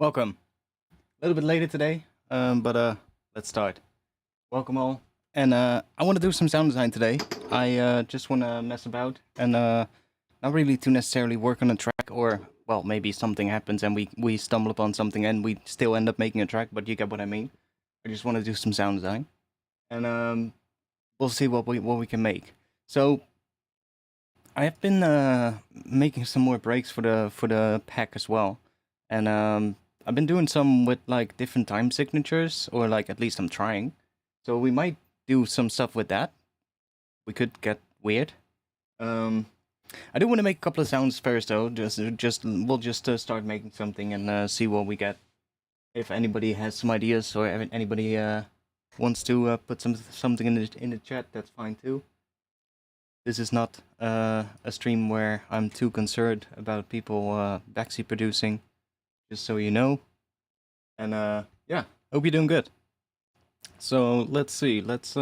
Welcome. A little bit later today, but let's start. Welcome all. And I want to do some sound design today. I just want to mess about and not really to necessarily work on a track, or well, maybe something happens and we stumble upon something and we still end up making a track. But you get what I mean. I just want to do some sound design, and we'll see what we can make. So I have been making some more breaks for the pack as well, and I've been doing some with like different time signatures, or like at least I'm trying. So we might do some stuff with that. We could get weird. I do want to make a couple of sounds first though. We'll just start making something and see what we get. If anybody has some ideas or anybody wants to put something in the chat, that's fine too. This is not a stream where I'm too concerned about people backseat producing, just so you know. And yeah, hope you're doing good. So let's see, let's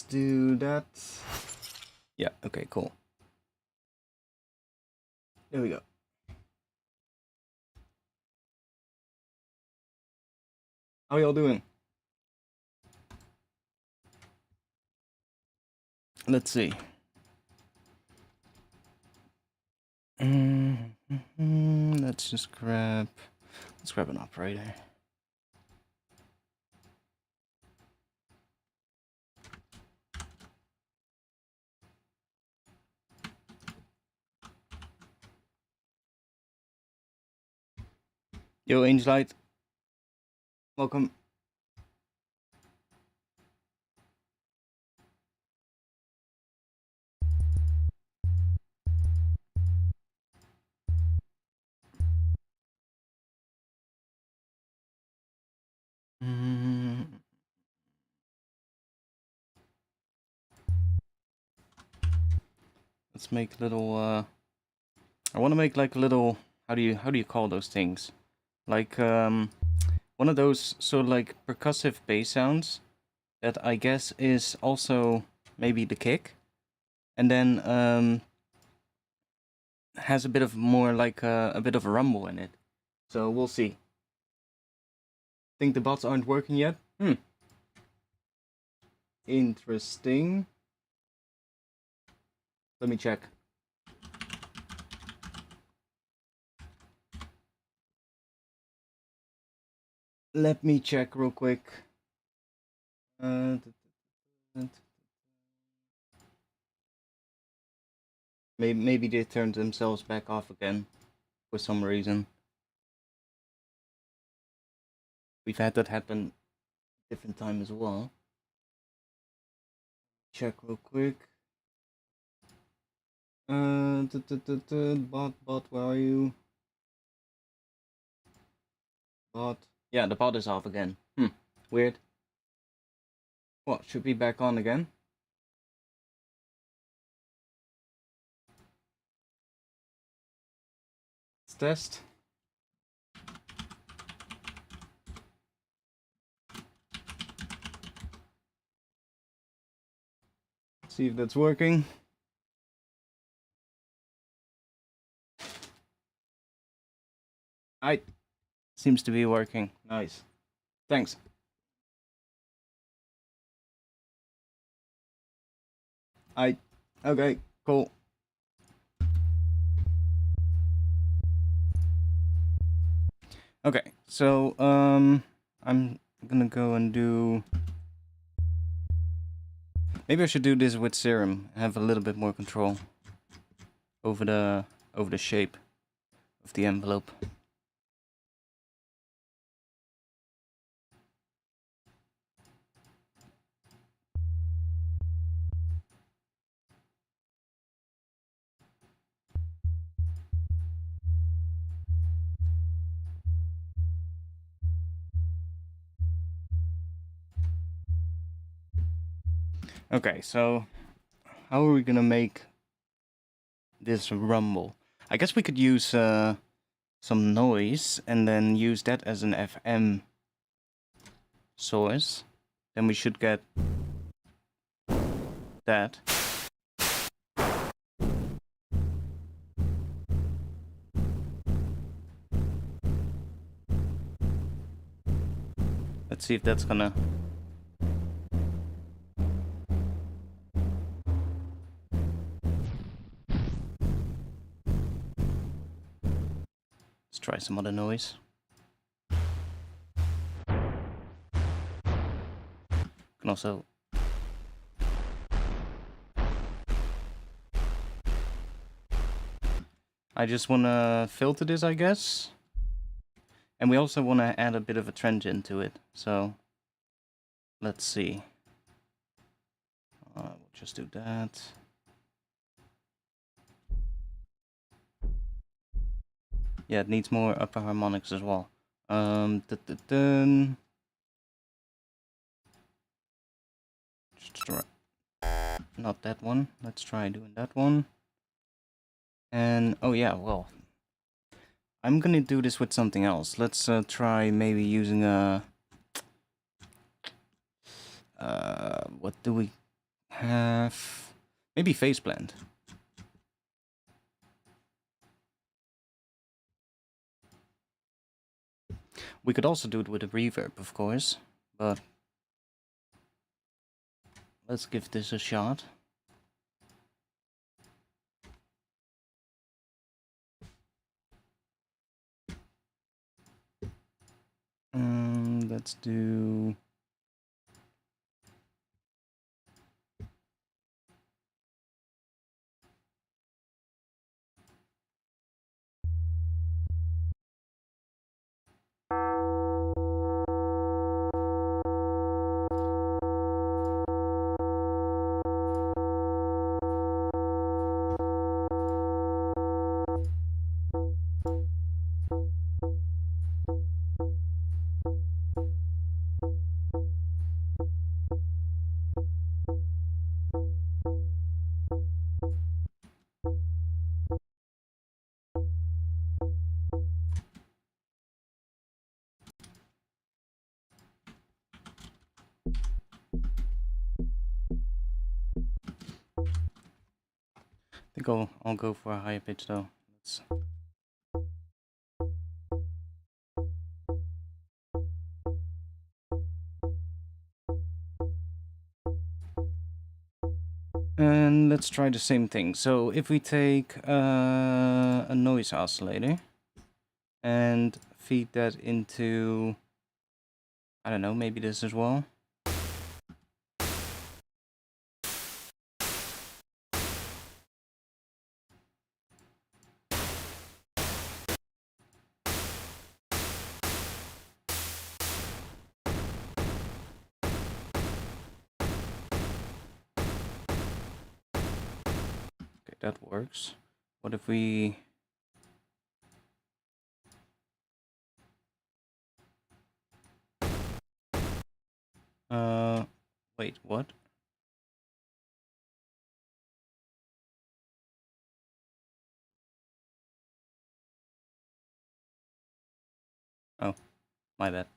do that. Yeah, okay, cool. There we go. How y'all doing? Let's see. Let's grab an operator. Yo, Angelite. Welcome. Let's make little I want to make like a little, how do you call those things? Like one of those sort of like percussive bass sounds that I guess is also maybe the kick, and then has a bit of more like a bit of a rumble in it. So we'll see. Think the bots aren't working yet? Interesting. Let me check. Let me check real quick. Maybe they turned themselves back off again for some reason. We've had that happen different time as well. Check real quick. Bot, where are you? Bot. Yeah, the bot is off again. Weird. What, should be back on again? Let's test. See if that's working. Seems to be working. Nice. Thanks. Okay, cool. Okay, so I'm gonna go and do. Maybe I should do this with Serum. Have a little bit more control over the shape of the envelope. Okay, so how are we gonna make this rumble? I guess we could use some noise and then use that as an FM source. Then we should get that. Let's see if that's gonna... Let's try some other noise. Can also... I just want to filter this, I guess. And we also want to add a bit of a trend into it. So, let's see. We'll just do that. Yeah, it needs more upper harmonics as well. Just try. Not that one. Let's try doing that one. And, oh yeah, well, I'm gonna do this with something else. Let's try maybe using a... what do we have? Maybe phase blend. We could also do it with a reverb, of course, but let's give this a shot. Let's do... I think I'll go for a higher pitch though. Let's... And let's try the same thing. So if we take a noise oscillator and feed that into, I don't know, maybe this as well. That works. What if we... wait, what? Oh, my bad.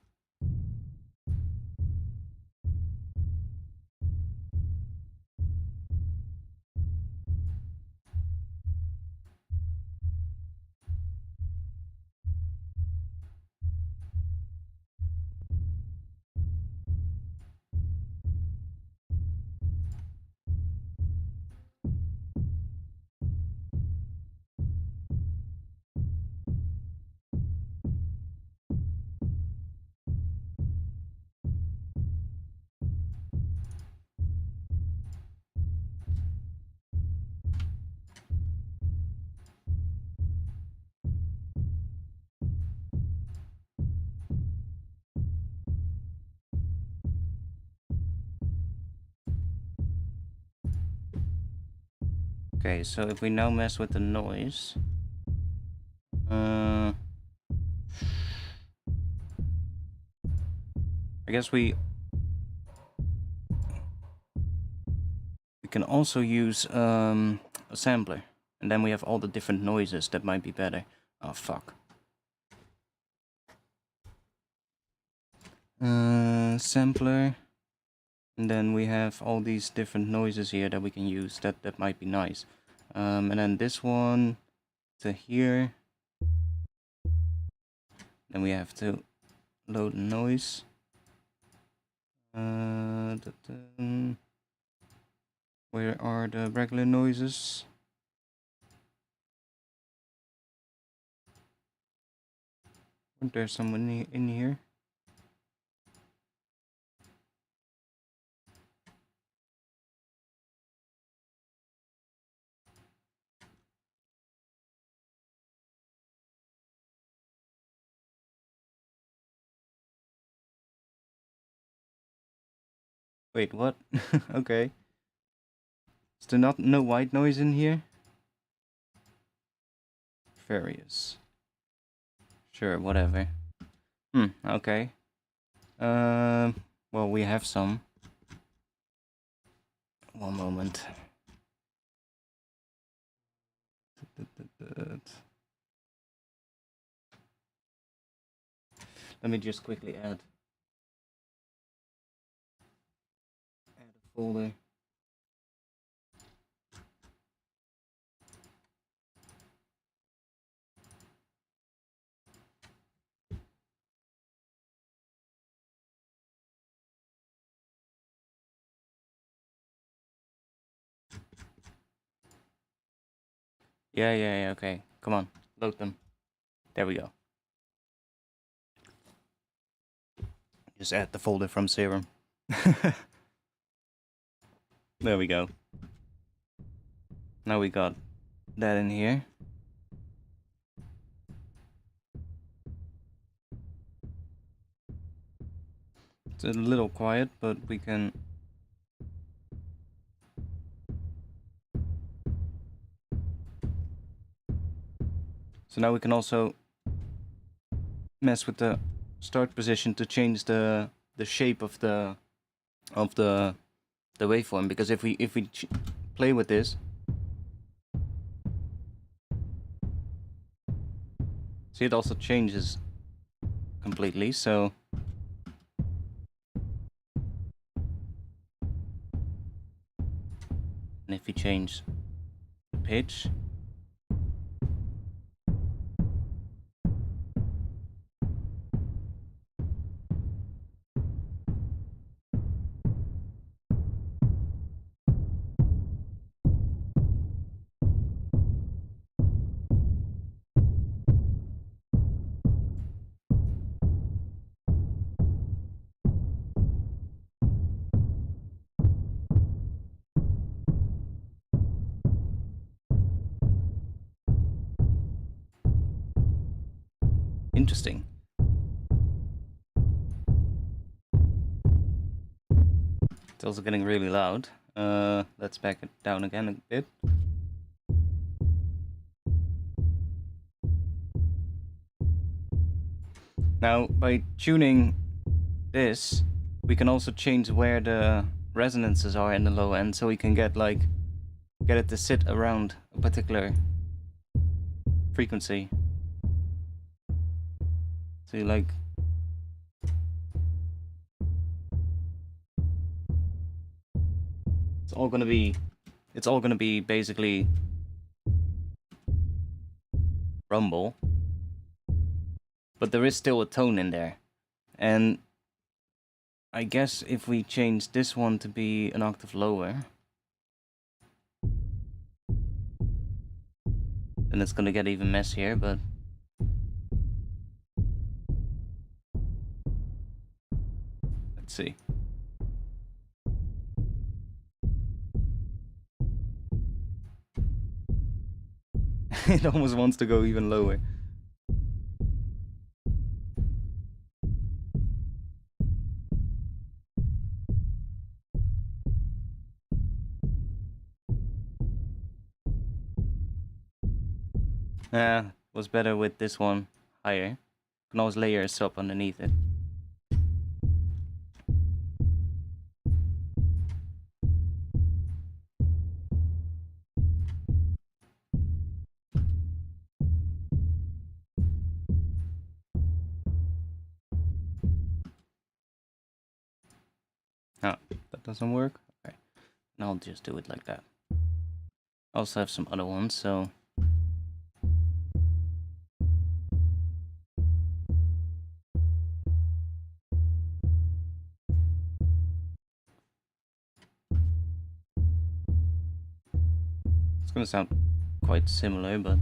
Okay, so if we now mess with the noise, I guess we can also use a sampler, and then we have all the different noises that might be better. Oh fuck. Sampler, and then we have all these different noises here that we can use. That might be nice. And then this one to here. Then we have to load noise. Where are the regular noises? There's someone in here. Wait, what? Okay. Is there not no white noise in here? Various. Sure, whatever. Okay. Well, we have some. One moment. Let me just quickly add a folder. Yeah, okay. Come on, load them. There we go. Just add the folder from Serum. There we go. Now we got that in here. It's a little quiet, but we can... So now we can also mess with the start position to change the shape of the waveform, because if we play with this, see, it also changes completely. So and if we change the pitch, interesting. It's also getting really loud. Let's back it down again a bit. Now, by tuning this, we can also change where the resonances are in the low end, so we can get it to sit around a particular frequency. So it's all gonna be basically rumble, but there is still a tone in there. And I guess if we change this one to be an octave lower, then it's gonna get even messier, but let's see. It almost wants to go even lower. Was better with this one higher. You can always layer a sub underneath it. Oh, that doesn't work? Okay. And I'll just do it like that. I also have some other ones, so... gonna sound quite similar, but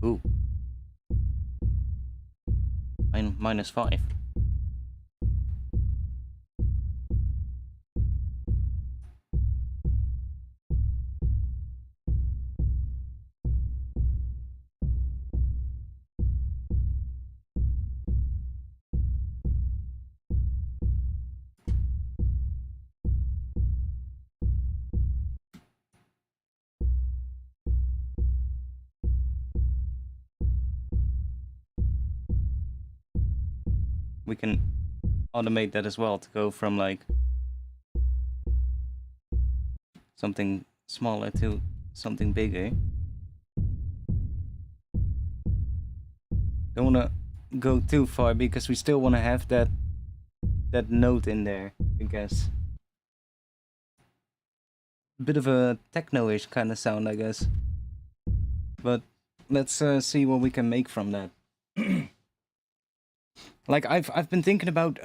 ooh, -5. We can automate that as well to go from like something smaller to something bigger. Don't want to go too far because we still want to have that note in there, I guess. A bit of a techno-ish kind of sound, I guess. But let's see what we can make from that. Like I've been thinking about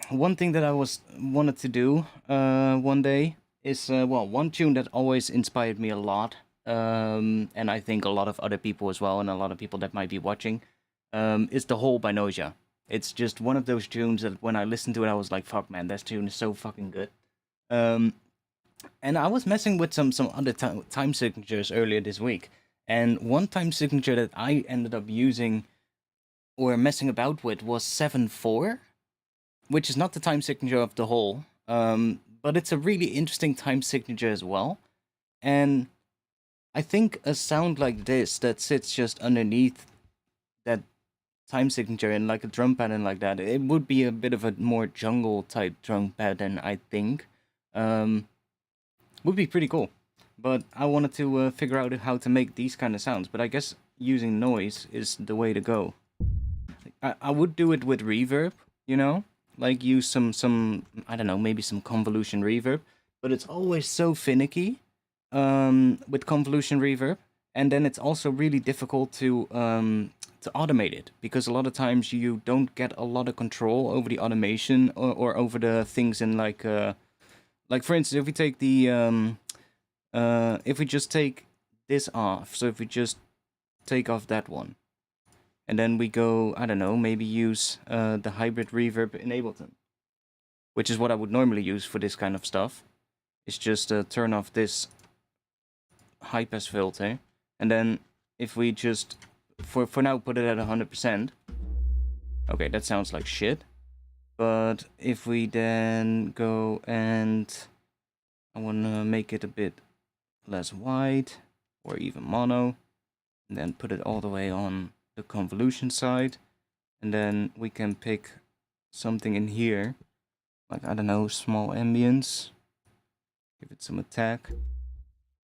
one thing that I wanted to do one day is well, one tune that always inspired me a lot, and I think a lot of other people as well, and a lot of people that might be watching, is The Hole by Noisia. It's just one of those tunes that when I listened to it, I was like, fuck man, that tune is so fucking good. And I was messing with some other time signatures earlier this week, and one time signature that I ended up using or messing about with was 7/4, which is not the time signature of The Hole, but it's a really interesting time signature as well. And I think a sound like this that sits just underneath that time signature and like a drum pattern like that, it would be a bit of a more jungle type drum pattern, I think. Would be pretty cool. But I wanted to figure out how to make these kind of sounds, but I guess using noise is the way to go. I would do it with reverb, you know? Like use some I don't know, maybe some convolution reverb, but it's always so finicky with convolution reverb, and then it's also really difficult to automate it, because a lot of times you don't get a lot of control over the automation or over the things in like for instance, if we take the if we just take this off, so if we just take off that one, and then we go, I don't know, maybe use the hybrid reverb in Ableton, which is what I would normally use for this kind of stuff. It's just turn off this high pass filter, and then if we just for now put it at 100%. Okay, that sounds like shit. But if we then go and I want to make it a bit less wide or even mono, and then put it all the way on the convolution side, and then we can pick something in here, like, I don't know, small ambience, give it some attack,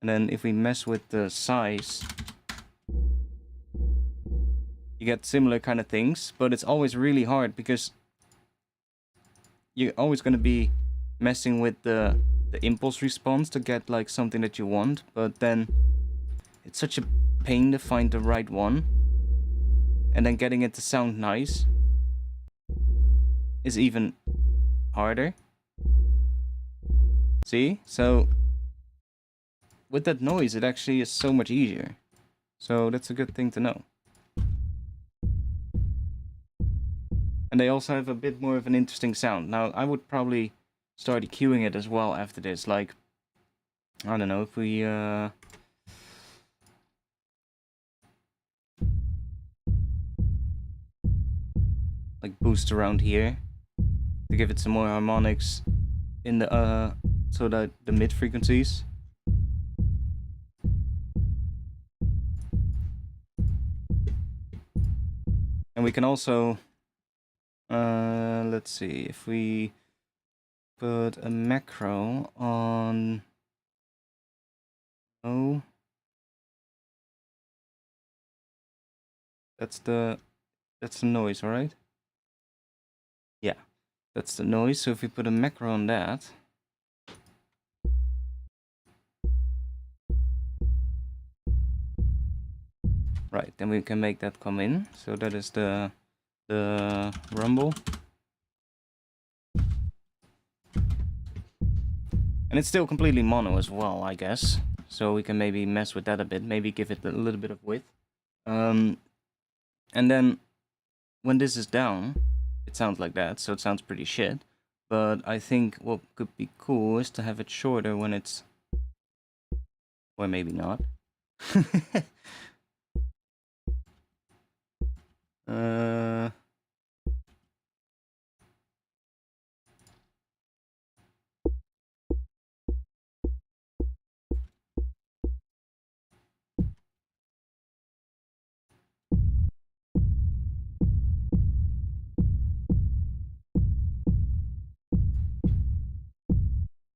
and then if we mess with the size, you get similar kind of things, but it's always really hard because you're always going to be messing with the impulse response to get like something that you want, but then it's such a pain to find the right one, and then getting it to sound nice is even harder. See? So with that noise, it actually is so much easier. So that's a good thing to know. And they also have a bit more of an interesting sound. Now, I would probably start EQing it as well after this. Like, I don't know, if we like boost around here to give it some more harmonics in the so that the mid frequencies. And we can also let's see, if we put a macro on, oh, that's the noise, right? Yeah, that's the noise. So if we put a macro on that, Right, then we can make that come in. So that is the rumble. And it's still completely mono as well, I guess. So we can maybe mess with that a bit, maybe give it a little bit of width. And then when this is down, it sounds like that, so it sounds pretty shit. But I think what could be cool is to have it shorter when it's... Or maybe not.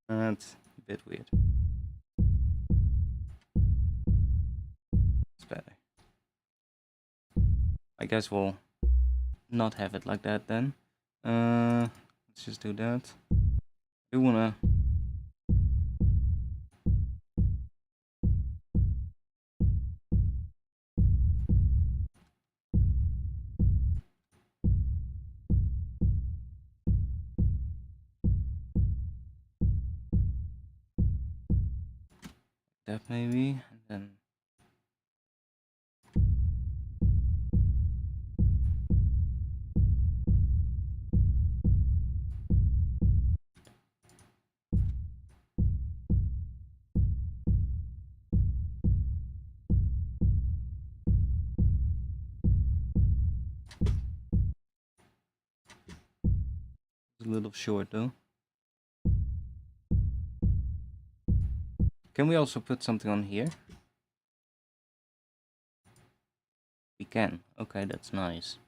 That's a bit weird. It's better. I guess we'll not have it like that then. Let's just do that. I do wanna... that maybe, and then... It's a little short though. Can we also put something on here? We can. Okay, that's nice.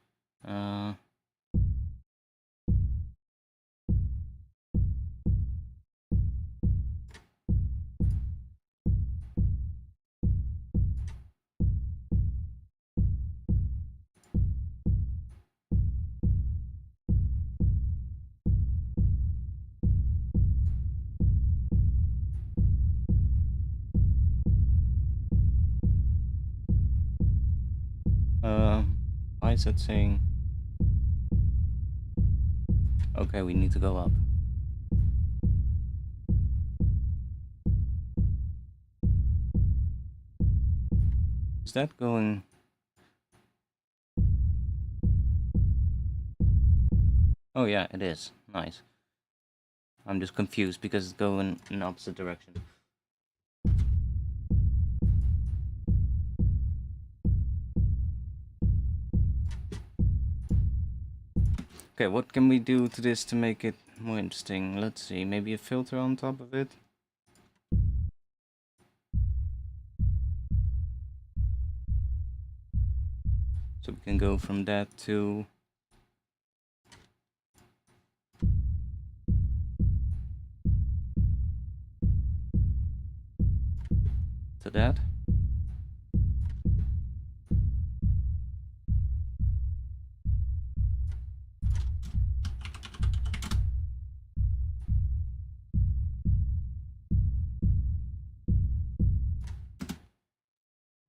Why is it saying... Okay, we need to go up. Is that going... Oh yeah, it is. Nice. I'm just confused because it's going in the opposite direction. Okay, what can we do to this to make it more interesting? Let's see, maybe a filter on top of it? So we can go from that to... that.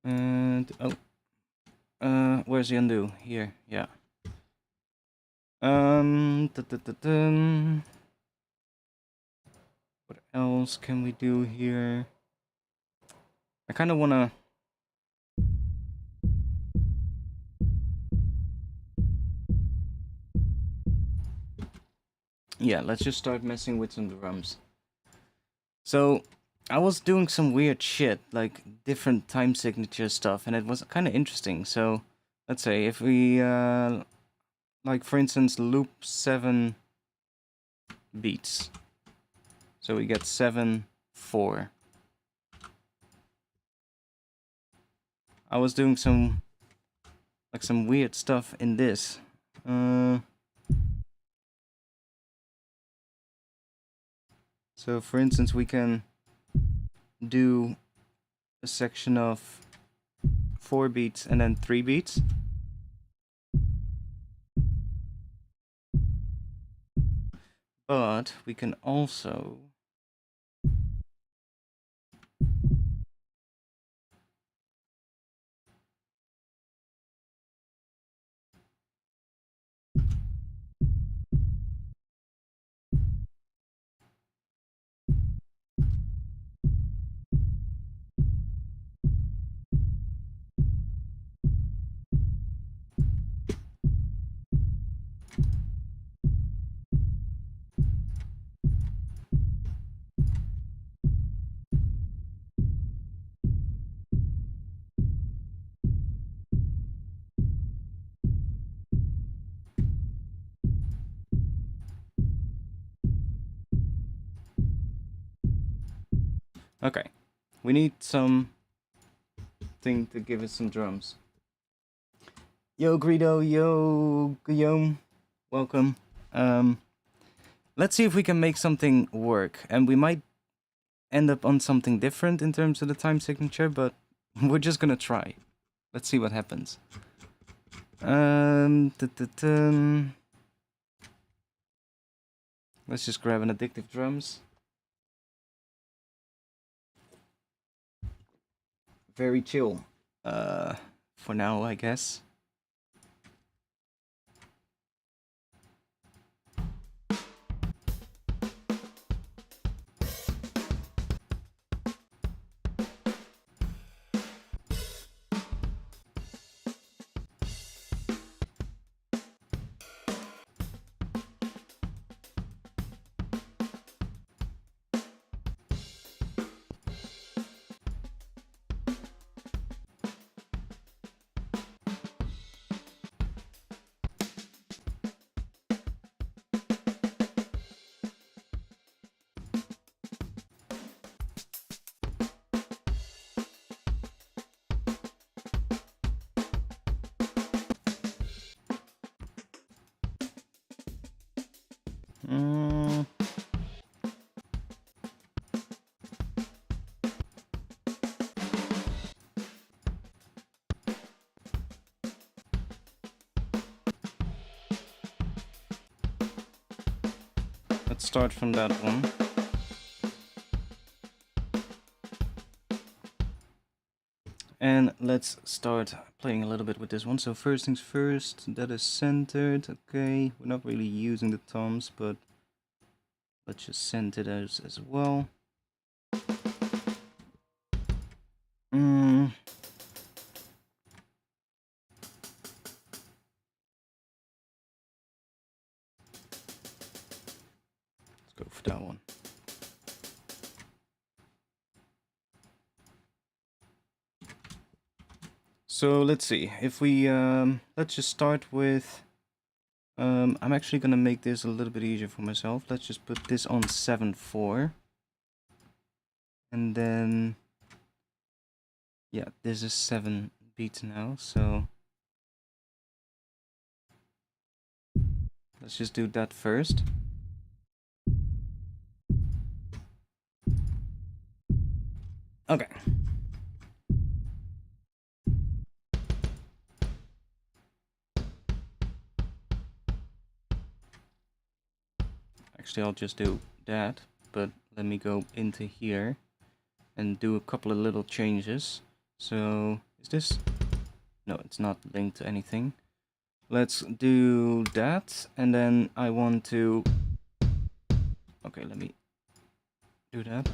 And where's the undo? Here, yeah. What else can we do here? I kind of wanna... Yeah, let's just start messing with some drums. So, I was doing some weird shit, like different time signature stuff, and it was kind of interesting. So, let's say if we, like for instance, loop 7 beats. So we get 7, 4. I was doing some, like some weird stuff in this. So for instance, we can do a section of 4 beats and then 3 beats. But we can also Okay, we need some thing to give us some drums. Yo, Greedo, yo, Guillaume, welcome. Let's see if we can make something work, and we might end up on something different in terms of the time signature, but we're just gonna try. Let's see what happens. Let's just grab an addictive drums. Very chill, for now, I guess. Let's start from that one. And let's start playing a little bit with this one. So first things first, that is centered. Okay, we're not really using the toms, but let's just center those as well. Let's go for that one. So let's see, if we, let's just start with, I'm actually gonna make this a little bit easier for myself. Let's just put this on 7/4. And then, yeah, this is 7 beats now, so let's just do that first. Okay. Actually, I'll just do that, but let me go into here and do a couple of little changes. So, is this? No, it's not linked to anything. Let's do that, and then I want to... Okay, let me do that.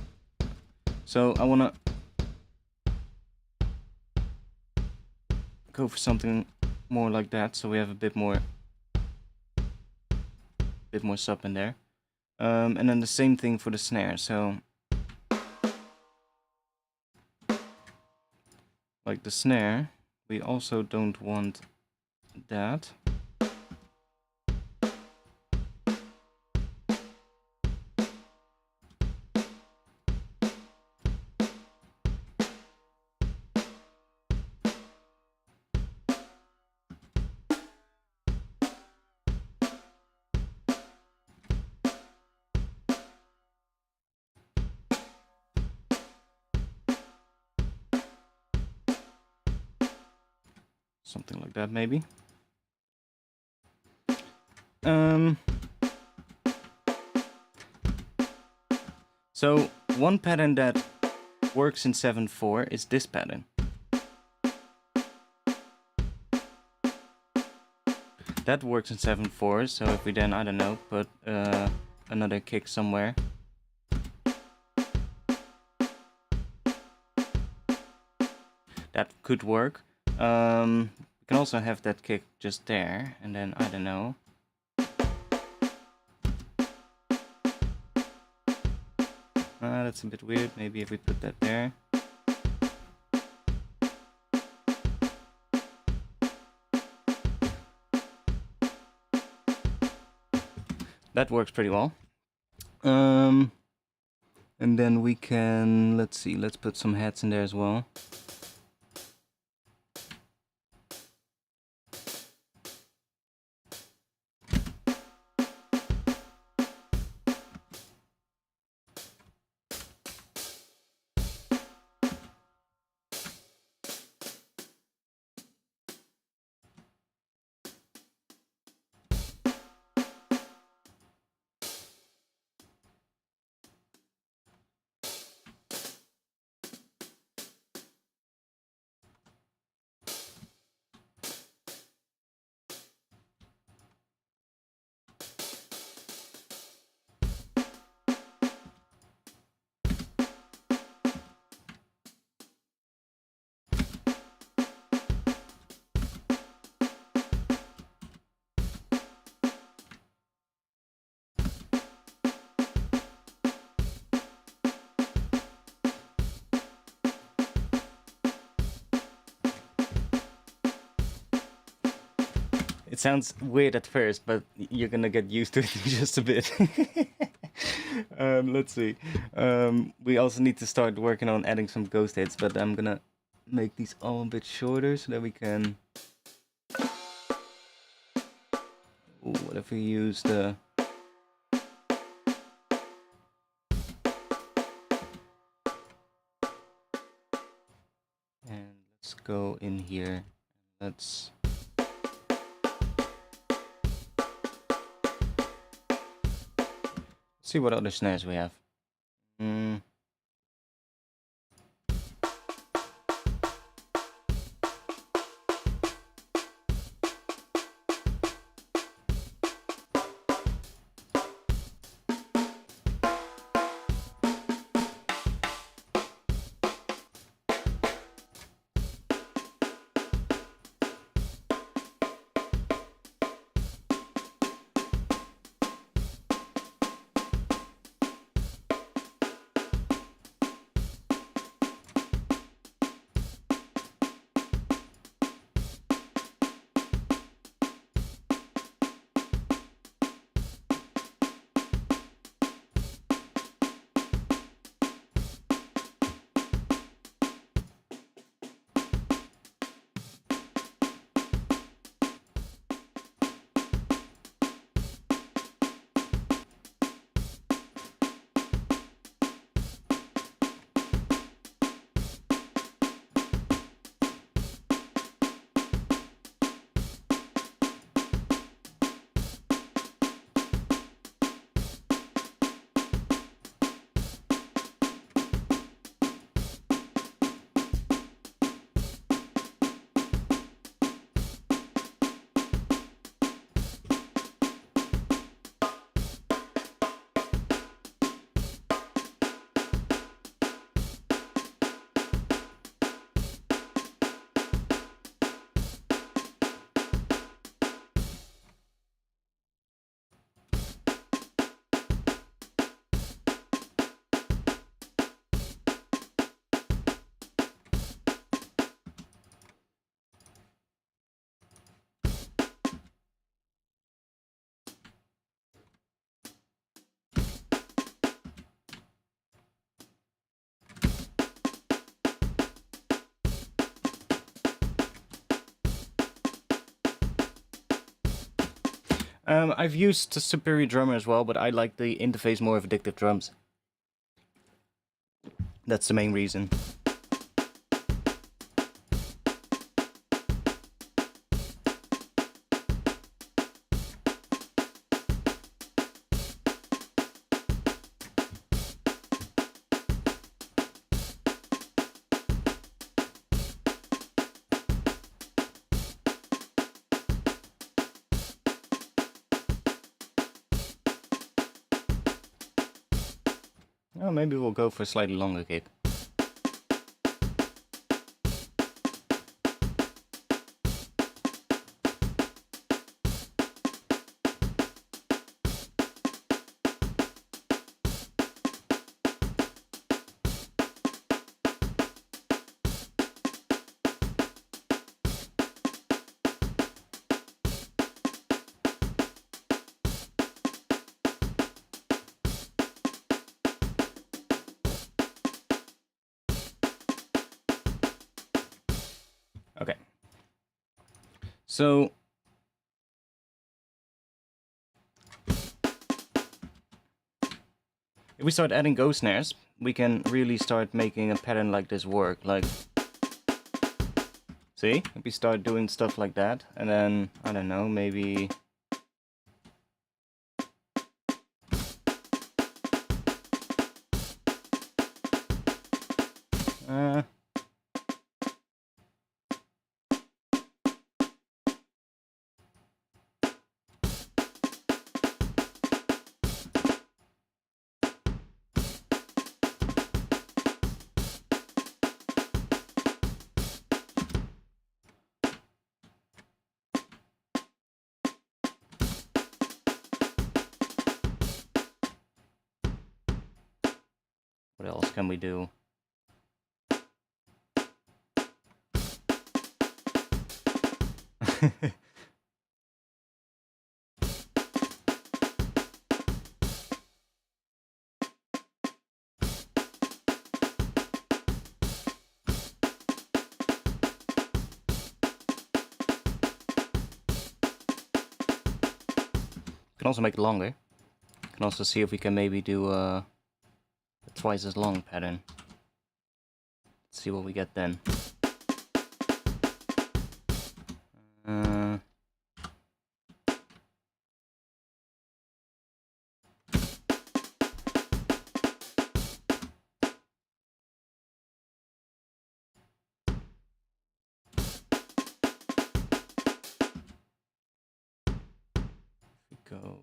So, I want to go for something more like that, so we have a bit more sub in there. And then the same thing for the snare, so like the snare, we also don't want that. Something like that, maybe. So one pattern that works in 7/4 is this pattern. That works in 7/4, so if we then, I don't know, put another kick somewhere. That could work. We can also have that kick just there, and then, I don't know. That's a bit weird. Maybe if we put that there. That works pretty well. And then we can, let's see, let's put some hats in there as well. It sounds weird at first, but you're gonna get used to it in just a bit. Let's see. We also need to start working on adding some ghost hits, but I'm gonna make these all a bit shorter so that we can... Ooh, what if we use the... And let's go in here. Let's... see what other snares we have. I've used the Superior Drummer as well, but I like the interface more of Addictive Drums. That's the main reason. Oh, maybe we'll go for a slightly longer kick. So if we start adding ghost snares, we can really start making a pattern like this work. Like, see? If we start doing stuff like that, and then, I don't know, maybe... what else can we do? Can also make it longer. Can also see if we can maybe do a twice as long pattern. Let's see what we get then. Go.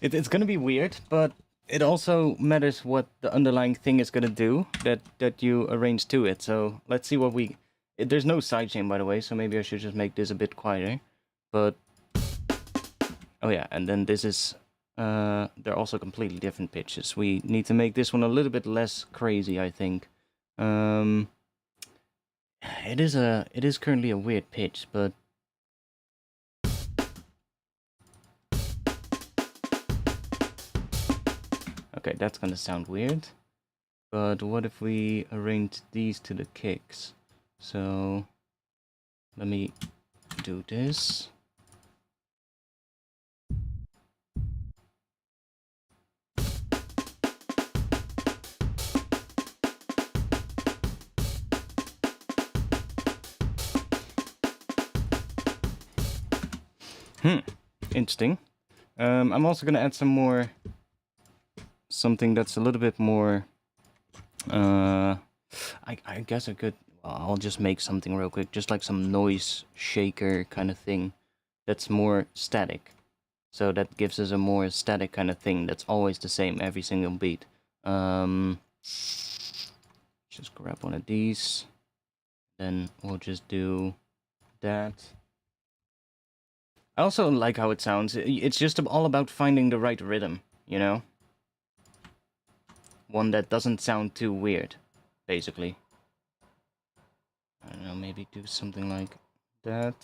It's gonna be weird, but it also matters what the underlying thing is gonna do that you arrange to it. So let's see what we... There's no sidechain, by the way, so maybe I should just make this a bit quieter. But... oh yeah, and then this is... they're also completely different pitches. We need to make this one a little bit less crazy, I think. It is currently a weird pitch, but... okay, that's gonna sound weird. But what if we arrange these to the kicks? So... let me do this. Interesting. I'm also gonna add some more... something that's a little bit more... I guess I could... well, I'll just make something real quick, just like some noise shaker kind of thing that's more static. So that gives us a more static kind of thing that's always the same every single beat. Just grab one of these. Then we'll just do that. I also like how it sounds. It's just all about finding the right rhythm, you know? One that doesn't sound too weird, basically. I don't know, maybe do something like that.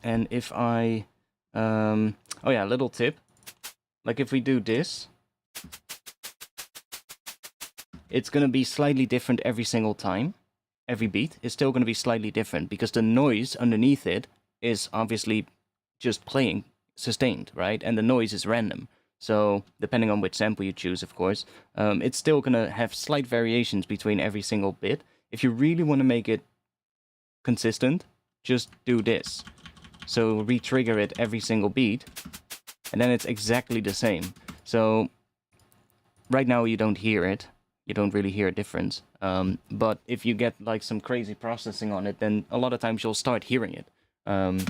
And if I... oh yeah, little tip. Like if we do this... it's gonna be slightly different every single time. Every beat is still gonna be slightly different, because the noise underneath it is obviously just playing sustained, right? And the noise is random. So, depending on which sample you choose, of course, it's still gonna have slight variations between every single bit. If you really want to make it consistent, just do this. So, re-trigger it every single beat, and then it's exactly the same. So, right now you don't hear it. You don't really hear a difference. But if you get like some crazy processing on it, then a lot of times you'll start hearing it. And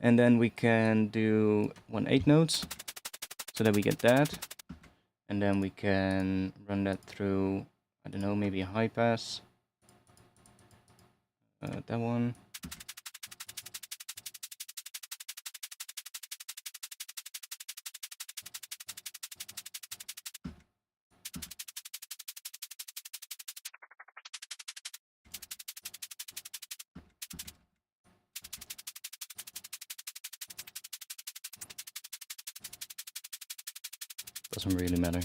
then we can do 1/8 notes, so that we get that. And then we can run that through, I don't know, maybe a high pass. That one. Doesn't really matter.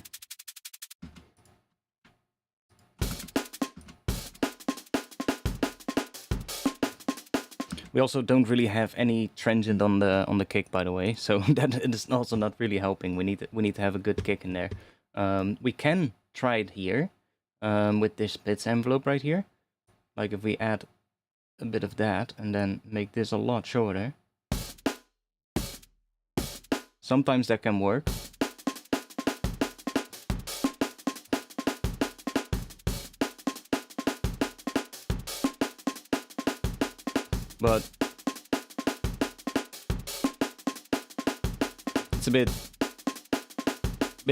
We also don't really have any transient on the kick, by the way, so that is also not really helping. We need to have a good kick in there. We can try it here with this bits envelope right here. Like if we add a bit of that and then make this a lot shorter. Sometimes that can work. But it's a bit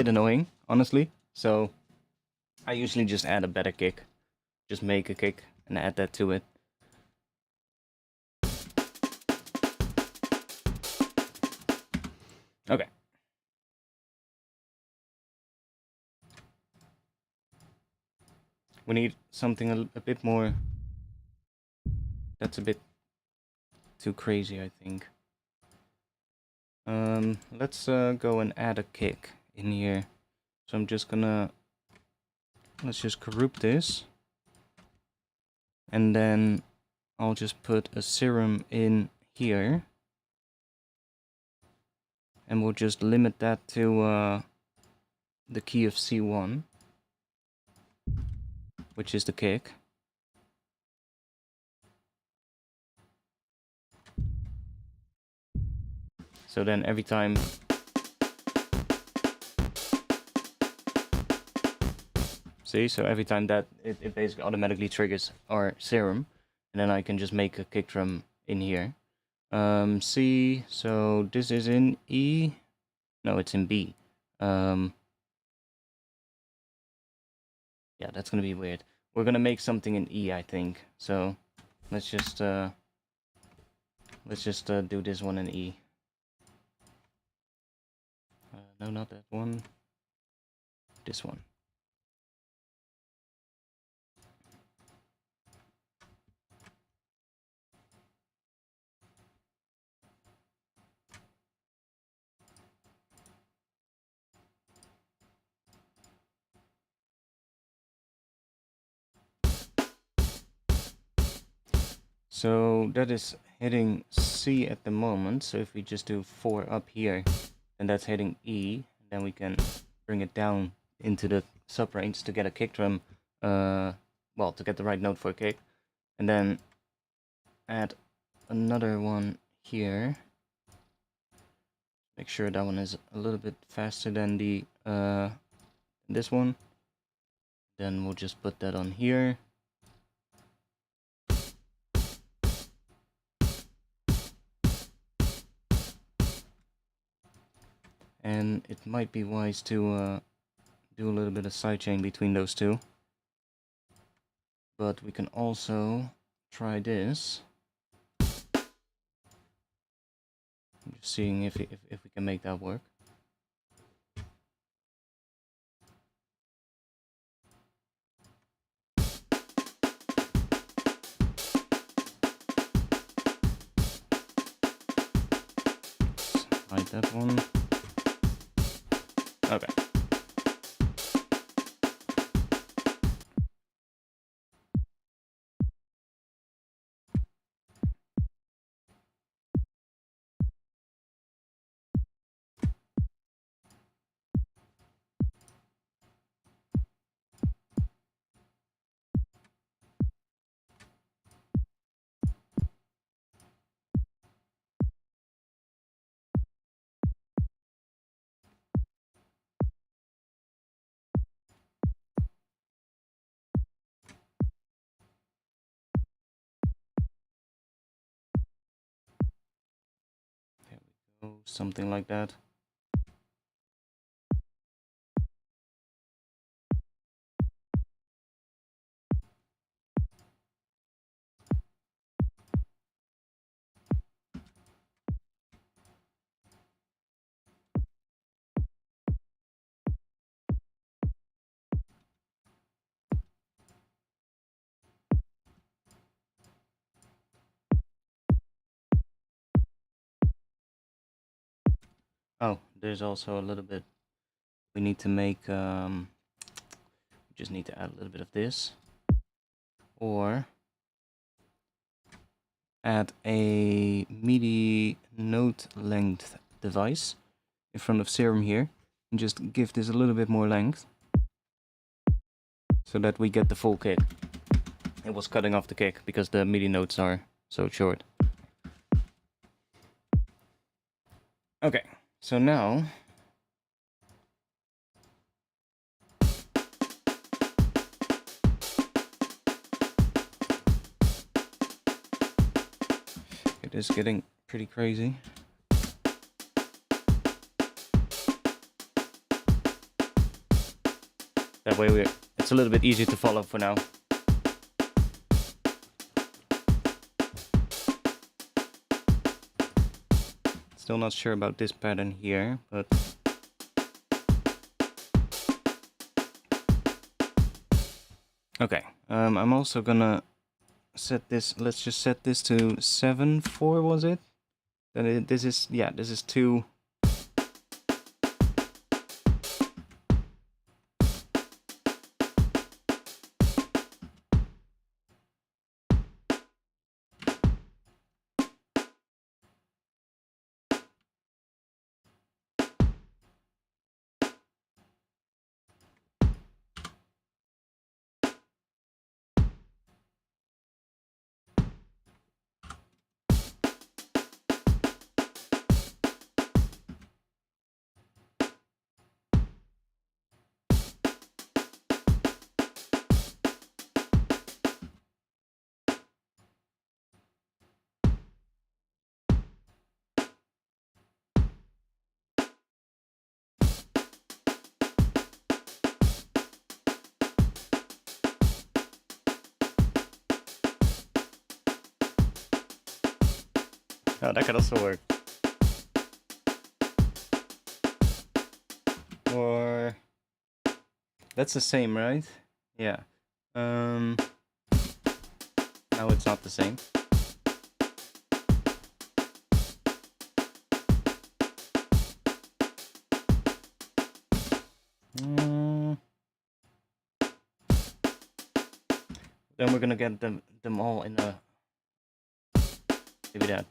annoying, honestly. So I usually just add a better kick. Just make a kick and add that to it. Okay. We need something a bit more. That's a bit too crazy, I think. Let's go and add a kick in here. So I'm just gonna, let's just group this. And then I'll just put a serum in here. And we'll just limit that to the key of C1, which is the kick. So then every time see, so every time that it basically automatically triggers our serum, and then I can just make a kick drum in here. C, so this is in E. No, it's in B. Yeah, that's gonna be weird. We're gonna make something in E, I think. So let's just do this one in E. No, not that one. This one. So that is hitting C at the moment. So if we just do 4 up here, then that's hitting E. Then we can bring it down into the sub range to get a kick drum. Well, to get the right note for a kick. And then add another one here. Make sure that one is a little bit faster than the this one. Then we'll just put that on here. And it might be wise to do a little bit of sidechain between those two. But we can also try this. I'm just seeing if we can make that work. Hide that one. Okay. There we go, something like that. Oh, there's also a little bit we need to make, we just need to add a little bit of this. Or add a MIDI note length device in front of Serum here. And just give this a little bit more length. So that we get the full kick. It was cutting off the kick because the MIDI notes are so short. Okay, so now it is getting pretty crazy. That way it's a little bit easier to follow for now. Still not sure about this pattern here, but okay. I'm also gonna set this. Let's just set this to 7/4. Was it? Then this is, yeah. This is 2. Oh, that could also work. Or that's the same, right? Yeah. No, it's not the same. Then we're gonna get them all in a, maybe that.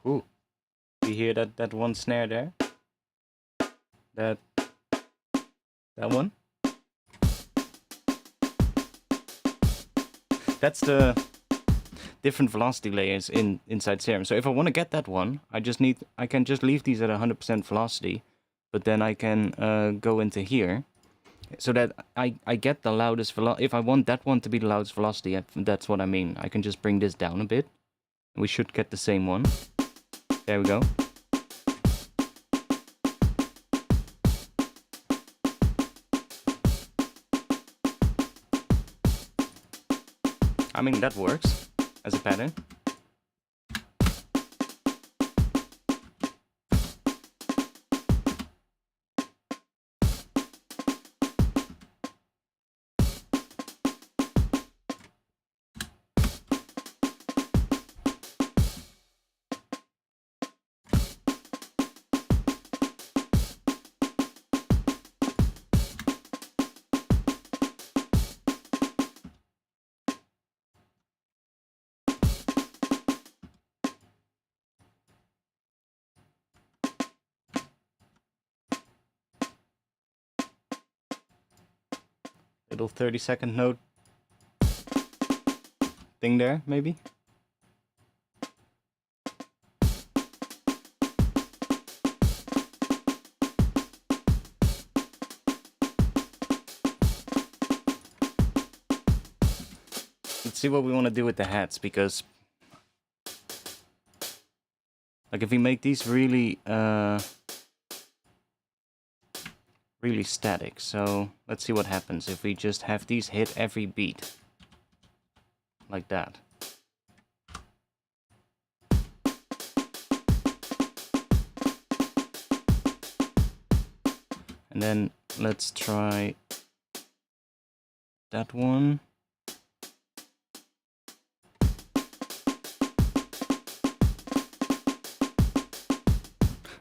Ooh, you hear that one snare there? That one? That's the different velocity layers inside Serum. So if I want to get that one, I can just leave these at 100% velocity, but then I can go into here, so that I get the loudest velocity. If I want that one to be the loudest velocity, that's what I mean. I can just bring this down a bit. We should get the same one. There we go. I mean, that works as a pattern. Little 30-second note thing there, maybe. let's see what we want to do with the heads, because like if we make these really really static, so let's see what happens if we just have these hit every beat like that. And then let's try that one.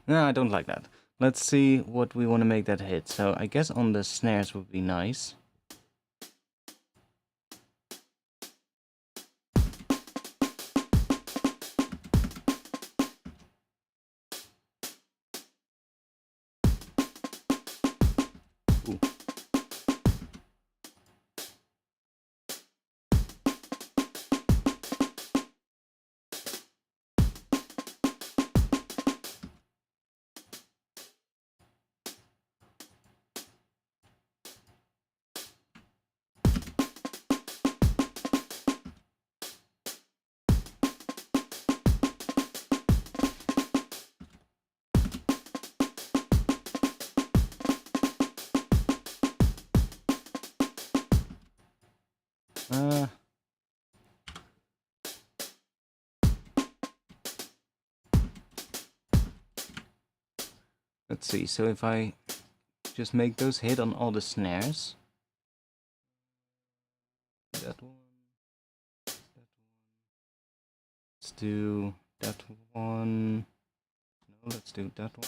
No, I don't like that. Let's see what we want to make that hit. So I guess on the snares would be nice. Ooh. Let's see, so if I just make those hit on all the snares. That one. Let's do that one. No, let's do that one.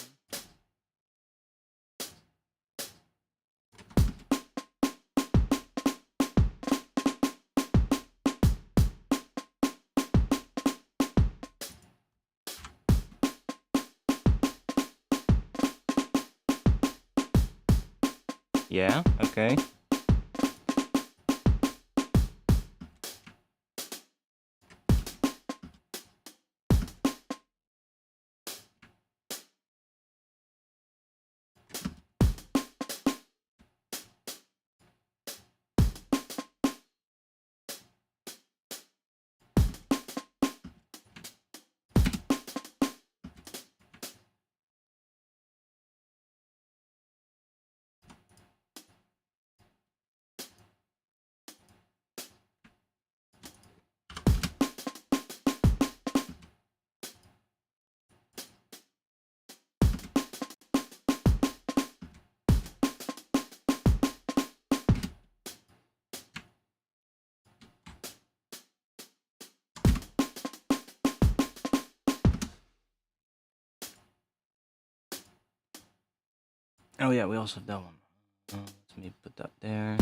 Yeah, okay. Oh yeah, we also have that one. Let me put that there.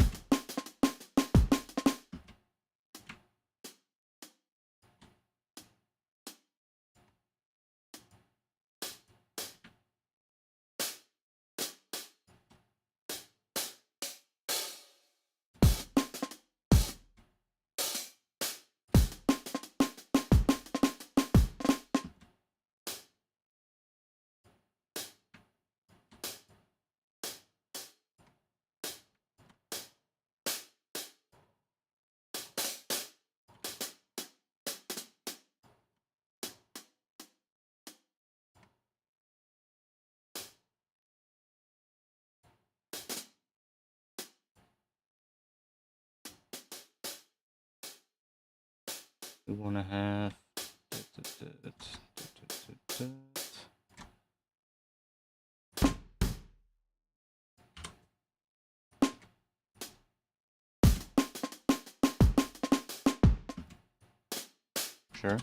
We want to have sure.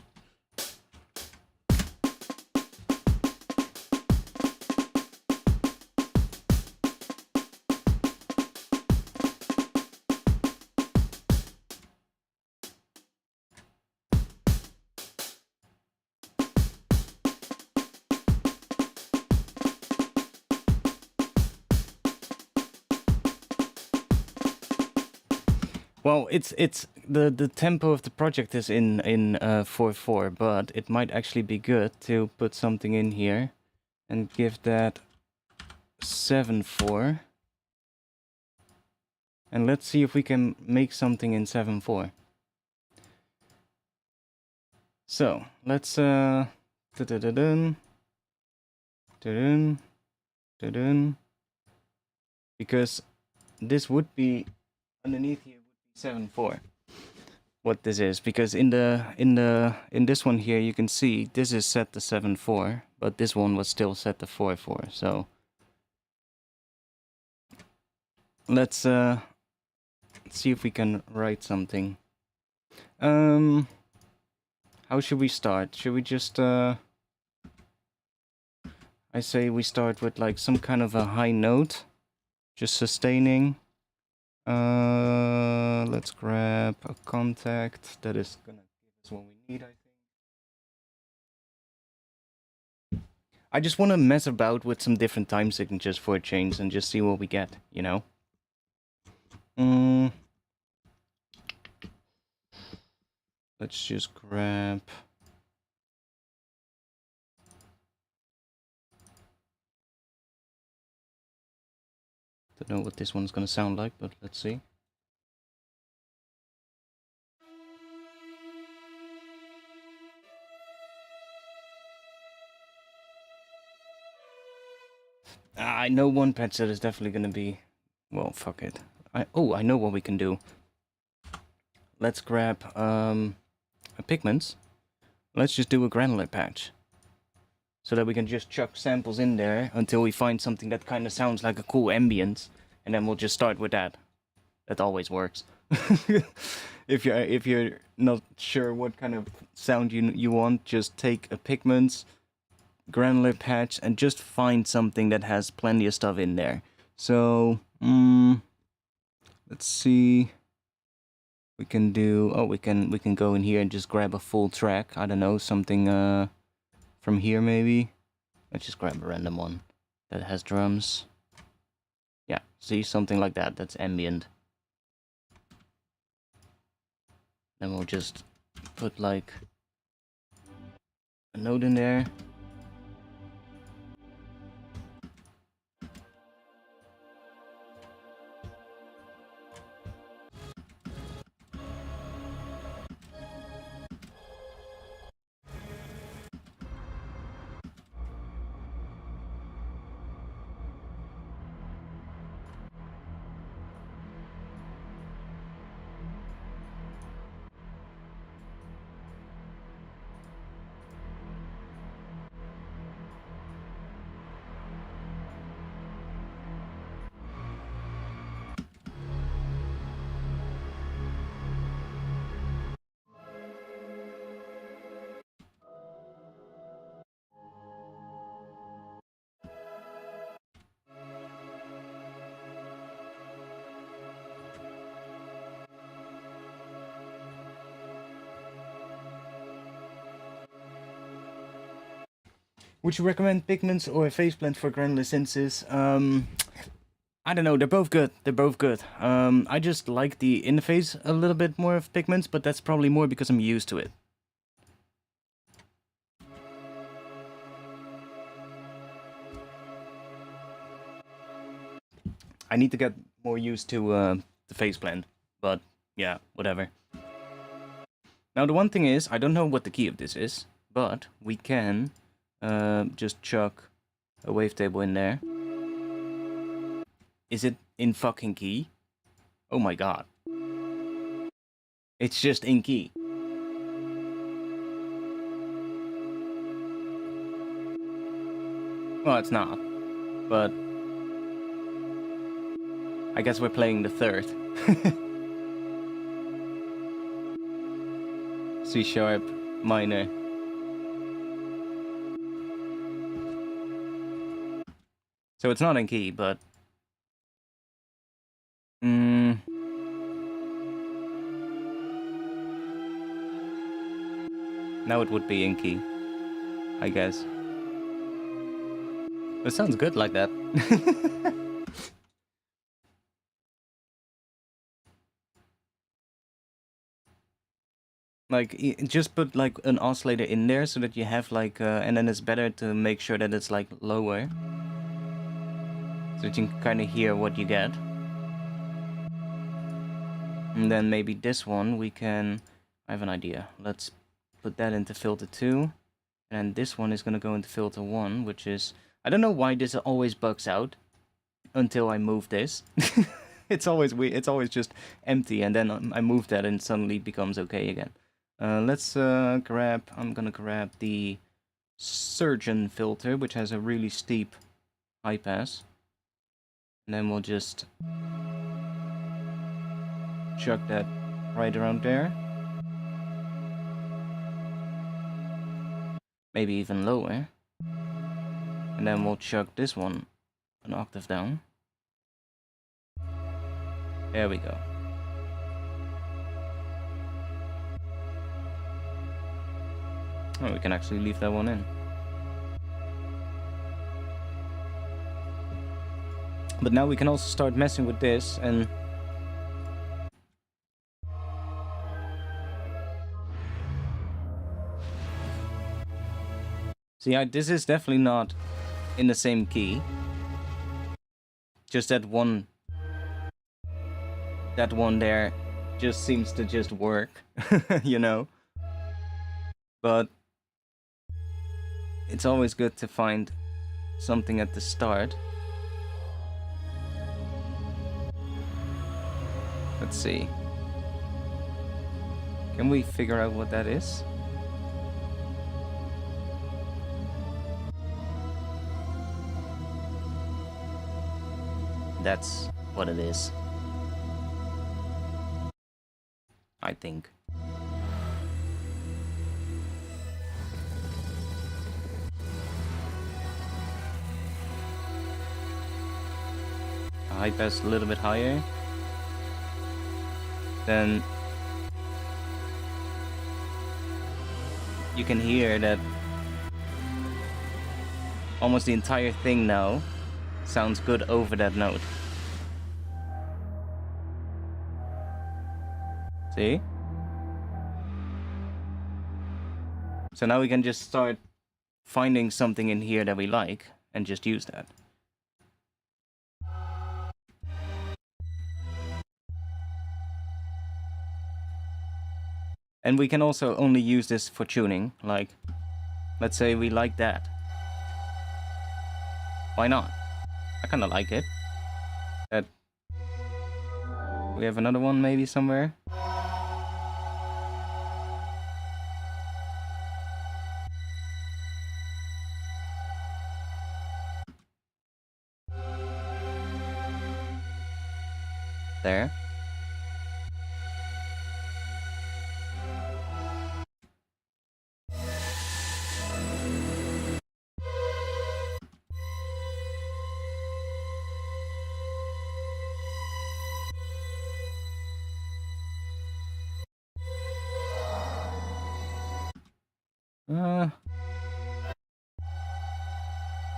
Well, it's the tempo of the project is in 4/4, but it might actually be good to put something in here and give that 7/4. And let's see if we can make something in 7/4. So let's da-da-da-dun, da-dun, da-dun, because this would be underneath here would be 7/4. What this is, because in this one here you can see this is set to 7/4, but this one was still set to 4/4. So let's see if we can write something. How should we start? Should we just I say we start with like some kind of a high note, just sustaining. Let's grab a contact that is gonna give us what we need, I think. I just want to mess about with some different time signatures for a change and just see what we get, you know? Let's just grab... Don't know what this one's gonna sound like, but let's see. I know one patch set is definitely gonna be... Well, fuck it. I know what we can do. Let's grab pigments. Let's just do a granular patch. So that we can just chuck samples in there until we find something that kind of sounds like a cool ambience. And then we'll just start with that. That always works. If you're not sure what kind of sound you want, just take a pigments, granular patch, and just find something that has plenty of stuff in there. So, let's see. We can do... Oh, we can go in here and just grab a full track. I don't know, something from here maybe. Let's just grab a random one that has drums. Yeah, see, something like that. That's ambient. Then we'll just put like a note in there. Would you recommend pigments or a face blend for granular synths? I don't know, they're both good. They're both good. I just like the interface a little bit more of pigments, but that's probably more because I'm used to it. I need to get more used to the face blend, but yeah, whatever. Now the one thing is, I don't know what the key of this is, but we can just chuck a wavetable in there. Is it in fucking key? Oh my god. It's just in key. Well, it's not, but I guess we're playing the third. C sharp minor. So it's not in key, but now it would be in key, I guess. It sounds good like that. Like, just put like an oscillator in there so that you have like, and then it's better to make sure that it's like lower. So that you can kind of hear what you get. And then maybe this one we can... I have an idea. Let's put that into filter 2. And this one is going to go into filter 1, which is... I don't know why this always bugs out until I move this. It's always weird. It's always just empty, and then I move that and it suddenly becomes okay again. Let's grab... I'm going to grab the Surgeon filter, which has a really steep high pass. And then we'll just chuck that right around there. Maybe even lower. And then we'll chuck this one an octave down. There we go. Oh, we can actually leave that one in. But now we can also start messing with this and... See, this is definitely not in the same key. Just that one there just seems to just work, you know? But it's always good to find something at the start. Let's see. Can we figure out what that is? That's what it is. I think. High pass a little bit higher. Then you can hear that almost the entire thing now sounds good over that note. See? So now we can just start finding something in here that we like and just use that. And we can also only use this for tuning, like, let's say we like that. Why not? I kinda like it. We have another one maybe somewhere. There.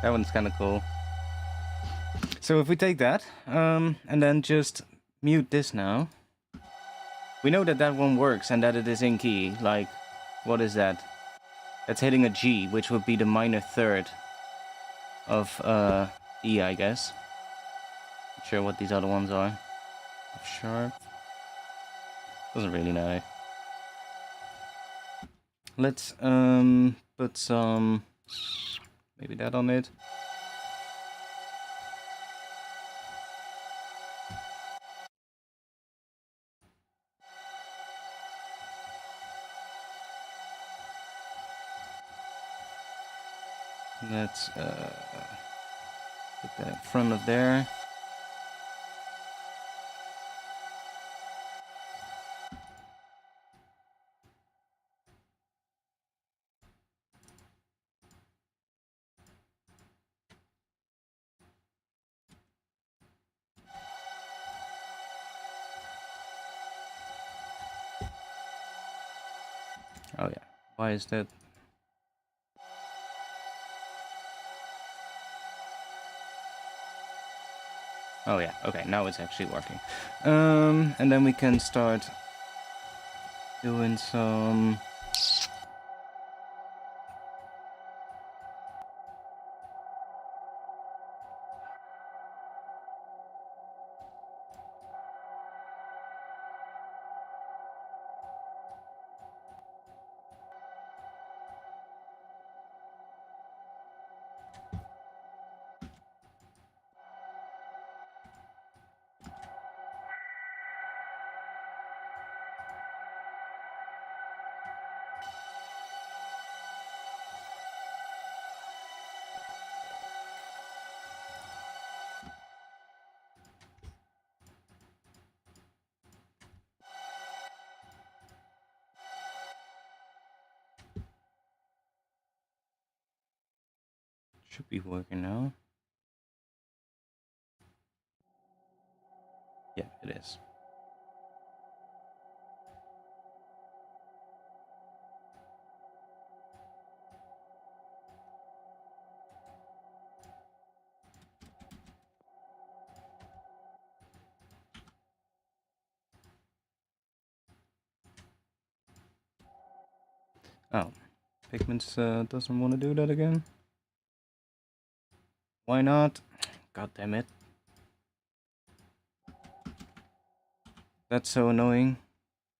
That one's kind of cool. So if we take that, and then just mute this now, we know that that one works and that it is in key. Like, what is that? That's hitting a G, which would be the minor third of E, I guess. Not sure what these other ones are. F sharp. Doesn't really know. Let's put some, maybe that on it. Let's put that in front of there. Oh yeah, why is that? Oh yeah, okay, now it's actually working. And then we can start doing some... Should be working now. Yeah, it is. Oh, Pigments doesn't want to do that again. Why not? God damn it. That's so annoying.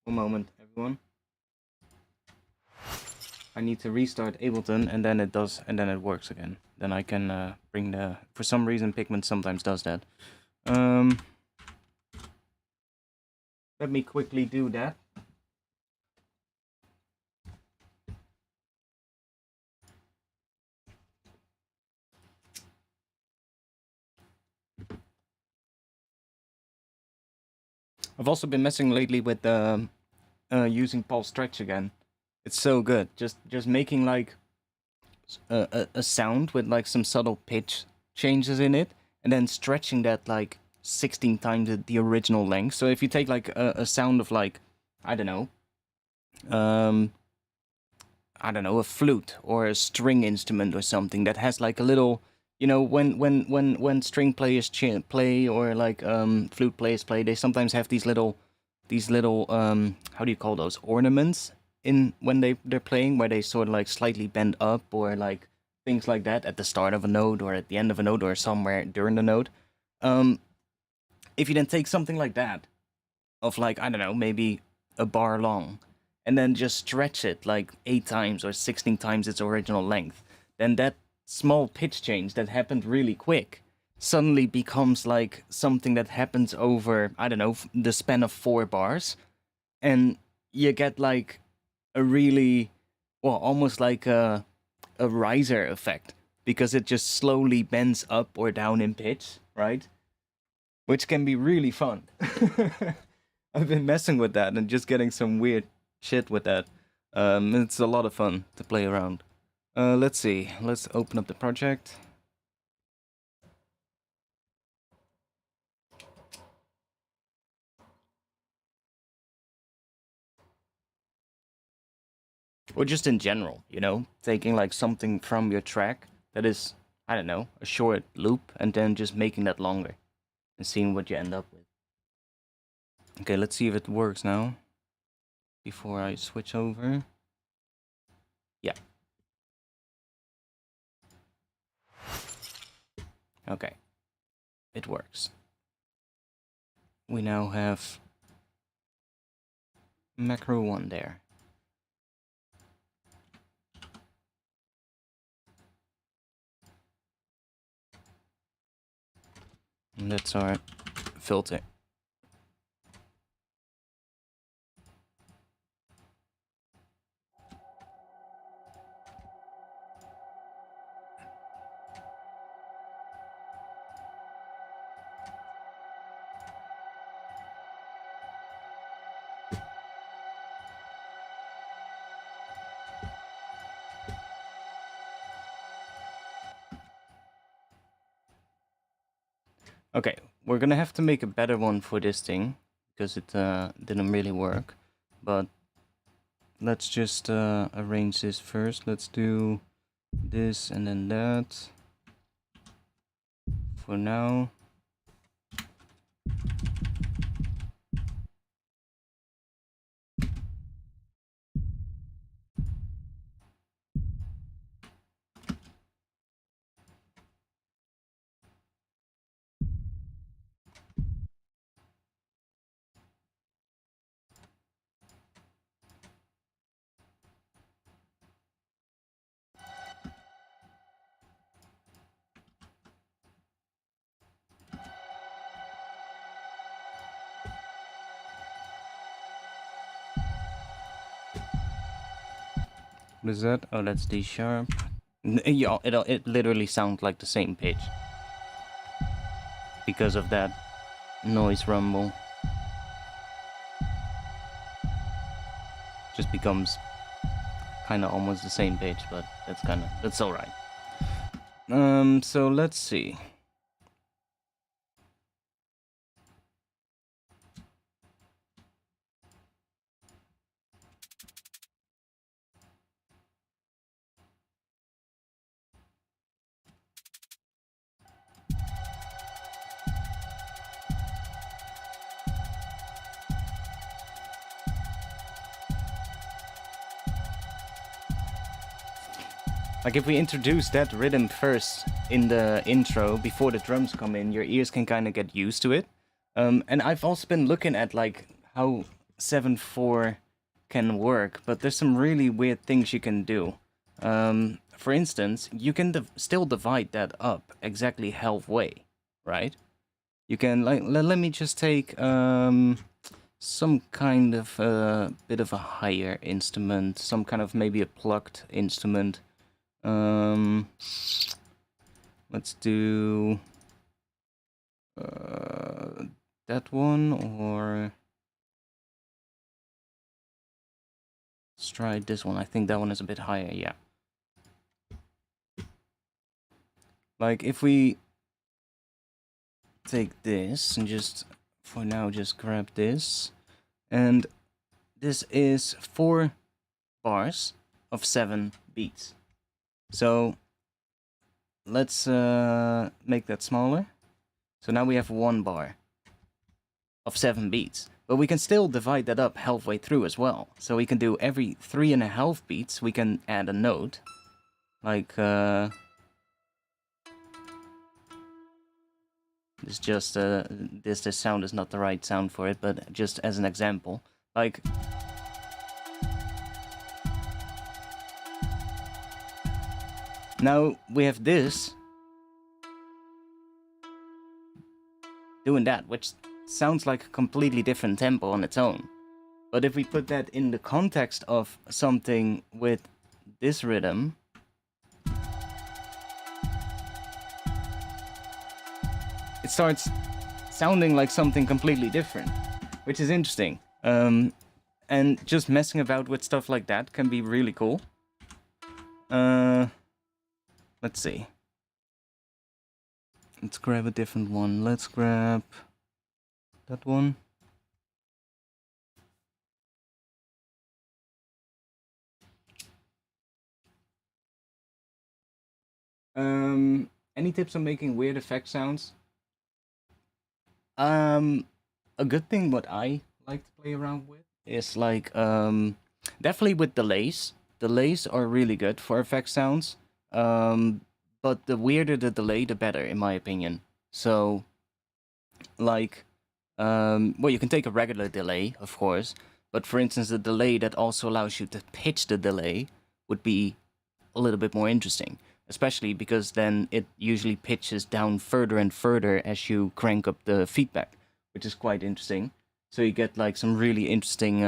One moment, everyone. I need to restart Ableton and then it does, and then it works again. Then I can bring the... For some reason, Pigment sometimes does that. Let me quickly do that. I've also been messing lately with using pulse stretch again. It's so good. Just making like a sound with like some subtle pitch changes in it, and then stretching that like 16 times the original length. So if you take like a sound of like, I don't know, a flute or a string instrument or something that has like a little, you know, when string players play or like flute players play, they sometimes have these little how do you call those, ornaments in when they're playing, where they sort of like slightly bend up or like things like that at the start of a note or at the end of a note or somewhere during the note. If you then take something like that, of like, I don't know, maybe a bar long, and then just stretch it like 8 times or 16 times its original length, then that small pitch change that happened really quick suddenly becomes like something that happens over, I don't know, the span of 4 bars, and you get like a really, well, almost like a riser effect, because it just slowly bends up or down in pitch, right? Which can be really fun. I've been messing with that and just getting some weird shit with that. It's a lot of fun to play around. Let's see. Let's open up the project. Or just in general, you know, taking like something from your track that is, I don't know, a short loop, and then just making that longer and seeing what you end up with. Okay, let's see if it works now before I switch over. Yeah. Okay. It works. We now have macro 1 there. And that's our filter. Okay, we're gonna have to make a better one for this thing, because it didn't really work. But let's just arrange this first. Let's do this and then that for now. What is that? Oh, that's D sharp. Yeah, it literally sounds like the same pitch because of that noise rumble. Just becomes kind of almost the same pitch, but that's alright. So let's see. Like if we introduce that rhythm first in the intro before the drums come in, your ears can kind of get used to it. And I've also been looking at like how 7/4 can work, but there's some really weird things you can do. For instance, you can still divide that up exactly halfway, right? You can like let me just take some kind of bit of a higher instrument, some kind of maybe a plucked instrument. Let's do that one, or let's try this one. I think that one is a bit higher, yeah. Like if we take this and just for now just grab this, and this is 4 bars of 7 beats. So let's make that smaller. So now we have 1 bar of 7 beats, but we can still divide that up halfway through as well. So we can do every 3.5 beats, we can add a note, like it's just this sound is not the right sound for it, but just as an example, like now we have this doing that, which sounds like a completely different tempo on its own. But if we put that in the context of something with this rhythm, it starts sounding like something completely different, which is interesting. And just messing about with stuff like that can be really cool. Let's see. Let's grab a different one. Let's grab that one. Any tips on making weird effect sounds? A good thing what I like to play around with is like definitely with delays. Delays are really good for effect sounds. But the weirder the delay, the better, in my opinion. So, like, well, you can take a regular delay, of course, but for instance, the delay that also allows you to pitch the delay would be a little bit more interesting, especially because then it usually pitches down further and further as you crank up the feedback, which is quite interesting. So you get like some really interesting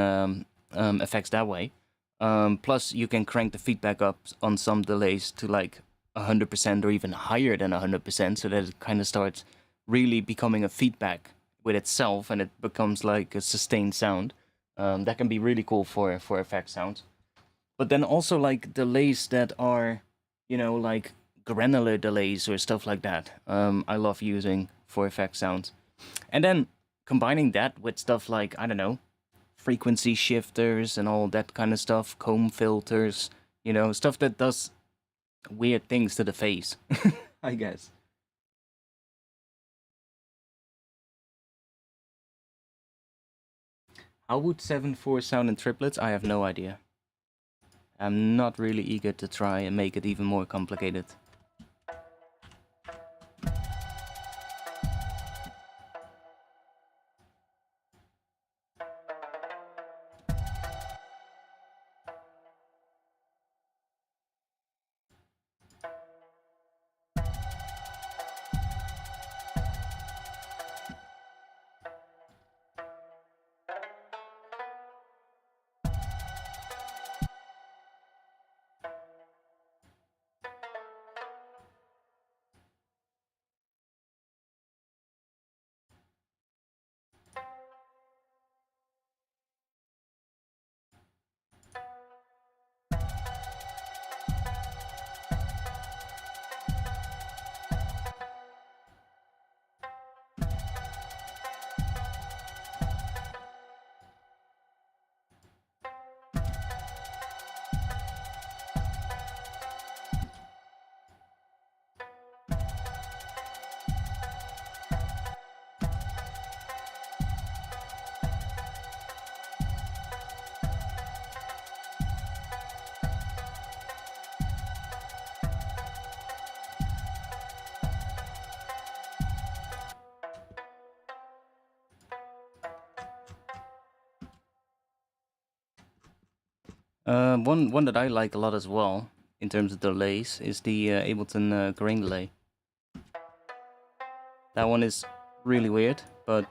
effects that way. Plus, you can crank the feedback up on some delays to like 100% or even higher than 100%, so that it kind of starts really becoming a feedback with itself, and it becomes like a sustained sound. That can be really cool for effect sounds. But then also like delays that are, you know, like granular delays or stuff like that. I love using for effect sounds. And then combining that with stuff like, I don't know, frequency shifters and all that kind of stuff, comb filters, you know, stuff that does weird things to the face, I guess. How would 7/4 sound in triplets? I have no idea. I'm not really eager to try and make it even more complicated. One that I like a lot as well, in terms of delays, is the Ableton grain delay. That one is really weird, but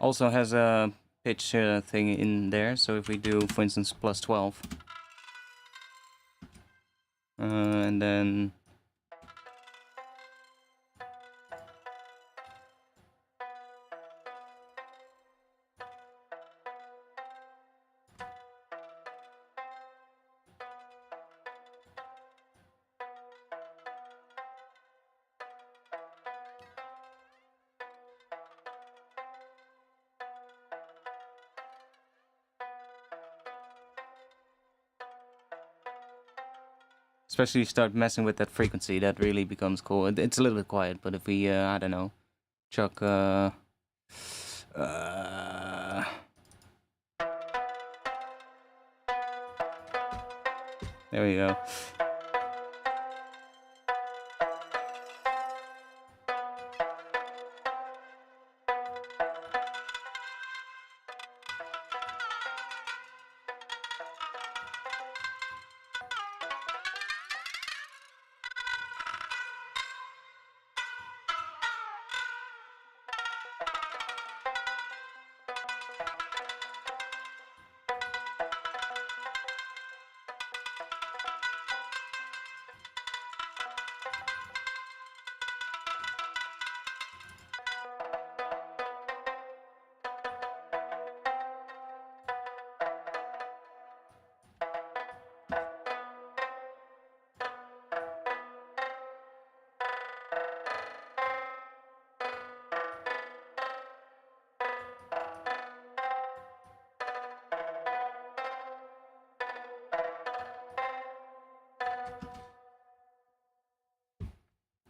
also has a pitch thing in there. So if we do, for instance, plus 12, and then especially start messing with that frequency, that really becomes cool. It's a little bit quiet, but if we, I don't know, chuck, there we go.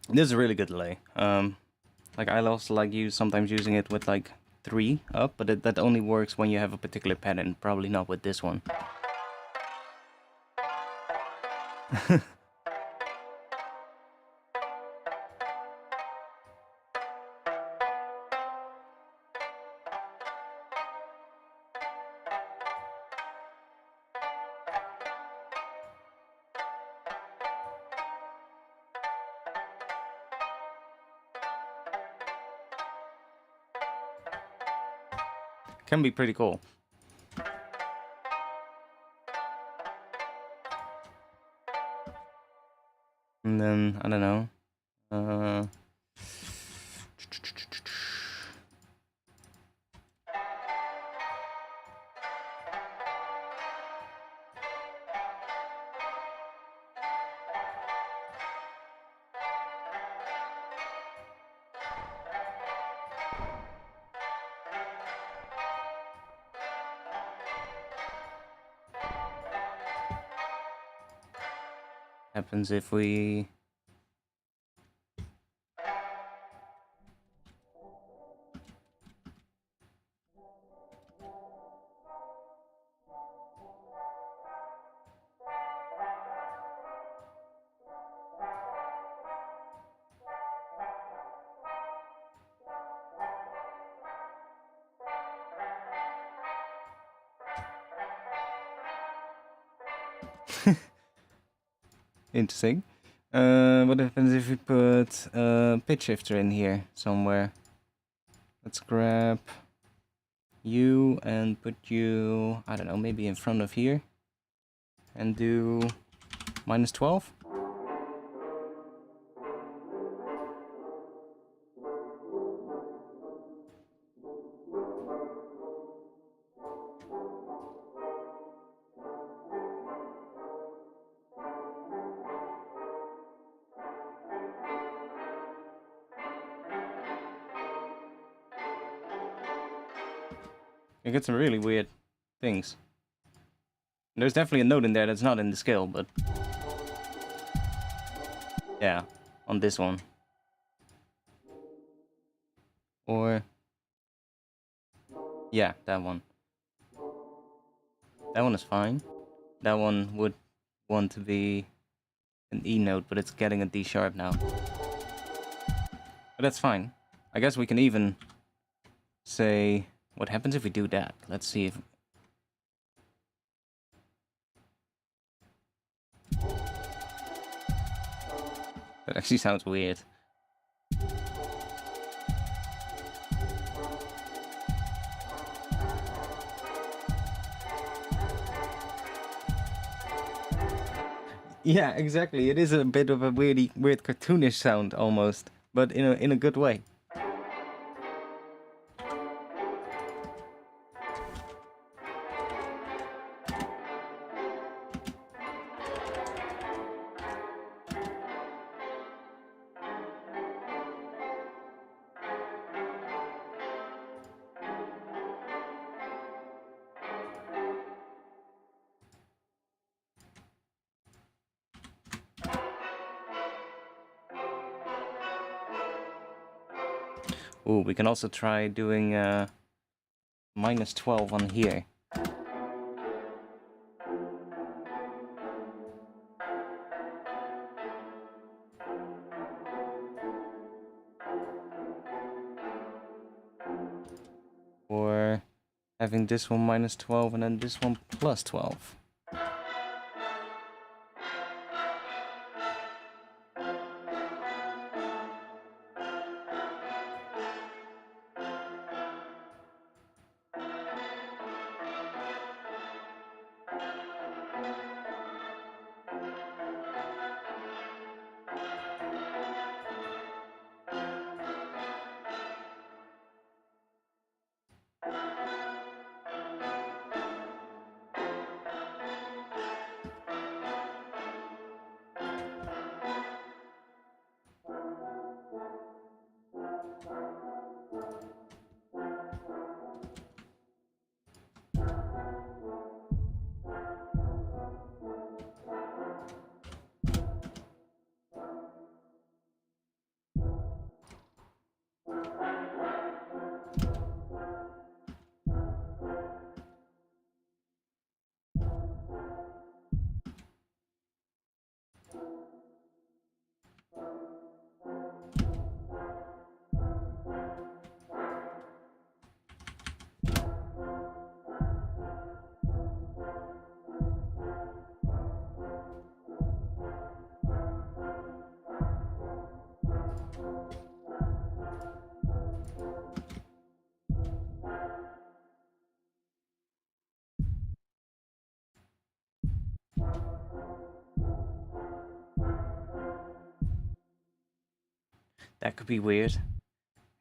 This is a really good delay. Like I also like sometimes using it with like 3 up, but that only works when you have a particular pattern. Probably not with this one. Can be pretty cool. And then, I don't know. Happens if we... Interesting. What happens if we put a pitch shifter in here somewhere? Let's grab you and put you, I don't know, maybe in front of here. And do -12. You get some really weird things. There's definitely a note in there that's not in the scale, but... yeah, on this one. Or... yeah, that one. That one is fine. That one would want to be an E note, but it's getting a D sharp now. But that's fine. I guess we can even say, what happens if we do that? Let's see if... That actually sounds weird. Yeah, exactly. It is a bit of a weird cartoonish sound almost, but in a good way. Ooh, we can also try doing -12 on here. Or having this one -12 and then this one +12. That could be weird.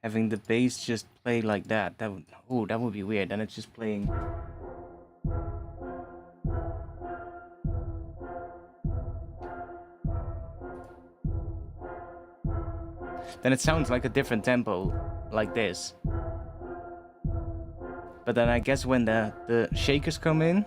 Having the bass just play like that. That would be weird. And it's just playing. Then it sounds like a different tempo, like this. But then I guess when the shakers come in,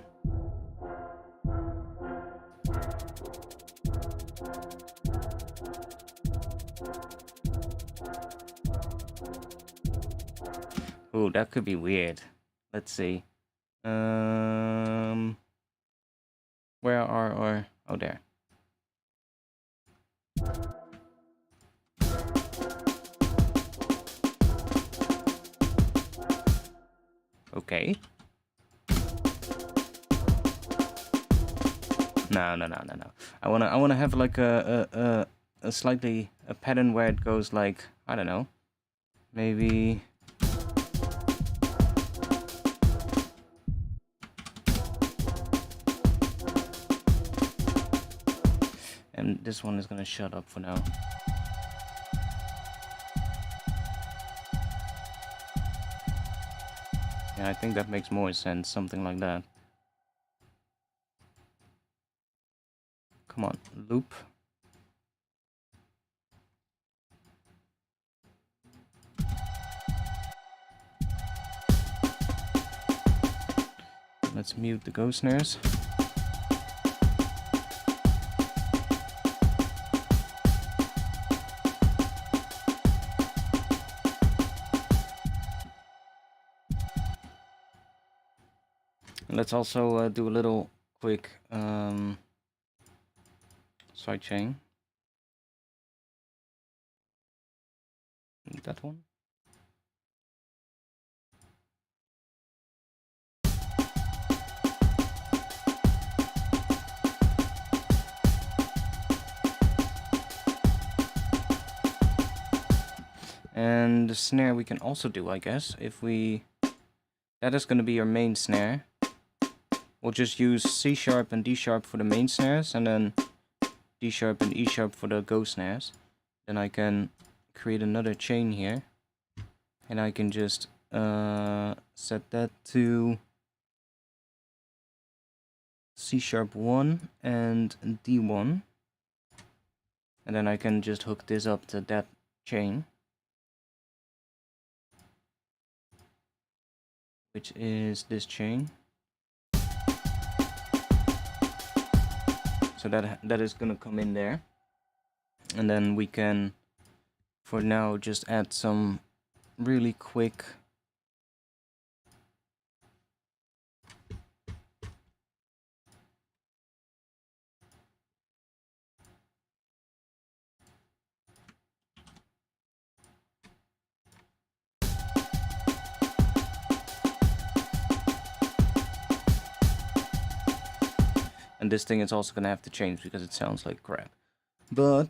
ooh, that could be weird. Let's see. Where are our... Oh, there. Okay. No. I wanna have like a slightly a pattern where it goes like, I don't know, maybe. And this one is gonna shut up for now. Yeah, I think that makes more sense, something like that. Come on, loop. Let's mute the ghost snares. And let's also do a little quick side chain. That one. And the snare we can also do, I guess, if we... That is going to be our main snare. We'll just use C sharp and D sharp for the main snares, and then D sharp and E sharp for the go snares. Then I can create another chain here, and I can just set that to C sharp 1 and D1, and then I can just hook this up to that chain, which is this chain. So that is gonna come in there, and then we can, for now, just add some really quick and this thing is also gonna have to change because it sounds like crap. But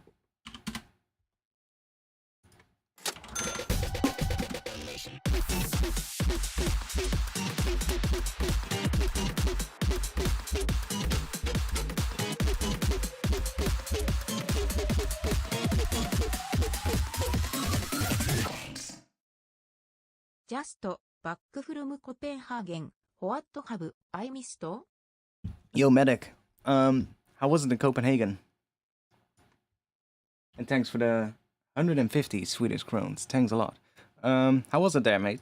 Just back from Copenhagen. What have I missed? yo, Medic, how was it in Copenhagen? And thanks for the 150 Swedish crowns. Thanks a lot. How was it there, mate?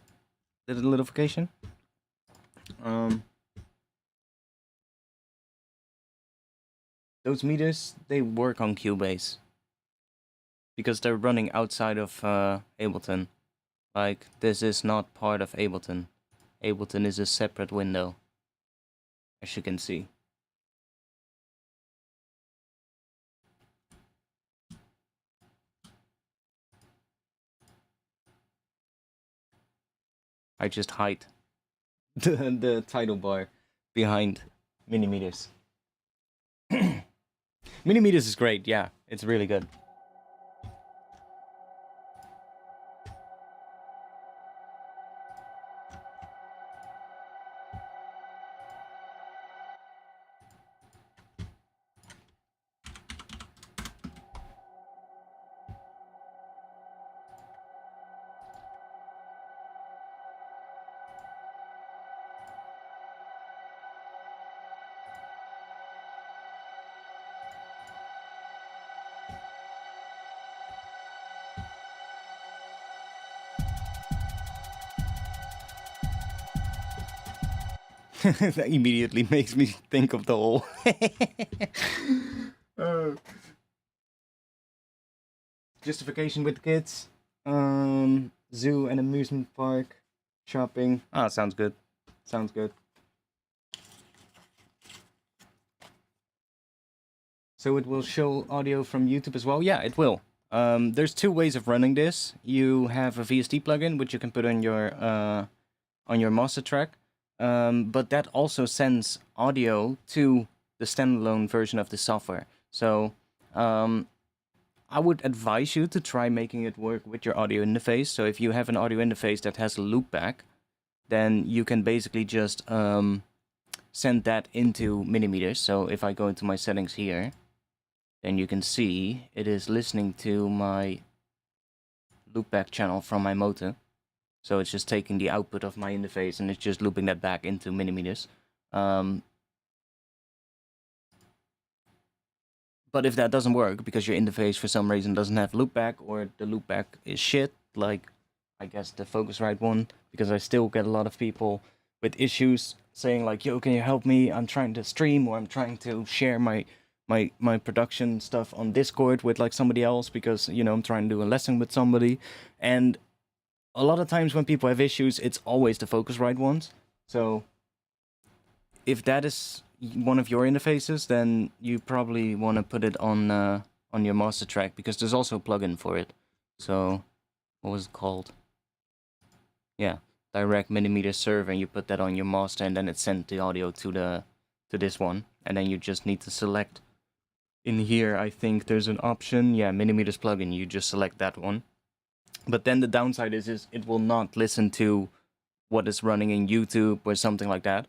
Did it a notification? Those meters, they work on Cubase because they're running outside of Ableton. Like, this is not part of Ableton. Ableton is a separate window, as you can see. I just hide the title bar behind Minimeters. Minimeters is great, yeah, it's really good. That immediately makes me think of the whole. Justification with the kids. Zoo and amusement park. Shopping. Ah, sounds good. Sounds good. So it will show audio from YouTube as well? Yeah, it will. There's two ways of running this. You have a VST plugin, which you can put on your master track. But that also sends audio to the standalone version of the software. So I would advise you to try making it work with your audio interface. So if you have an audio interface that has a loopback, then you can basically just send that into Minimeters. So if I go into my settings here, then you can see it is listening to my loopback channel from my motor. So it's just taking the output of my interface and it's just looping that back into Minimeters. But if that doesn't work because your interface for some reason doesn't have loopback, or the loopback is shit, like I guess the Focusrite one, because I still get a lot of people with issues saying like, yo, can you help me? I'm trying to stream, or I'm trying to share my production stuff on Discord with like somebody else because, you know, I'm trying to do a lesson with somebody. And a lot of times when people have issues, it's always the Focusrite ones. So if that is one of your interfaces, then you probably want to put it on your master track, because there's also a plugin for it. So, what was it called? Yeah, direct millimeter server, and you put that on your master, and then it sends the audio to this one, and then you just need to select. In here, I think there's an option, yeah, millimeters plugin. You just select that one. But then the downside is it will not listen to what is running in YouTube or something like that.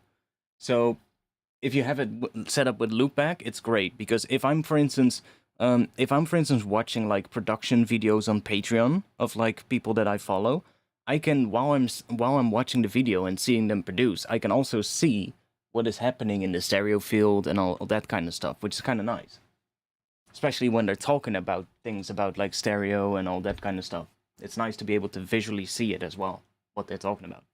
So if you have it set up with loopback, it's great, because if I'm for instance watching like production videos on Patreon of like people that I follow, I can, while I'm watching the video and seeing them produce, I can also see what is happening in the stereo field and all that kind of stuff, which is kind of nice. Especially when they're talking about things about like stereo and all that kind of stuff. It's nice to be able to visually see it as well, what they're talking about.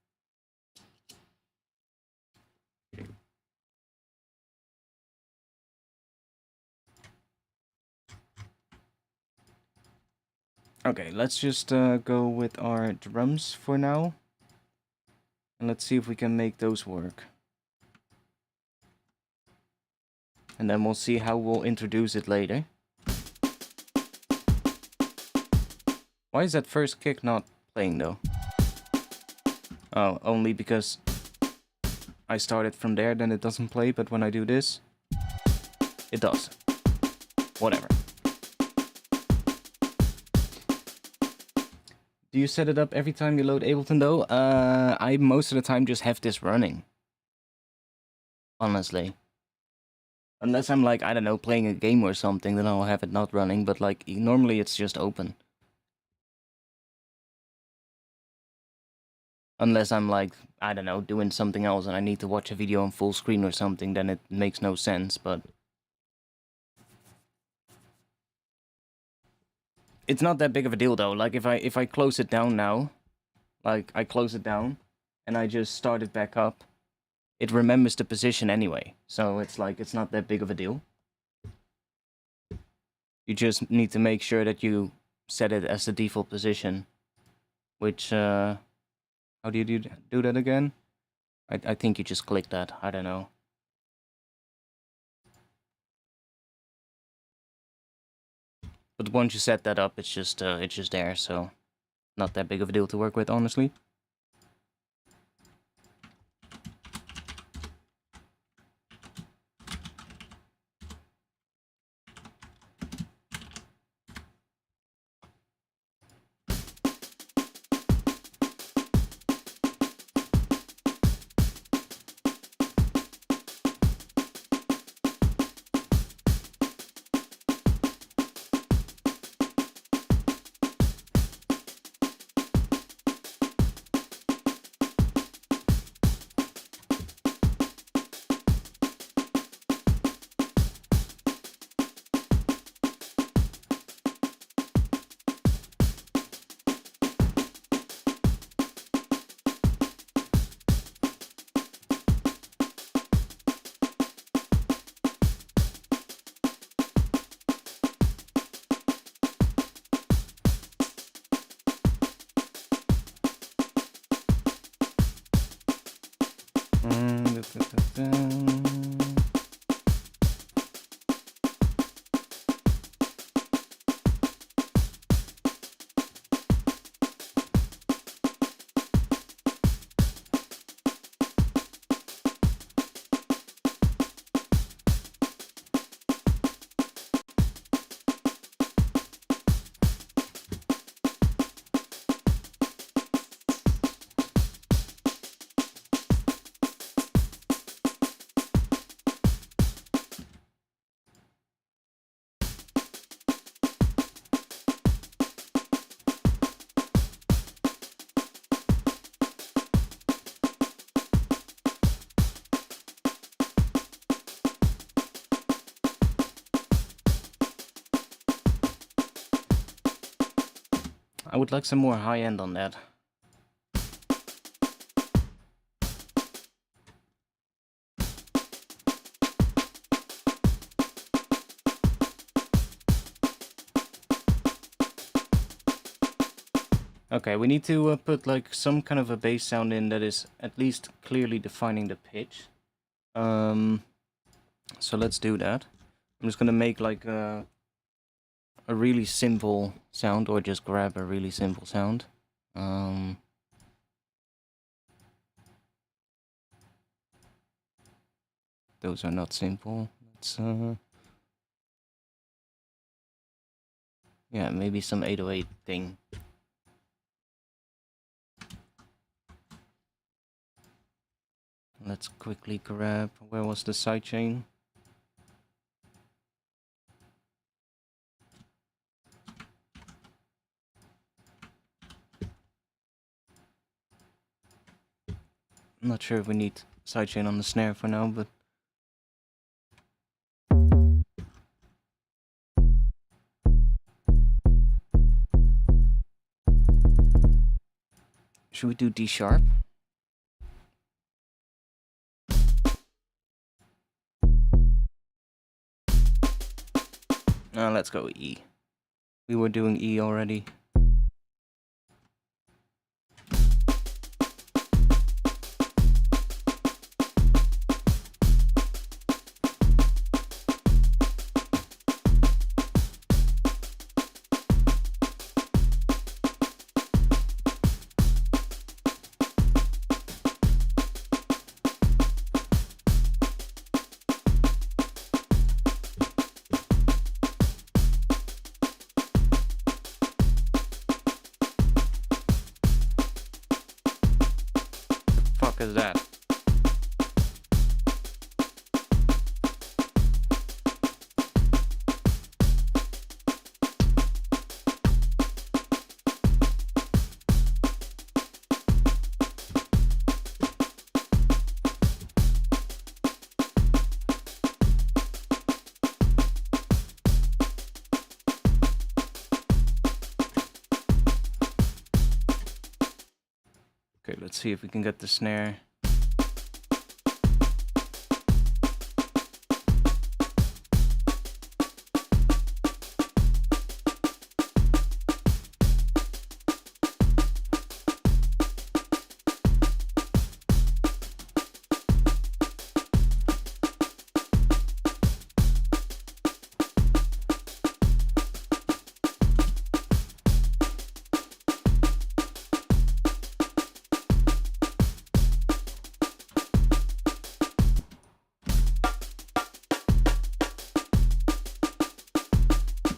Okay, let's just go with our drums for now. And let's see if we can make those work. And then we'll see how we'll introduce it later. Why is that first kick not playing though? Oh, only because I started from there, then it doesn't play, but when I do this, it does. Whatever. Do you set it up every time you load Ableton though? I most of the time just have this running. Honestly. Unless I'm like, I don't know, playing a game or something, then I'll have it not running, but like, normally it's just open. Unless I'm like, I don't know, doing something else and I need to watch a video on full screen or something, then it makes no sense, but... It's not that big of a deal though. Like if I close it down now, like I close it down and I just start it back up, it remembers the position anyway. So it's like, it's not that big of a deal. You just need to make sure that you set it as the default position, which, how do you do that again? I think you just click that, I don't know. But once you set that up, it's just there, so not that big of a deal to work with, honestly. I would like some more high-end on that. Okay, we need to put like some kind of a bass sound in that is at least clearly defining the pitch. So let's do that. I'm just gonna make like a really simple sound, or just grab a really simple sound. Those are not simple. Let's yeah, maybe some 808 thing. Let's quickly grab, where was the sidechain? I'm not sure if we need sidechain on the snare for now, but should we do D sharp? Let's go E. We were doing E already. Fuck is that? Okay, let's see if we can get the snare.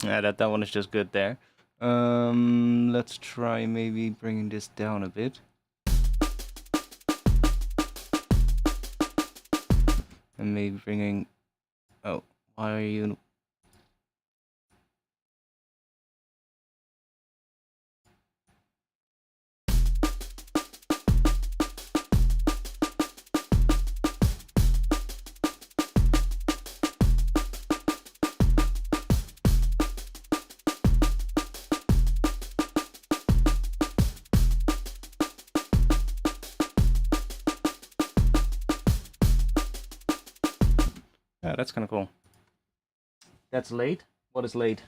Yeah, that one is just good there. Let's try maybe bringing this down a bit. And maybe bringing... Oh, why are you... Yeah, that's kind of cool. That's late? What is late?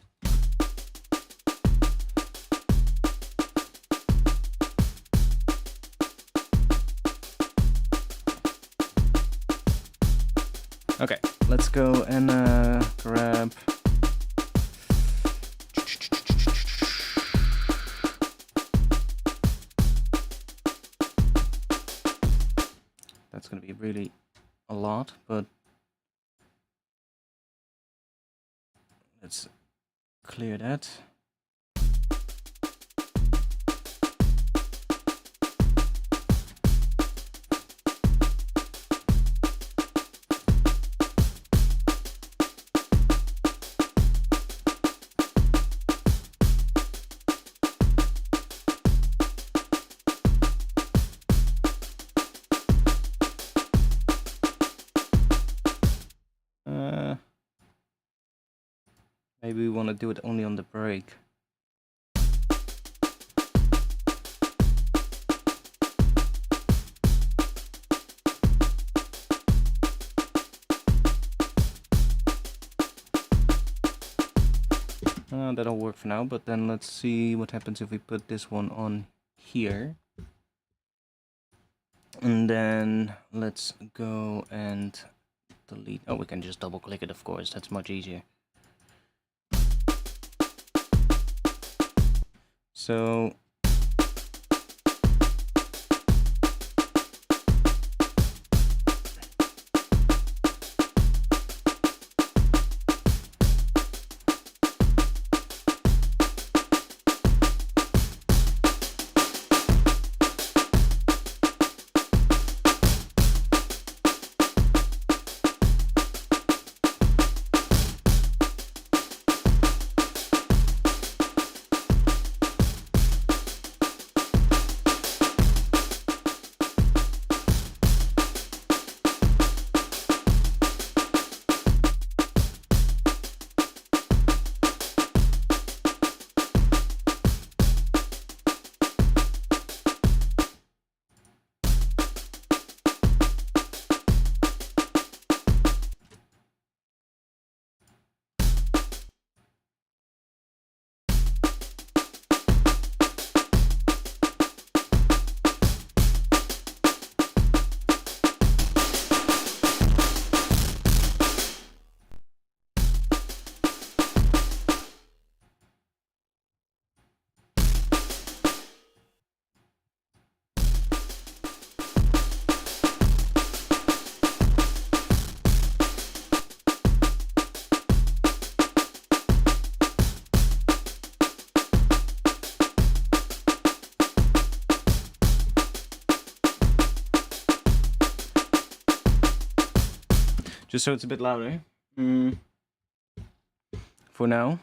Okay, let's go and grab... That's gonna be really a lot, but let's clear that. Maybe we want to do it only on the break. That'll work for now, but then let's see what happens if we put this one on here. And then let's go and delete. Oh, we can just double click it, of course. That's much easier. So just so it's a bit louder. For now.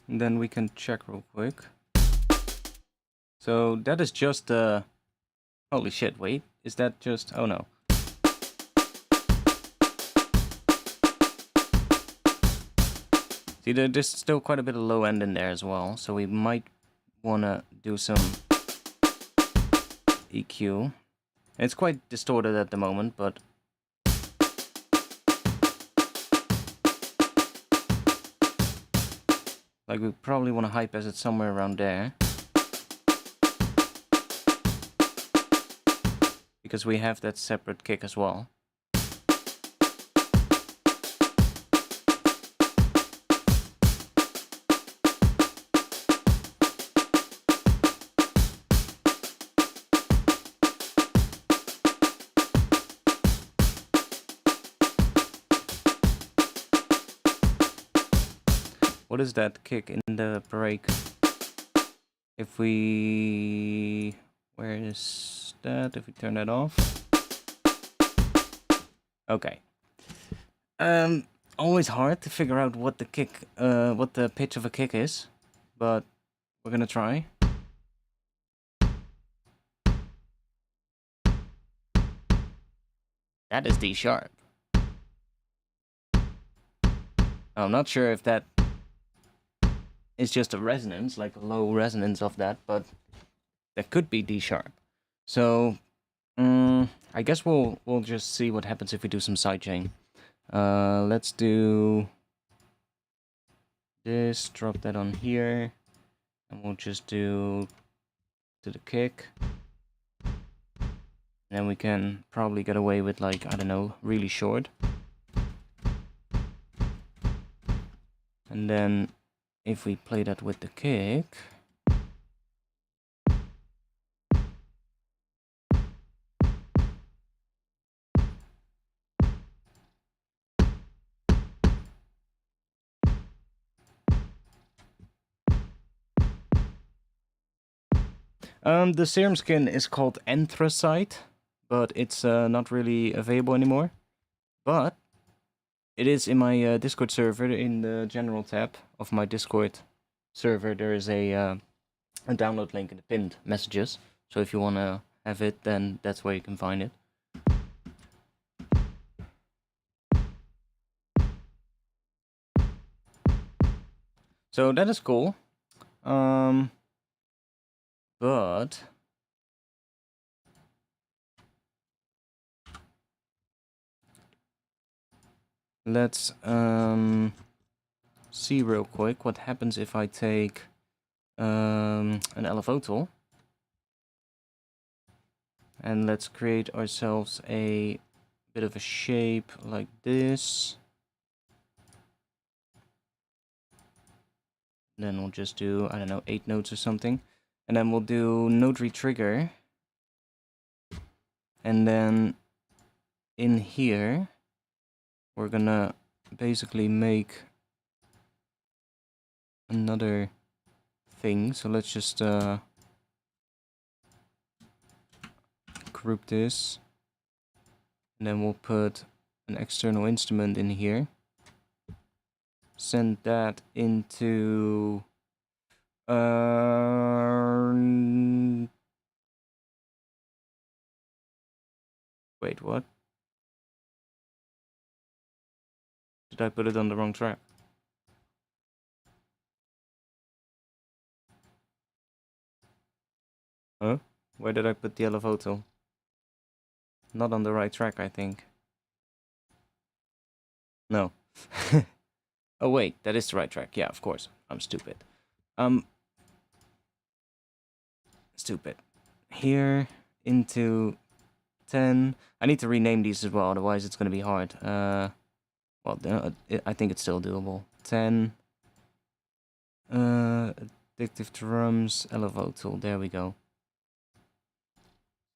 And then we can check real quick. So that is just holy shit, wait. Is that just... Oh no. See, there's still quite a bit of low end in there as well. So we might want to do some EQ. It's quite distorted at the moment, but... Like, we probably want to high pass it somewhere around there. Because we have that separate kick as well. What is that kick in the break? If we... Where is that? If we turn that off? Okay. Always hard to figure out what the kick, what the pitch of a kick is, but we're gonna try. That is D sharp. I'm not sure if that is just a resonance, like a low resonance of that, but that could be D sharp. So I guess we'll just see what happens if we do some sidechain. Let's do this, drop that on here, and we'll just do to the kick. And then we can probably get away with, like, I don't know, really short. And then if we play that with the kick, the serum skin is called anthracite, but it's not really available anymore. But it is in my Discord server. In the general tab of my Discord server, there is a download link in the pinned messages. So if you want to have it, then that's where you can find it. So that is cool. But let's see real quick what happens if I take an LFO tool. And let's create ourselves a bit of a shape like this. Then we'll just do, I don't know, 8 notes or something. And then we'll do note retrigger. And then in here, we're gonna basically make another thing. So let's just group this. And then we'll put an external instrument in here. Send that into wait, what? Did I put it on the wrong track? Huh? Where did I put the elevator? Not on the right track, I think. No. Oh wait, that is the right track. Yeah, of course. I'm stupid. Stupid. Here into 10. I need to rename these as well, otherwise it's gonna be hard. Well, I think it's still doable. 10. Addictive drums, elevator. There we go.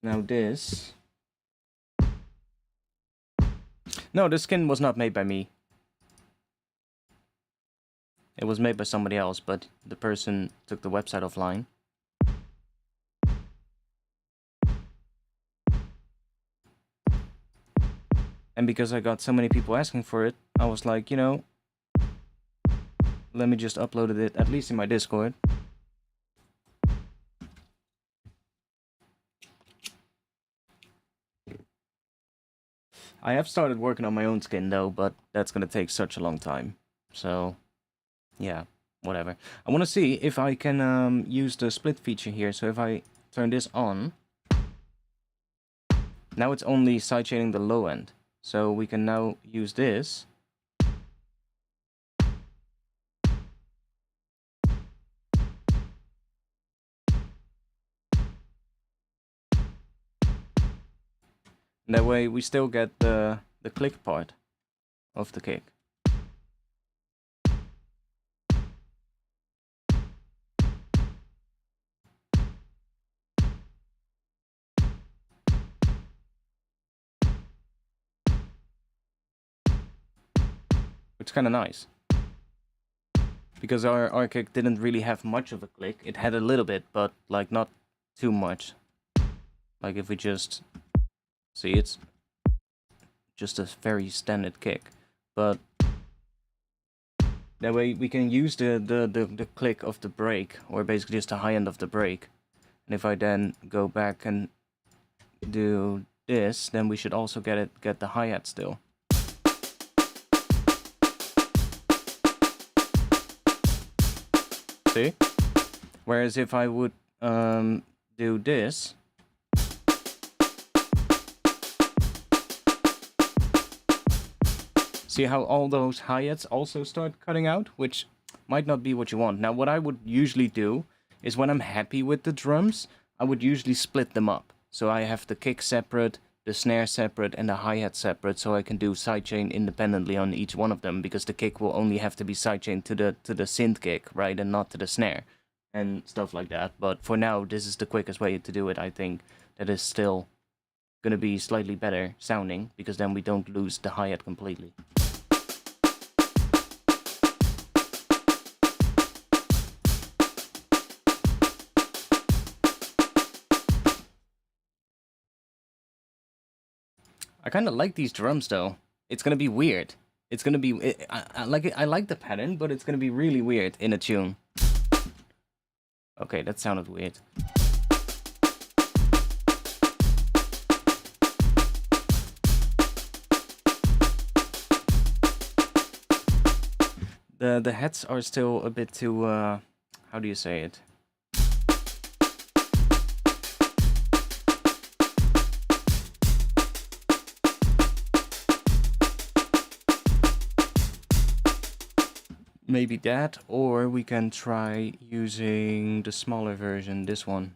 Now this. No, the skin was not made by me. It was made by somebody else, but the person took the website offline. And because I got so many people asking for it, I was like, you know, let me just upload it, at least in my Discord. I have started working on my own skin though, but that's gonna take such a long time. So, yeah, whatever. I want to see if I can use the split feature here. So if I turn this on, now it's only sidechaining the low end. So we can now use this. And that way we still get the click part of the kick. It's kind of nice. Because our kick didn't really have much of a click. It had a little bit, but like not too much. Like if we just see, it's just a very standard kick. But that way we can use the click of the break, or basically just the high end of the break. And if I then go back and do this, then we should also get the hi-hat still. See? Whereas if I would do this, see how all those hi-hats also start cutting out, which might not be what you want. Now what I would usually do is when I'm happy with the drums, I would usually split them up. So I have the kick separate, the snare separate, and the hi-hat separate, so I can do sidechain independently on each one of them, because the kick will only have to be sidechained to the synth kick, right, and not to the snare, and stuff like that. But for now, this is the quickest way to do it, I think. That is still gonna be slightly better sounding, because then we don't lose the hi-hat completely. I kind of like these drums though. It's gonna be weird. It's gonna be. I like it. I like the pattern, but it's gonna be really weird in a tune. Okay, that sounded weird. The hats are still a bit too. How do you say it? Maybe that, or we can try using the smaller version, this one.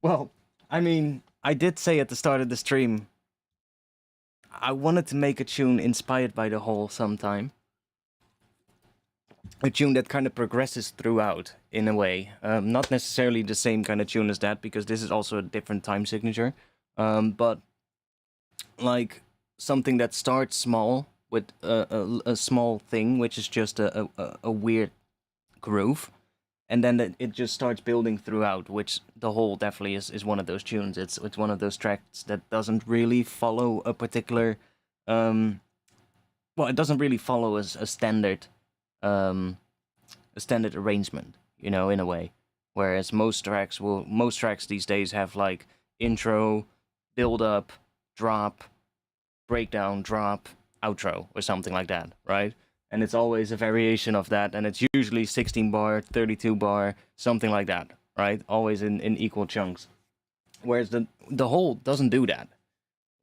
Well, I mean, I did say at the start of the stream, I wanted to make a tune inspired by the whole sometime. A tune that kind of progresses throughout, in a way. Not necessarily the same kind of tune as that, because this is also a different time signature. But, like, something that starts small with a small thing, which is just a weird groove. And then it just starts building throughout, which the whole definitely is one of those tunes. It's one of those tracks that doesn't really follow a particular... well, it doesn't really follow a standard arrangement, you know, in a way. Whereas most tracks these days have like intro, build up, drop, breakdown, drop, outro, or something like that, right? And it's always a variation of that, and it's usually 16 bar, 32 bar, something like that, right? Always in equal chunks. Whereas the whole doesn't do that.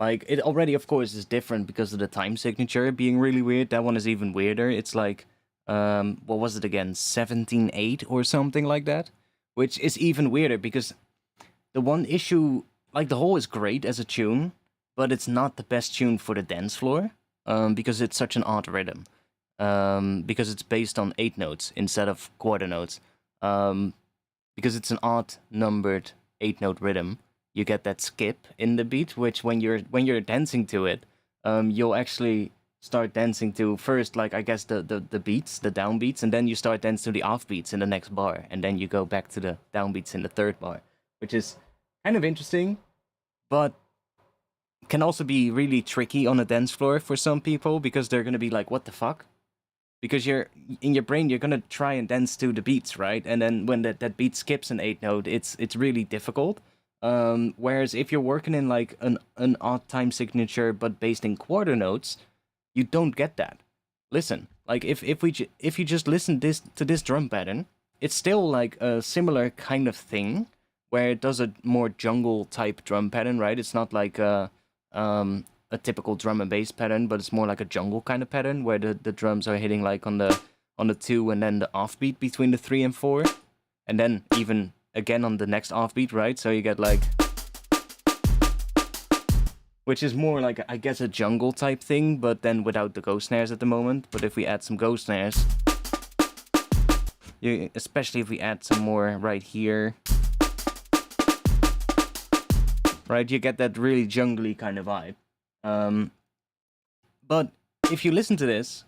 Like, it already, of course, is different because of the time signature being really weird. That one is even weirder. It's like, what was it again? 17/8 or something like that? Which is even weirder because the one issue, like, the whole is great as a tune, but it's not the best tune for the dance floor, because it's such an odd rhythm. Because it's based on 8 notes instead of quarter notes. Because it's an odd numbered 8-note rhythm. You get that skip in the beat, which when you're dancing to it, you'll actually start dancing to first, like, I guess the beats, the downbeats, and then you start dancing to the offbeats in the next bar, and then you go back to the downbeats in the third bar, which is kind of interesting, but can also be really tricky on a dance floor for some people, because they're gonna be like, what the fuck? Because you're in your brain, you're gonna try and dance to the beats, right? And then when that beat skips an 8-note, it's really difficult. Whereas if you're working in like an odd time signature but based in quarter notes, you don't get that. Listen, like if you just listen to this drum pattern, it's still like a similar kind of thing where it does a more jungle type drum pattern, right? It's not like a typical drum and bass pattern, but it's more like a jungle kind of pattern where the drums are hitting like on the 2 and then the offbeat between the 3 and 4, and then even again on the next offbeat, right? So you get like, which is more like, I guess, a jungle type thing, but then without the ghost snares at the moment. But if we add some ghost snares, especially if we add some more right here, right, you get that really jungly kind of vibe. But if you listen to this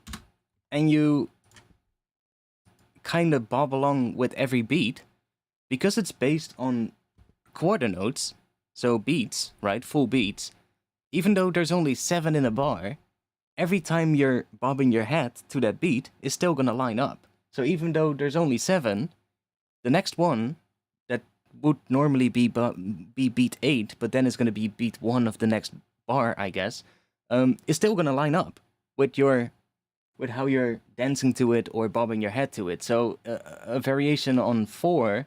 and you kind of bob along with every beat, because it's based on quarter notes, so beats, right, full beats, even though there's only 7 in a bar, every time you're bobbing your head to that beat is still gonna line up. So even though there's only 7, the next one that would normally be beat 8, but then it's gonna be beat 1 of the next bar, I guess, is still gonna line up with how you're dancing to it or bobbing your head to it. So a variation on 4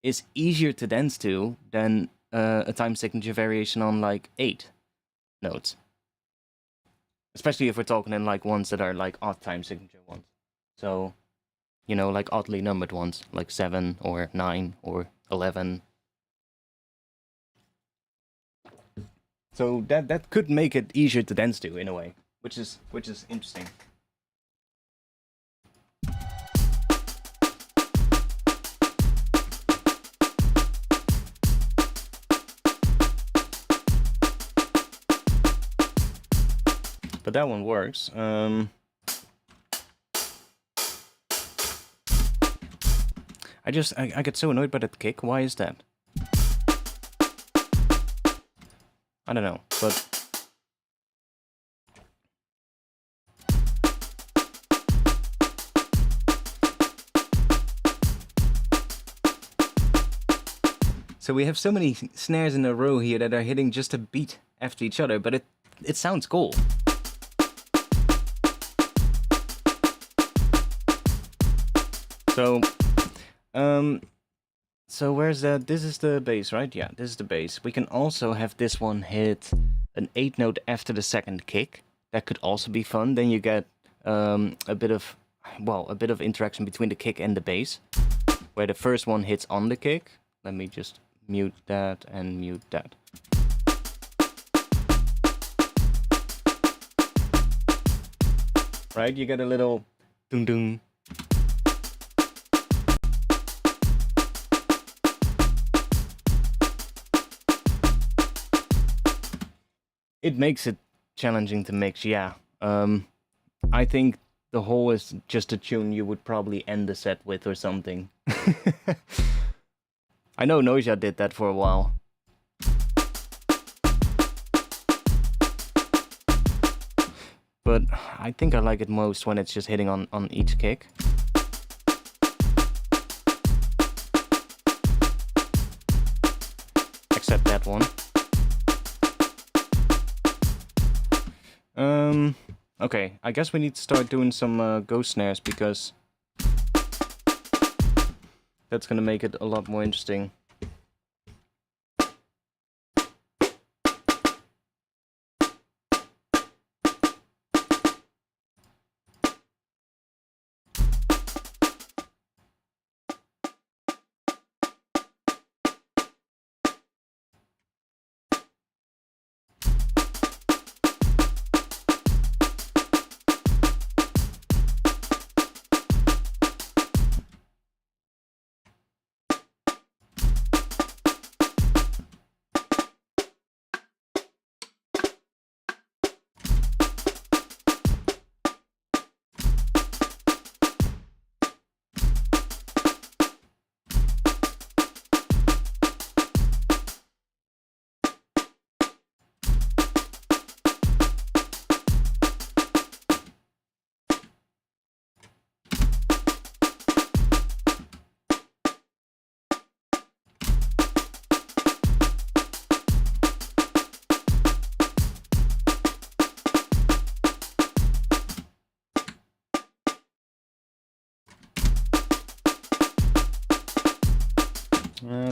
is easier to dance to than a time signature variation on like 8 notes. Especially if we're talking in like ones that are like odd time signature ones. So, you know, like oddly numbered ones, like 7 or 9 or 11. So that could make it easier to dance to in a way, which is interesting. But that one works. I get so annoyed by that kick. Why is that? I don't know, but so we have so many snares in a row here that are hitting just a beat after each other, but it sounds cool. So where's that? This is the bass, right? Yeah, this is the bass. We can also have this one hit an 8-note after the second kick. That could also be fun. Then you get a bit of interaction between the kick and the bass, where the first one hits on the kick. Let me just mute that, and mute that. Right, you get a little dung dung. It makes it challenging to mix, yeah. I think the whole is just a tune you would probably end the set with or something. I know Noisia did that for a while. But I think I like it most when it's just hitting on each kick. Except that one. Okay, I guess we need to start doing some ghost snares because that's gonna make it a lot more interesting.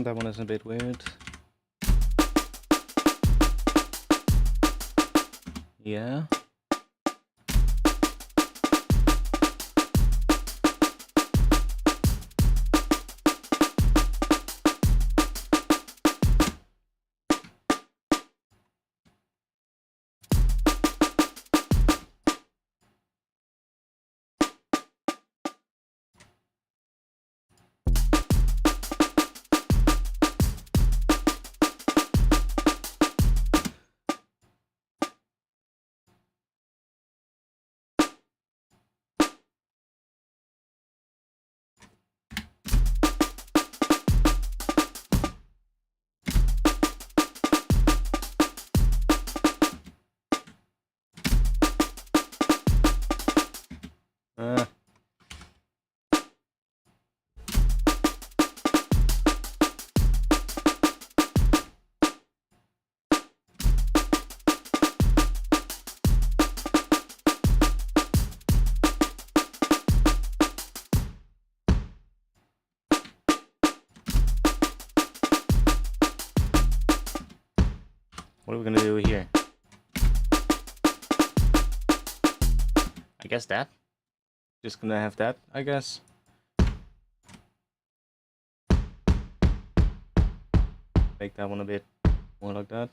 That one is a bit weird. Yeah. What are we gonna do here? I guess that. Just gonna have that, I guess. Make that one a bit more like that.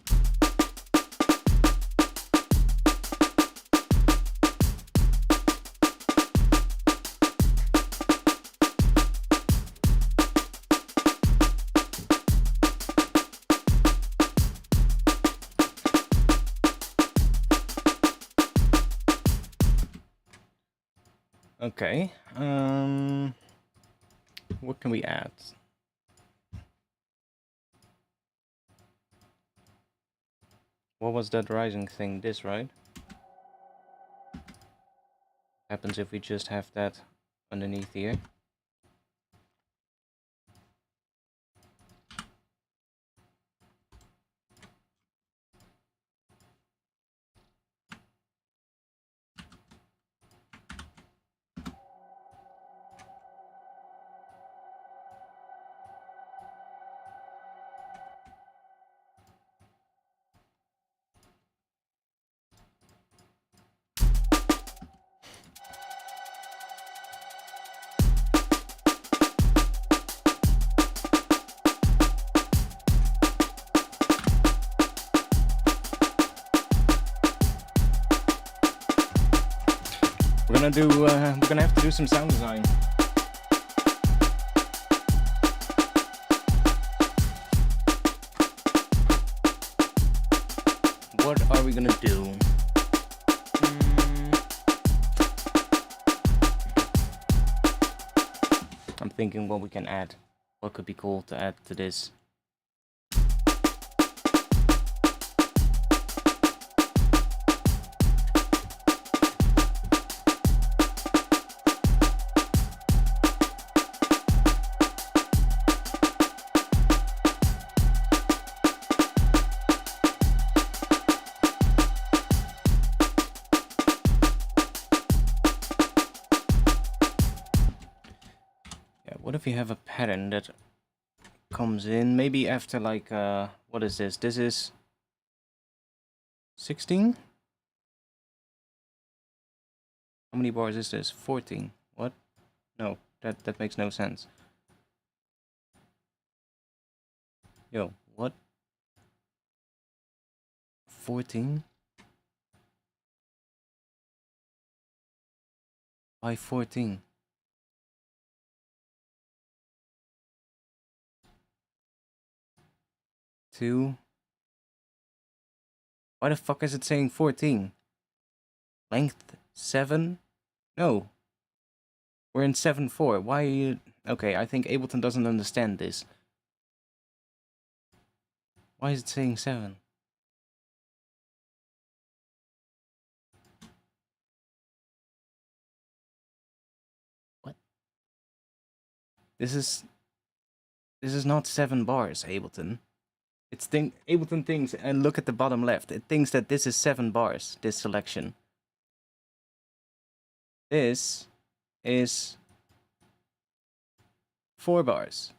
Okay, what can we add? What was that rising thing? This, right? Happens if we just have that underneath here. We're gonna have to do some sound design. What are we gonna do? I'm thinking what we can add. What could be cool to add to this? What if you have a pattern that comes in maybe after like what is this? This is 16? How many bars is this? 14. What? No, that makes no sense. Yo, what? 14? Why 14? Two. Why the fuck is it saying 14? Length 7? No. We're in 7/4. Why are you... Okay, I think Ableton doesn't understand this. Why is it saying 7? What? This is not 7 bars, Ableton. Ableton thinks, and look at the bottom left, it thinks that this is 7 bars, this selection. This is 4 bars.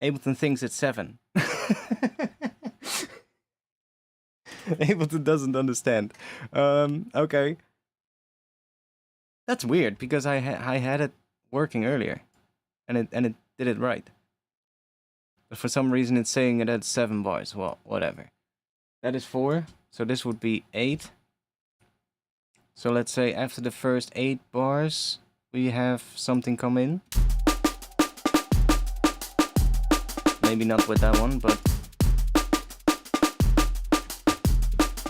Ableton thinks it's 7. Ableton doesn't understand. Okay. That's weird, because I had it working earlier, and it did it right. But for some reason it's saying it at 7 bars. Well, whatever. That is 4. So this would be 8. So let's say after the first 8 bars, we have something come in. Maybe not with that one, but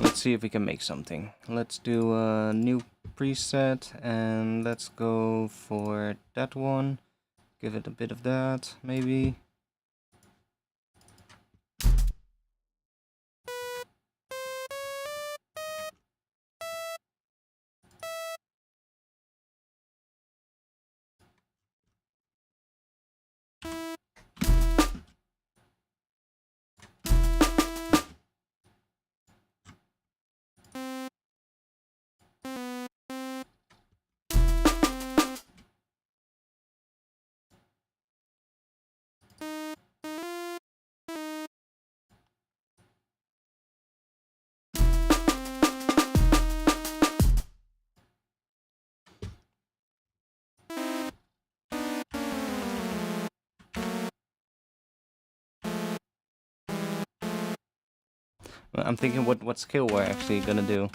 let's see if we can make something. Let's do a new preset and let's go for that one. Give it a bit of that, maybe. I'm thinking what scale we're actually gonna do.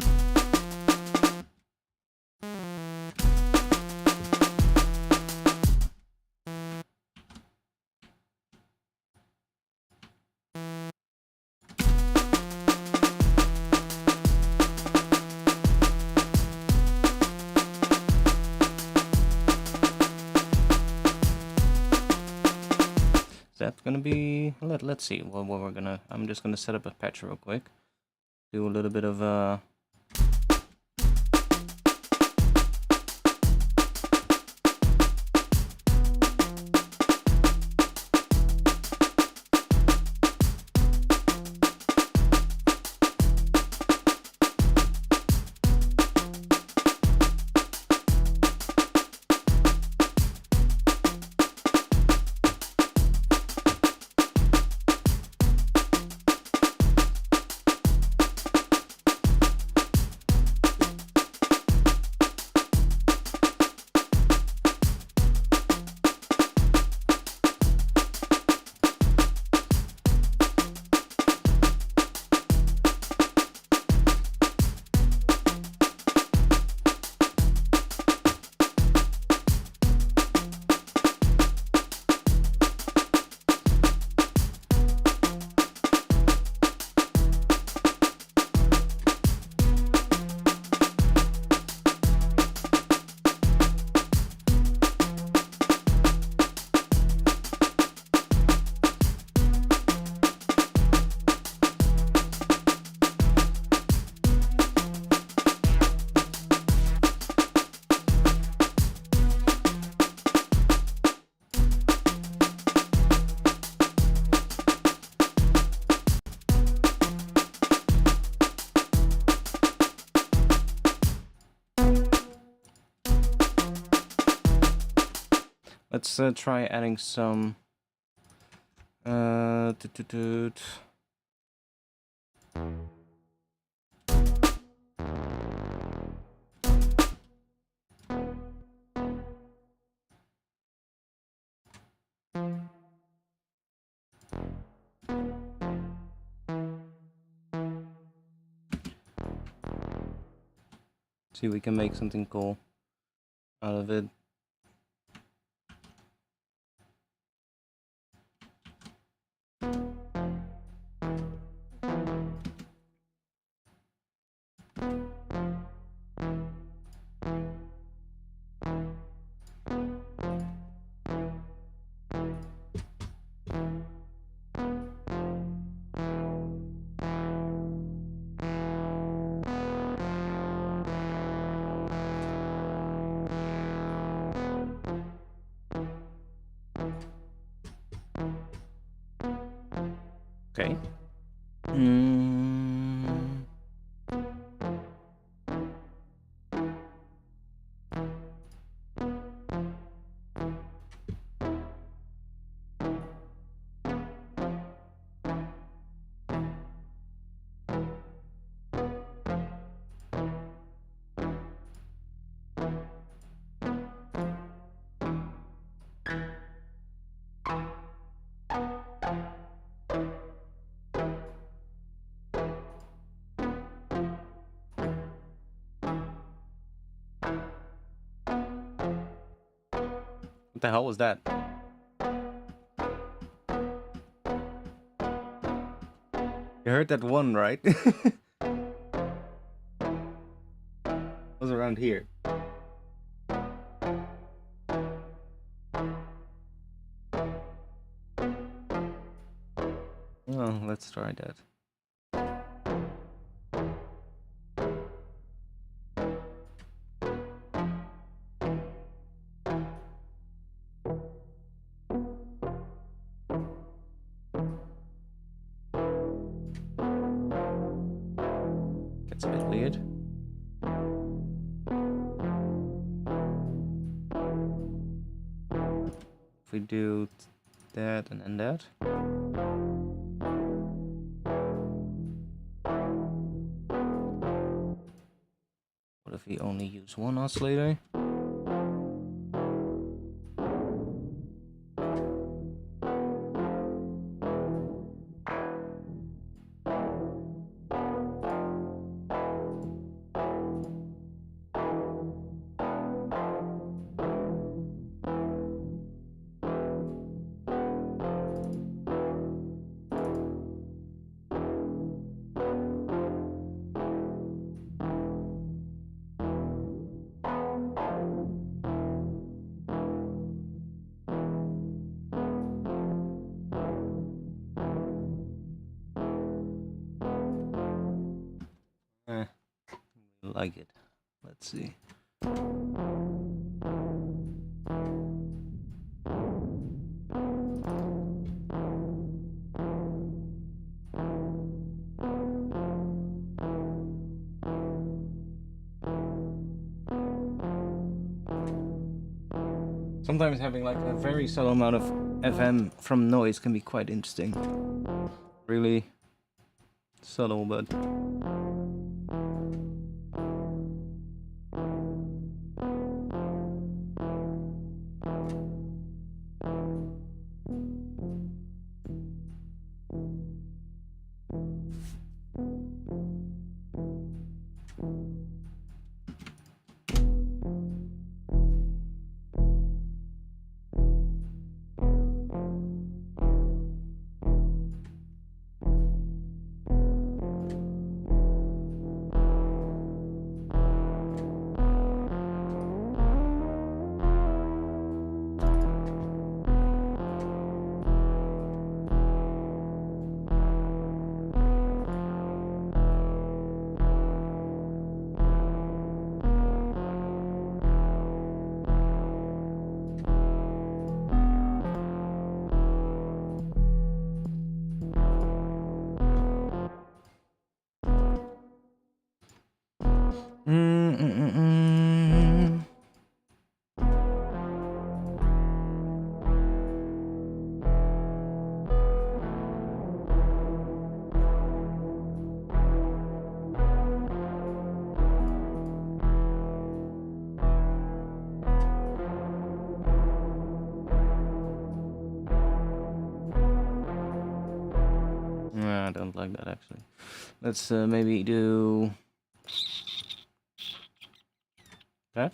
That's gonna be... Let's see what we're gonna... I'm just gonna set up a patch real quick. Do a little bit of Let's try adding some. Toot, toot, toot. See if we can make something cool out of it. Okay. What the hell was that? You heard that one, right? Was around here. Oh, let's try that. Gets a bit weird. If we do that and then that. What if we only use one oscillator? Like it. Let's see. Sometimes having like a very subtle amount of FM from noise can be quite interesting. Really subtle, but like that actually. Let's maybe do that.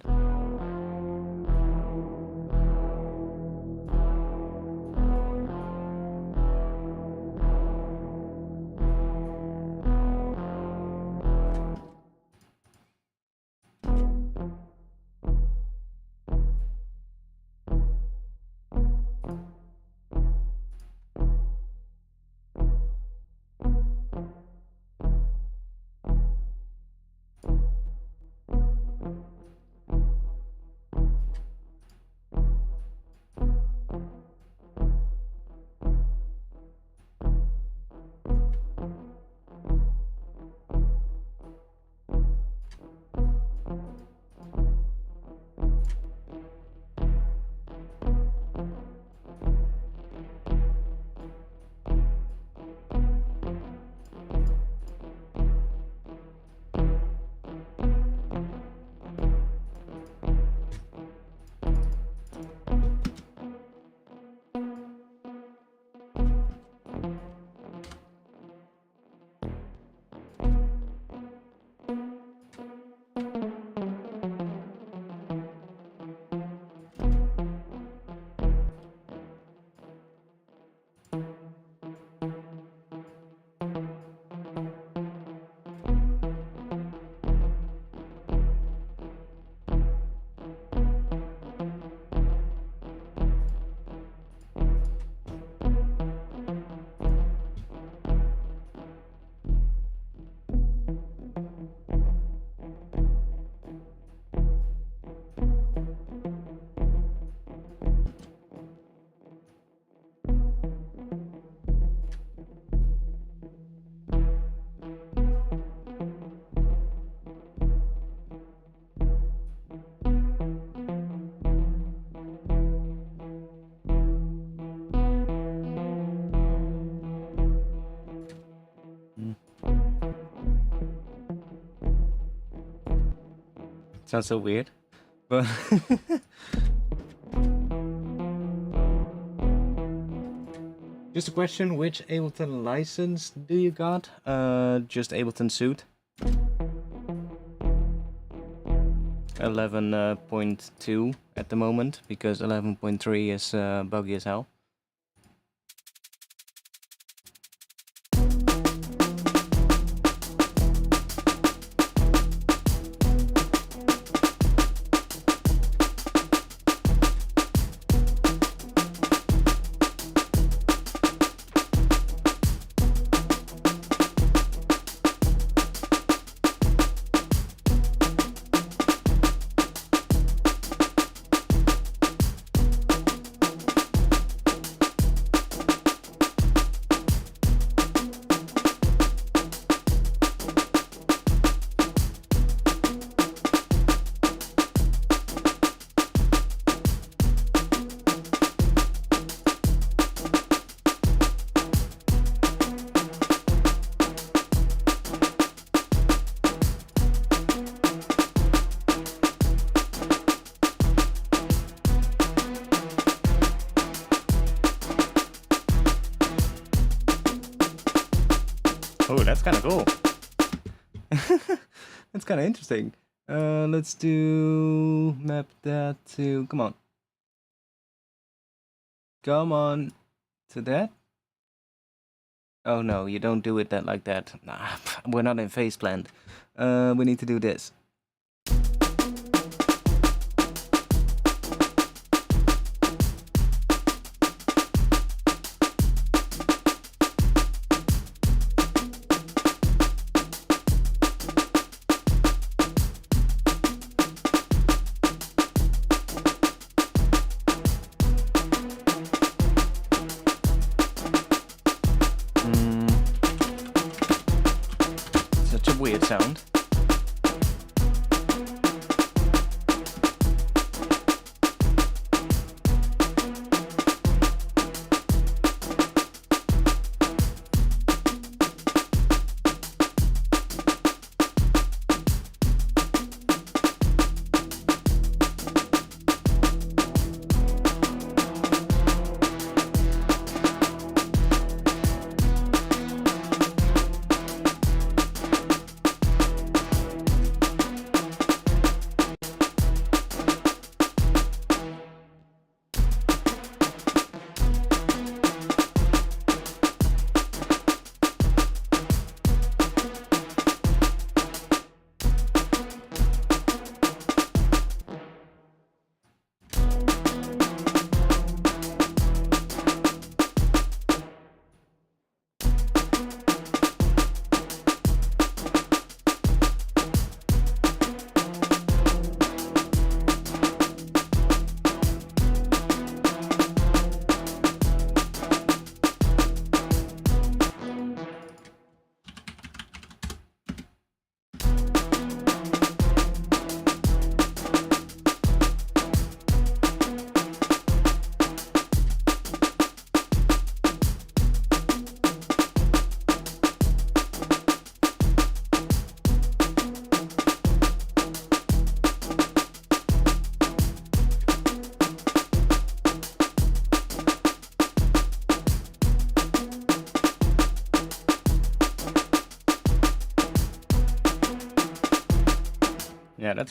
Sounds so weird, but just a question: which Ableton license do you got? Just Ableton Suite 11.2 at the moment, because 11.3 is buggy as hell. Oh, that's kind of cool. That's kind of interesting. Let's do map that to, come on to that. Oh no, you don't do it that like that. Nah, we're not in phase blend. We need to do this. Such a weird sound.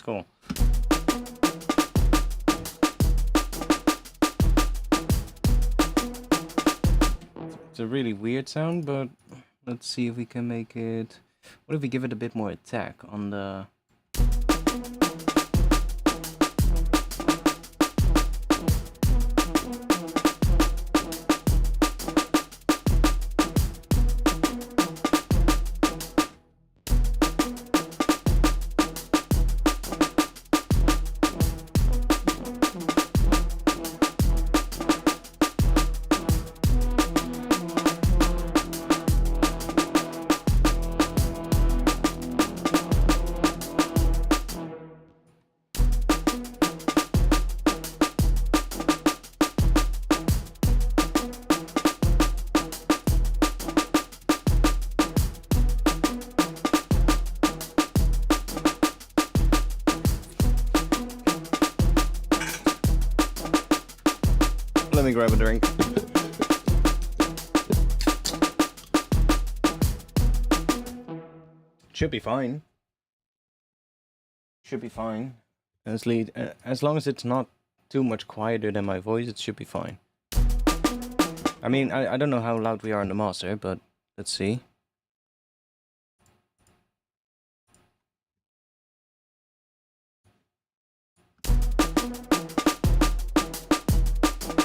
cool. It's a really weird sound, but let's see if we can make it... What if we give it a bit more attack on the... Let me grab a drink. Should be fine. Should be fine. As long as it's not too much quieter than my voice, it should be fine. I mean, I don't know how loud we are in the master, but let's see.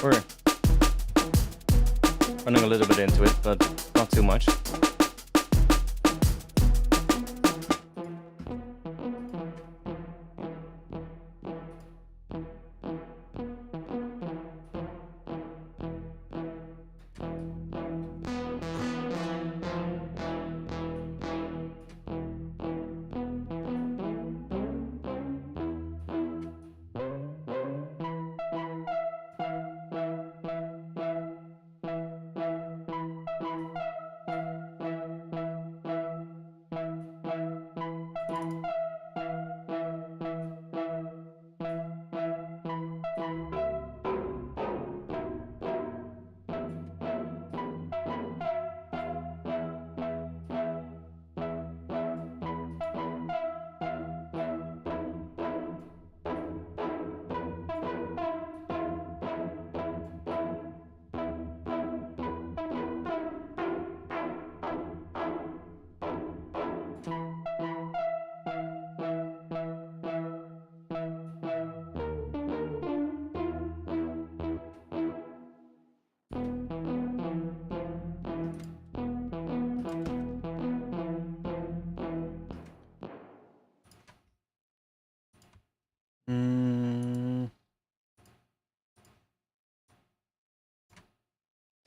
We're running a little bit into it, but not too much.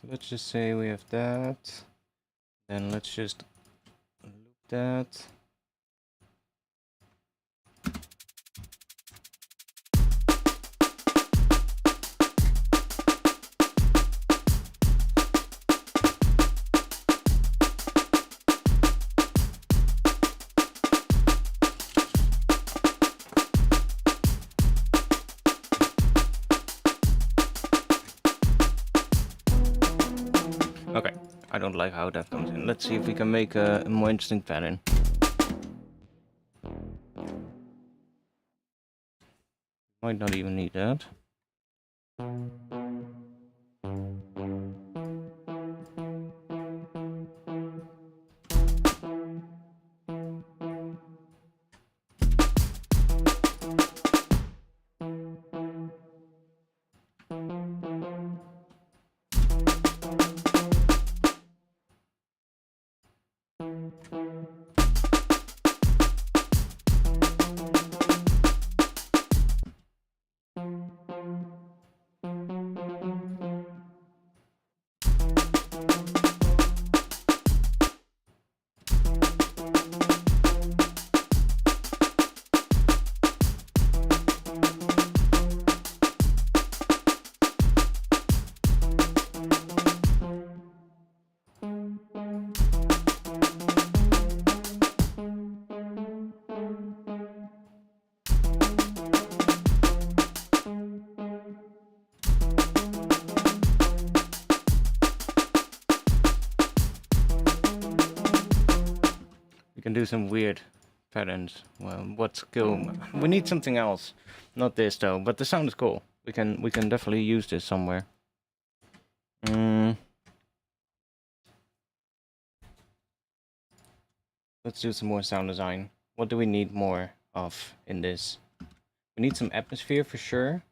Let's just say we have that. Then let's just loop that. Okay, I don't like how that comes in. Let's see if we can make a more interesting pattern. Might not even need that. Can do some weird patterns. Well, what skill? We need something else. Not this though, but the sound is cool. We can definitely use this somewhere. Let's do some more sound design. What do we need more of in this? We need some atmosphere for sure.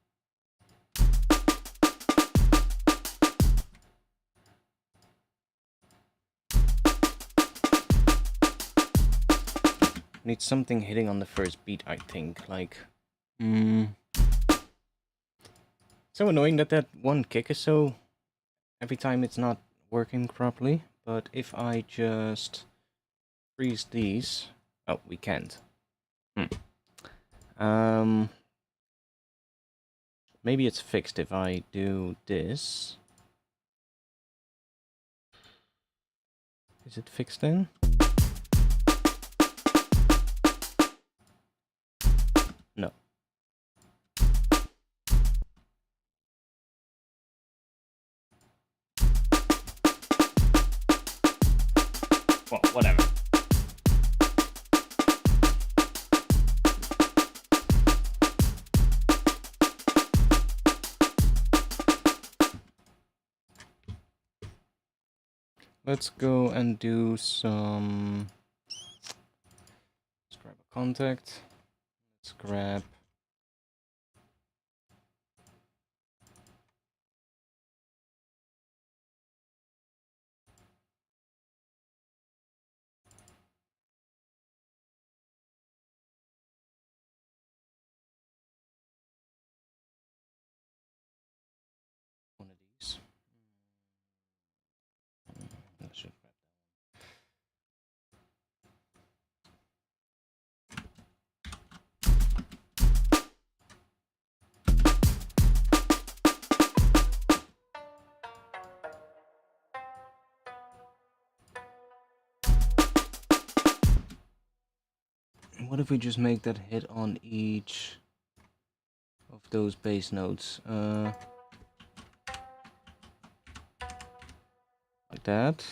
Need something hitting on the first beat, I think. Like, so annoying that that one kick is so... Every time it's not working properly. But if I just freeze these... Oh, we can't. Maybe it's fixed if I do this. Is it fixed then? No. Well, whatever. Let's go and do some... Let's grab a contact. Let's grab... one of these. Let's just grab that. What if we just make that hit on each of those bass notes? Like that.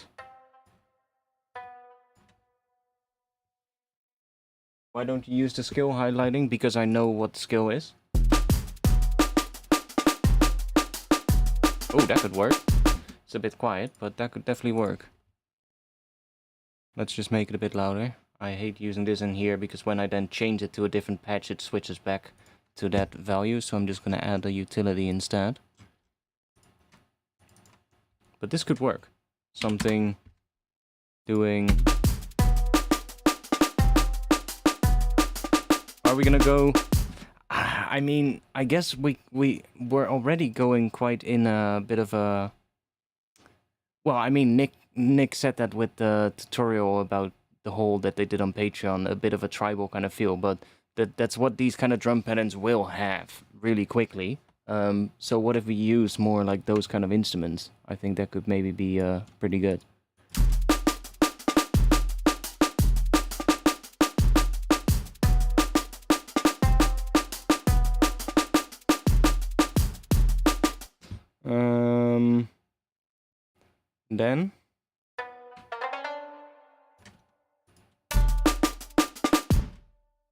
Why don't you use the skill highlighting? Because I know what the skill is. Oh, that could work. It's a bit quiet, but that could definitely work. Let's just make it a bit louder. I hate using this in here because when I then change it to a different patch, it switches back to that value. So I'm just going to add a utility instead. But this could work. Something doing... Are we gonna go... I mean, I guess we were already going quite in a bit of a... Well, I mean, Nick said that with the tutorial about the whole that they did on Patreon, a bit of a tribal kind of feel, but that's what these kind of drum patterns will have really quickly. So what if we use more like those kind of instruments? I think that could maybe be pretty good. Then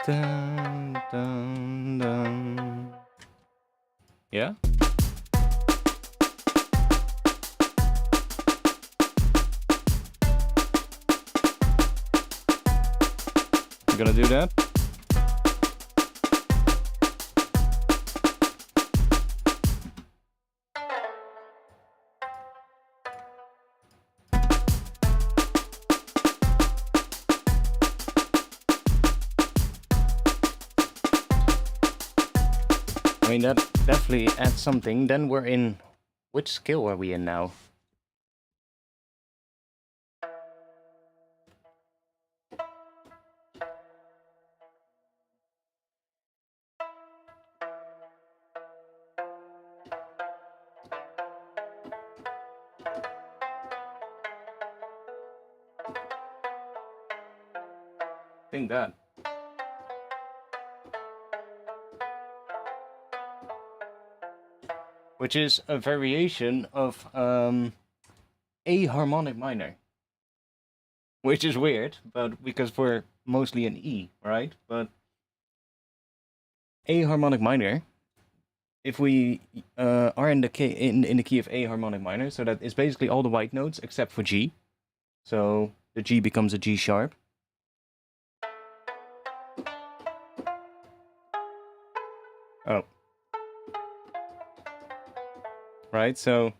dun, dun, dun. Yeah. I'm gonna do that. I mean, that definitely adds something. Then we're in... Which skill are we in now? I think that. Which is a variation of A harmonic minor. Which is weird, but because we're mostly an E, right? But A harmonic minor, if we are in the key in the key of A harmonic minor, so that is basically all the white notes except for G. So the G becomes a G sharp. Oh. Right, so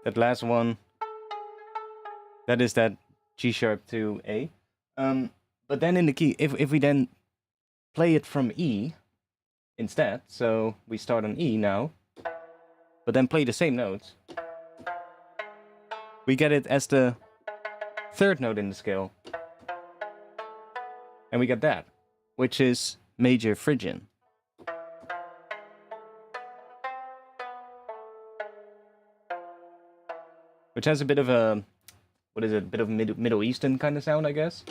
that last one, that is that G sharp to A. But then in the key, if we then play it from E instead, so we start on E now, but then play the same notes, we get it as the third note in the scale. And we get that, which is major Phrygian. Which has a bit of a, what is it, a bit of Middle Eastern kind of sound, I guess.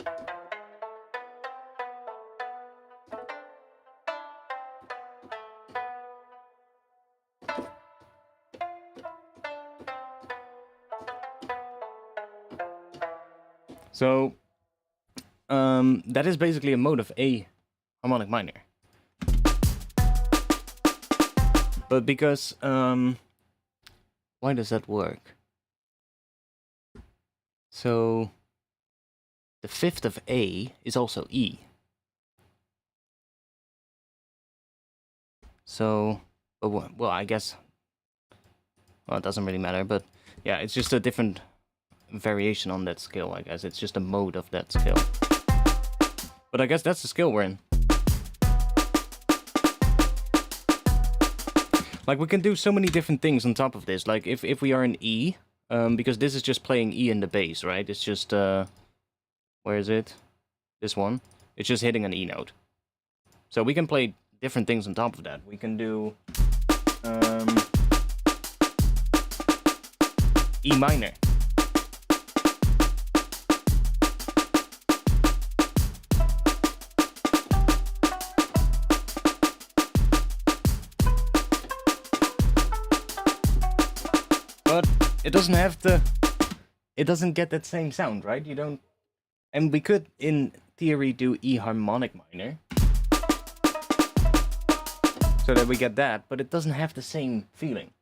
So, that is basically a mode of A harmonic minor. But because, why does that work? So, the fifth of A is also E. So, well, I guess, well, it doesn't really matter, but yeah, it's just a different variation on that scale, I guess. It's just a mode of that scale. But I guess that's the scale we're in. Like, we can do so many different things on top of this. Like, if we are in E, because this is just playing E in the bass, right? It's just, where is it? This one. It's just hitting an E note. So we can play different things on top of that. We can do, E minor. But it doesn't have to, it doesn't get that same sound, right? You don't, and we could, in theory, do E harmonic minor. So that we get that, but it doesn't have the same feeling.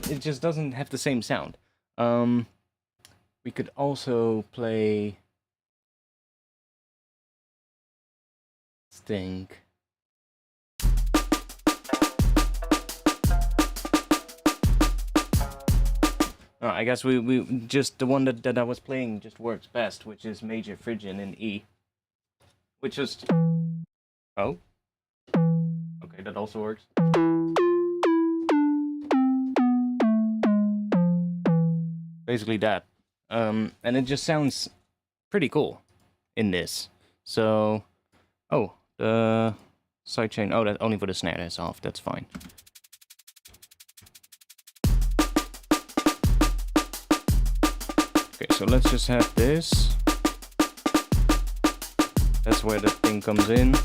It just doesn't have the same sound. We could also play, let's think. Oh, I guess we just, the one that I was playing just works best, which is major Phrygian in E. Which just, oh, okay, that also works. Basically that, and it just sounds pretty cool in this. So, oh, the sidechain, oh, that's only for the snare, that's off, that's fine. Okay, so let's just have this. That's where the thing comes in.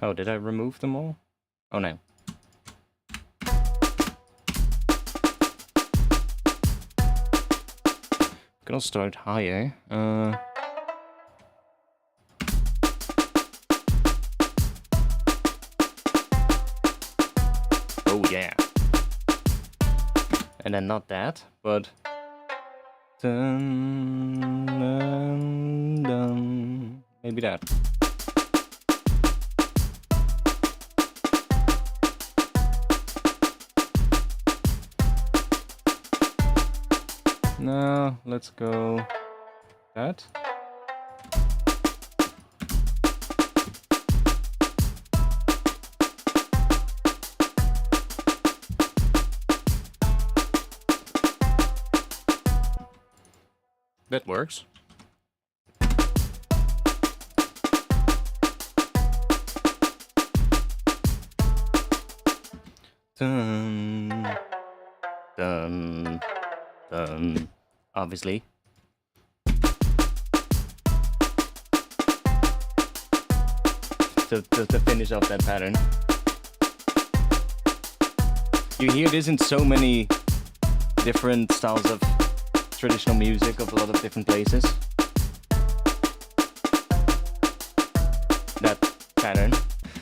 Oh, did I remove them all? Oh no. Gonna start higher. Oh yeah. And then not that, but dun, dun, dun. Maybe that. No, let's go that. That works. Dun, dun. Obviously. To finish off that pattern. You hear this in so many different styles of traditional music of a lot of different places. That pattern.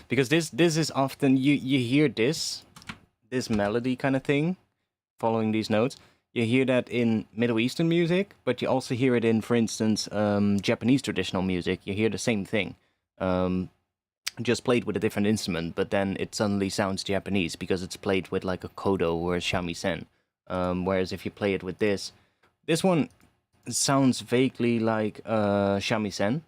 Because this is often, you hear this melody kind of thing, following these notes. You hear that in Middle Eastern music, but you also hear it in, for instance, Japanese traditional music. You hear the same thing. Just played with a different instrument, but then it suddenly sounds Japanese because it's played with like a kodo or a shamisen. Whereas if you play it with this one sounds vaguely like shamisen,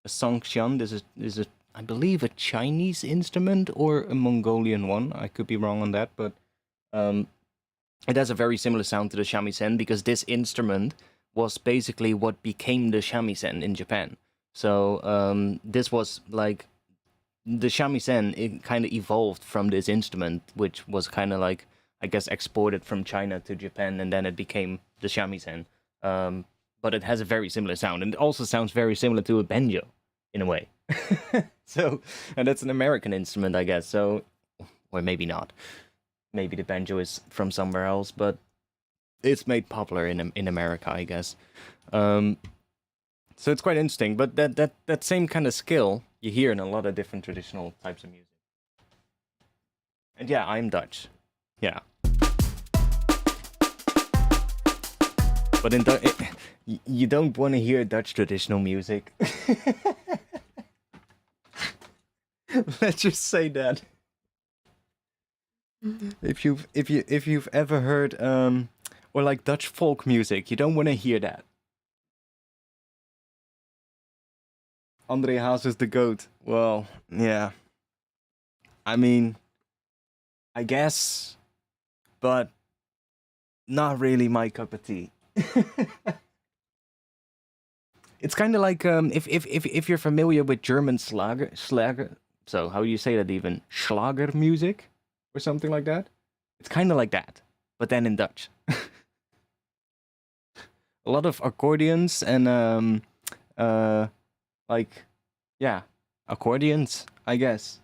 a songxian. This is I believe a Chinese instrument or a Mongolian one. I could be wrong on that, but it has a very similar sound to the shamisen because this instrument was basically what became the shamisen in Japan. So this was like the shamisen. It kind of evolved from this instrument, which was kind of like, I guess, exported from China to Japan, and then it became the shamisen. But it has a very similar sound, and it also sounds very similar to a banjo in a way. So, and that's an American instrument, I guess. So, or maybe not. Maybe the banjo is from somewhere else, but it's made popular in America, I guess. So it's quite interesting. But that same kind of skill you hear in a lot of different traditional types of music. And yeah, I'm Dutch. Yeah. But you don't want to hear Dutch traditional music. Let's just say that. If you've ever heard or like Dutch folk music, you don't want to hear that. André Haas is the goat. Well, yeah. I mean, I guess, but not really my cup of tea. It's kind of like if you're familiar with German Schlager. So how do you say that even? Schlager music or something like that? It's kind of like that, but then in Dutch. A lot of accordions and like, yeah, accordions, I guess.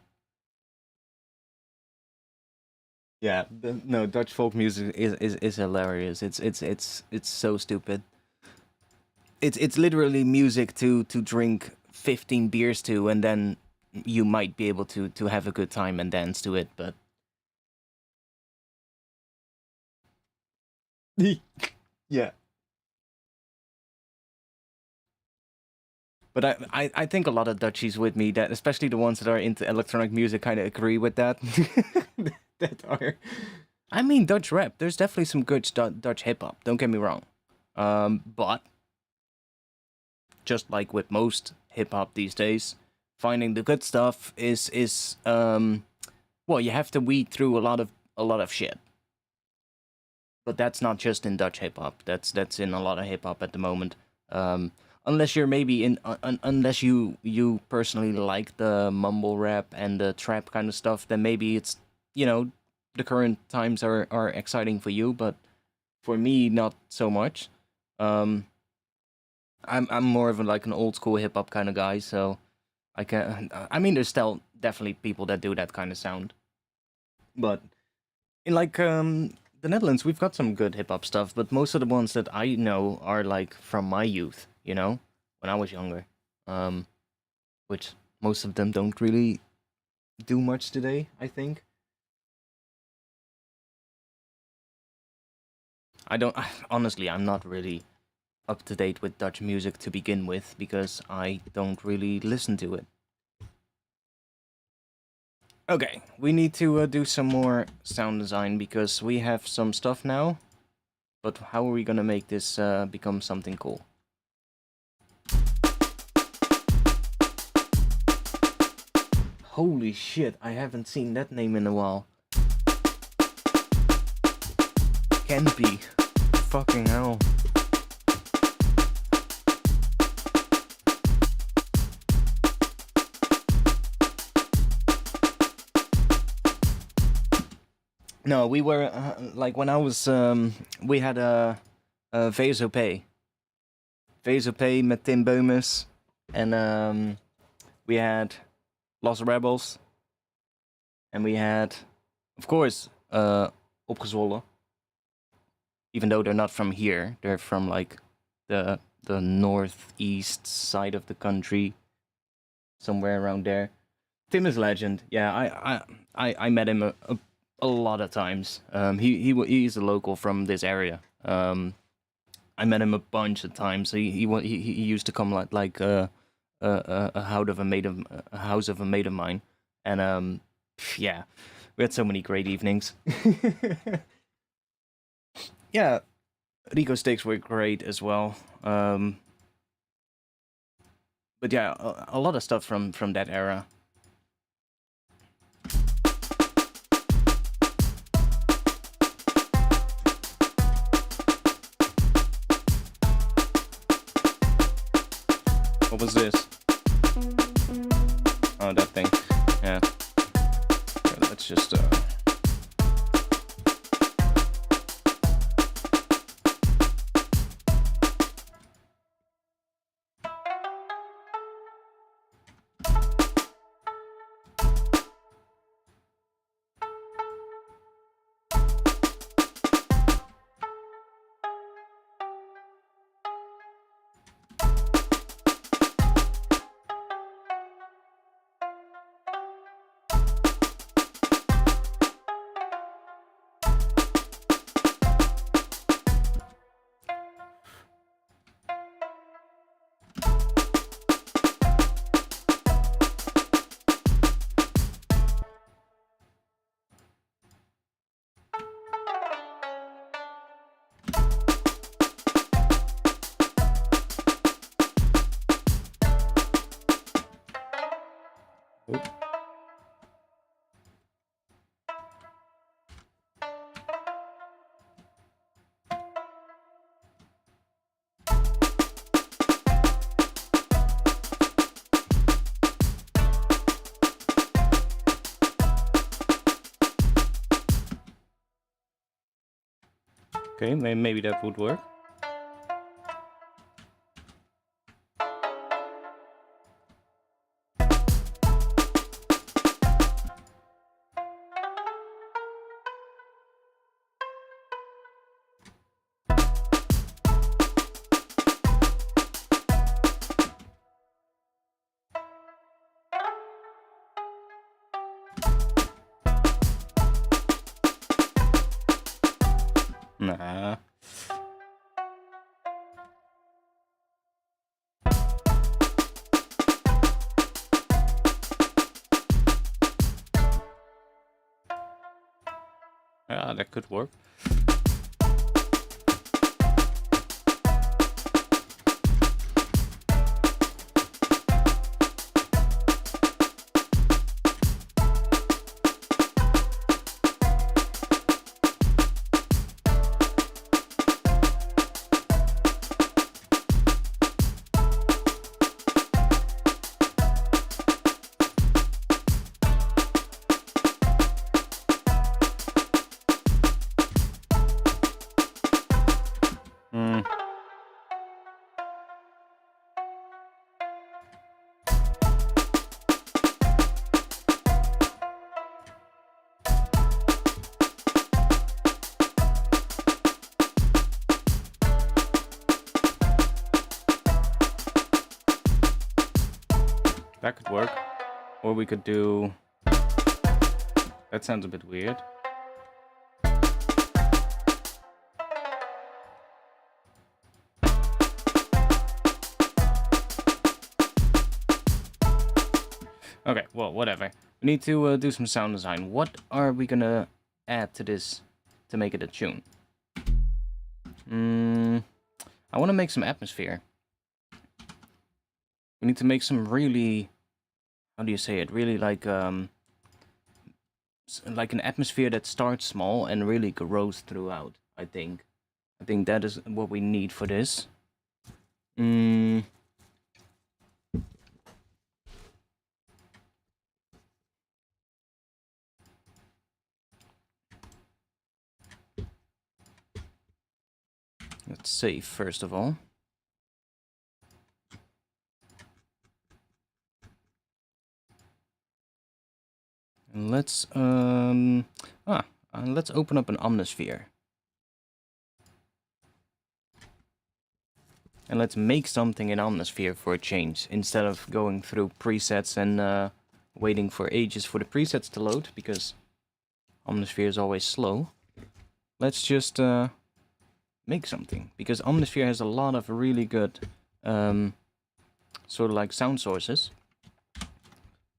Yeah, no, Dutch folk music is hilarious. It's so stupid. It's literally music to drink 15 beers to, and then you might be able to have a good time and dance to it, but yeah. But I think a lot of Dutchies with me, that especially the ones that are into electronic music, kind of agree with that. That are, I mean, Dutch rap. There's definitely some good Dutch hip hop. Don't get me wrong, but just like with most hip hop these days, finding the good stuff is well, you have to weed through a lot of shit. But that's not just in Dutch hip hop. That's in a lot of hip hop at the moment. Unless you're maybe unless you personally like the mumble rap and the trap kind of stuff, then maybe it's, the current times are exciting for you. But for me, not so much. I'm more of like an old school hip hop kind of guy, so I mean, there's still definitely people that do that kind of sound, but in like the Netherlands, we've got some good hip hop stuff, but most of the ones that I know are like from my youth, when I was younger, which most of them don't really do much today, I think. Honestly, I'm not really up to date with Dutch music to begin with because I don't really listen to it. Okay, we need to do some more sound design because we have some stuff now, but how are we gonna make this become something cool? Holy shit, I haven't seen that name in a while. Can't be. Fucking hell. No, we were like when I was we had VSOP. VSOP met Tim Beumes. And we had Lost Rebels. And we had, of course, Opgezwollen. Even though they're not from here. They're from like the northeast side of the country. Somewhere around there. Tim is legend. Yeah, I met him a lot of times. He's a local from this area. I met him a bunch of times. He used to come like a house of a mate of mine, and yeah, we had so many great evenings. Yeah, Rico steaks were great as well. But yeah, a lot of stuff from that era. What was this? Oh, that thing. Yeah. Let's just okay, maybe that would work. Nah. Yeah, that could work. That could work. Or we could do... That sounds a bit weird. Okay, well, whatever. We need to do some sound design. What are we gonna add to this to make it a tune? I want to make some atmosphere. We need to make some really, how do you say it? Really like an atmosphere that starts small and really grows throughout. I think that is what we need for this. Let's save first of all. And let's let's open up an Omnisphere. And let's make something in Omnisphere for a change, instead of going through presets and waiting for ages for the presets to load, because Omnisphere is always slow. Let's just make something, because Omnisphere has a lot of really good sort of like sound sources.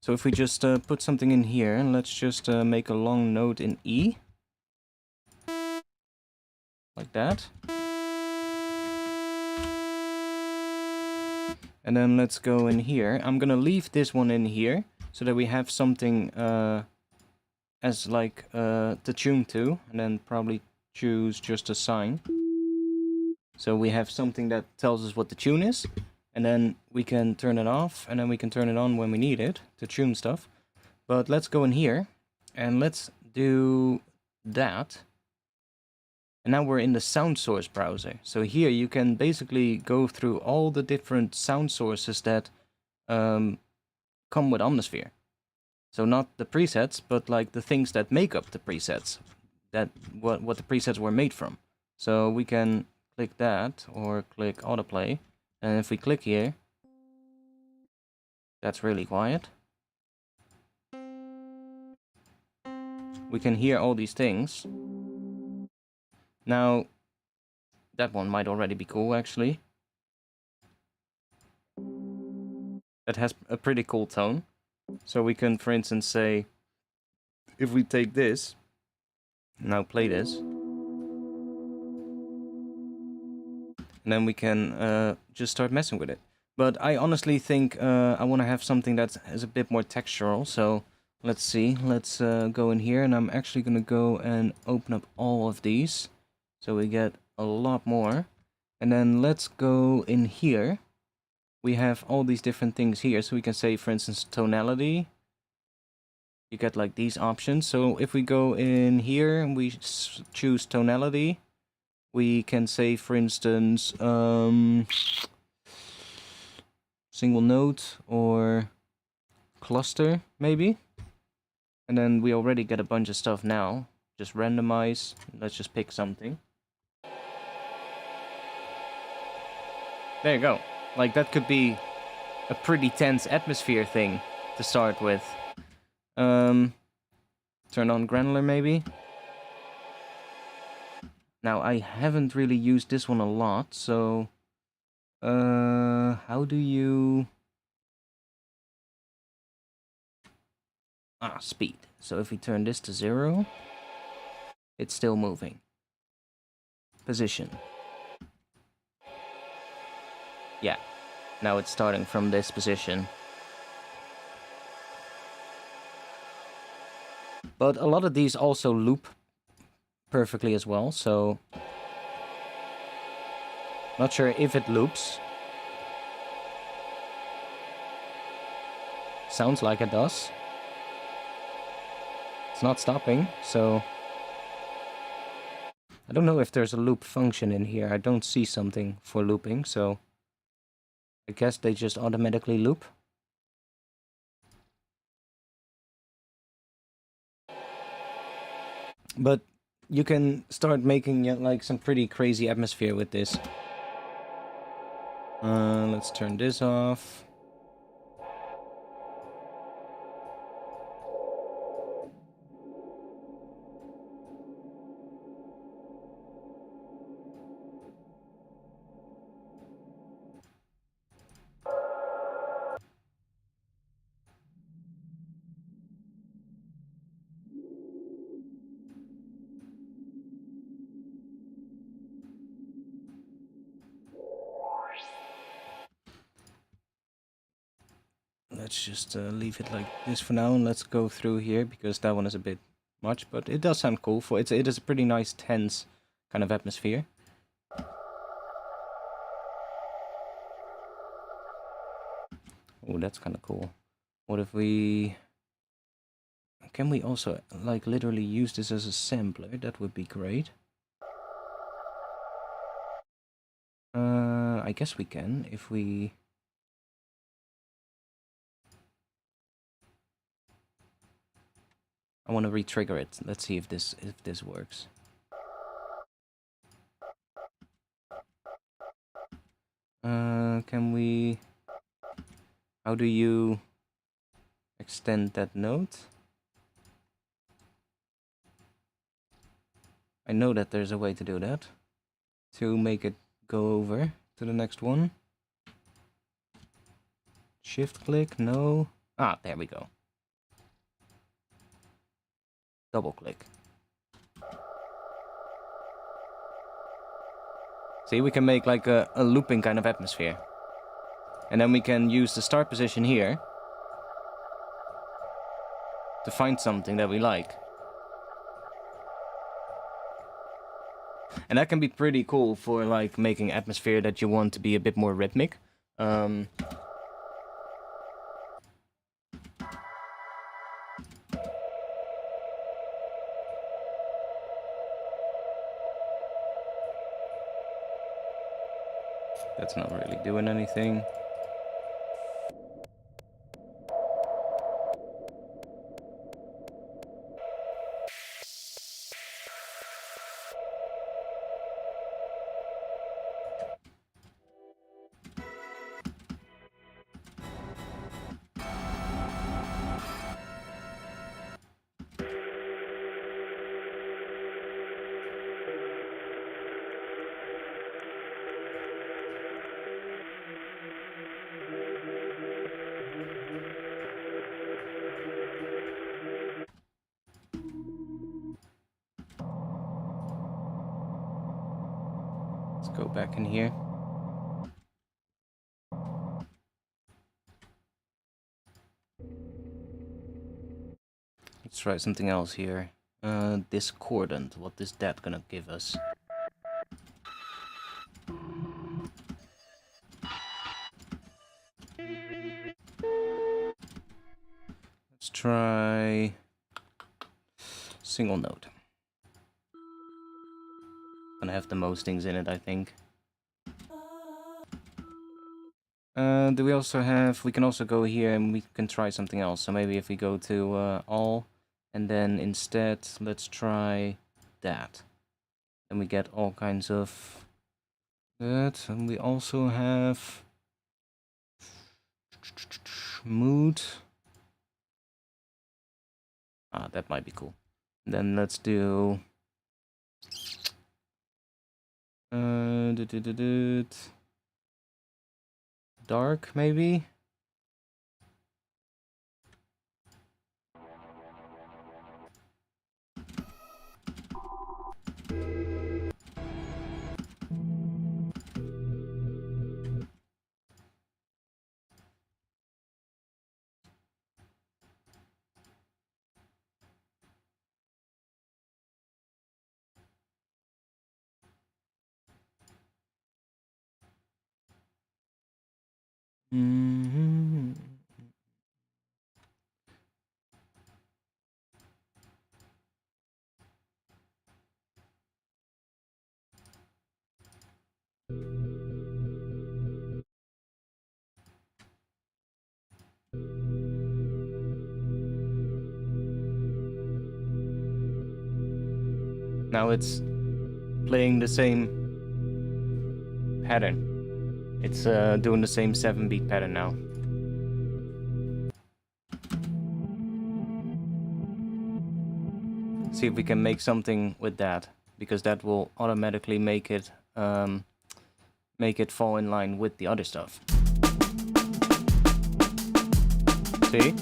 So if we just put something in here, and let's just make a long note in E. Like that. And then let's go in here. I'm gonna leave this one in here, so that we have something as like to tune to, and then probably choose just a sine. So we have something that tells us what the tune is, and then we can turn it off, and then we can turn it on when we need it to tune stuff. But let's go in here, and let's do that. And now we're in the sound source browser. So here you can basically go through all the different sound sources that come with Omnisphere. So not the presets, but like the things that make up the presets. That what the presets were made from. So we can click that, or click autoplay. And if we click here, that's really quiet. We can hear all these things. Now, that one might already be cool, actually. That has a pretty cool tone. So we can, for instance, say, if we take this, now play this, and then we can just start messing with it. But I honestly think I want to have something that is a bit more textural, so let's see. Let's go in here, and I'm actually going to go and open up all of these, so we get a lot more. And then let's go in here. We have all these different things here, so we can say, for instance, tonality. You get like these options. So if we go in here and we choose tonality, we can say, for instance, single note or cluster, maybe. And then we already get a bunch of stuff now. Just randomize. Let's just pick something. There you go. Like, that could be a pretty tense atmosphere thing to start with. Turn on granular, maybe. Now, I haven't really used this one a lot, so... how do you... speed. So if we turn this to 0, it's still moving. Position. Yeah. Now it's starting from this position. But a lot of these also loop perfectly as well, so... Not sure if it loops. Sounds like it does. It's not stopping, so... I don't know if there's a loop function in here. I don't see something for looping, so... I guess they just automatically loop. But you can start making like some pretty crazy atmosphere with this. Let's turn this off. Let's just leave it like this for now, and let's go through here, because that one is a bit much, but it does sound cool. It is a pretty nice, tense kind of atmosphere. Oh, that's kind of cool. What if we... Can we also, like, literally use this as a sampler? That would be great. I guess we can if we... I want to re-trigger it. Let's see if this works. Can we... How do you extend that note? I know that there's a way to do that. To make it go over to the next one. Shift click, no. Ah, there we go. Double click. See, we can make like a looping kind of atmosphere. And then we can use the start position here to find something that we like. And that can be pretty cool for like making atmosphere that you want to be a bit more rhythmic. That's not really doing anything. Let's go back in here. Let's try something else here. Discordant. What is that gonna give us? Let's try single note. Gonna have the most things in it, I think. Do we also have... We can also go here and we can try something else. So maybe if we go to all, and then instead let's try that. And we get all kinds of that. And we also have mood. Ah, that might be cool. And then let's do dark, maybe? Mm-hmm. Now it's playing the same pattern. It's doing the same 7-beat pattern now. See if we can make something with that, because that will automatically make it fall in line with the other stuff. See?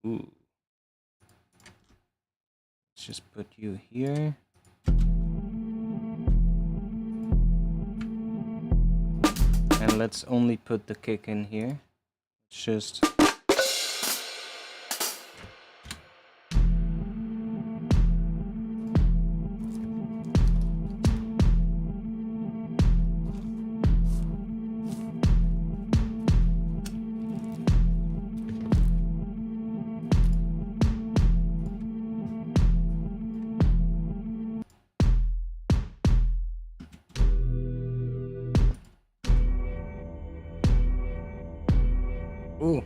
Ooh. Let's just put you here. And let's only put the kick in here. It's just... Ooh.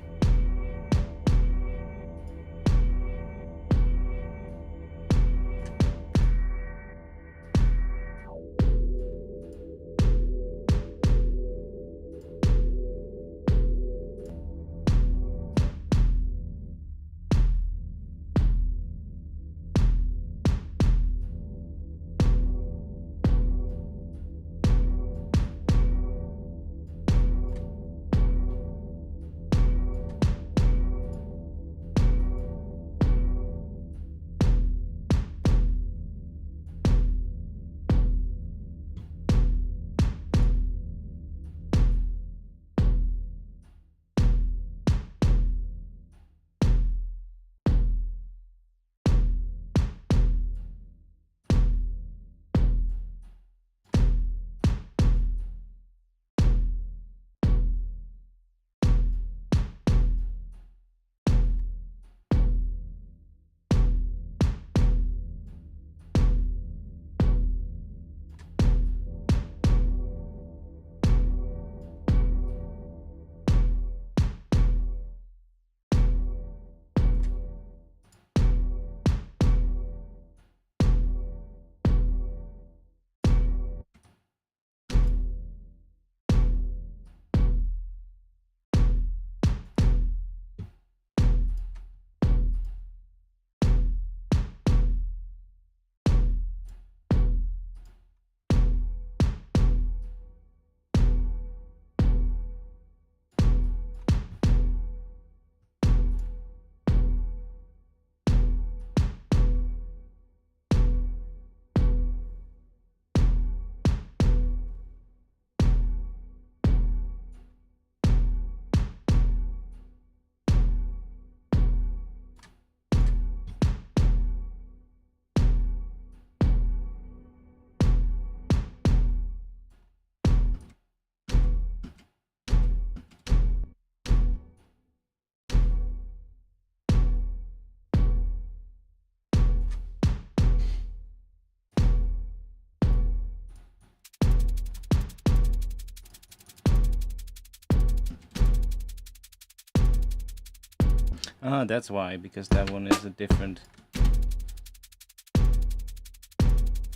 Ah, that's why, because that one is a different...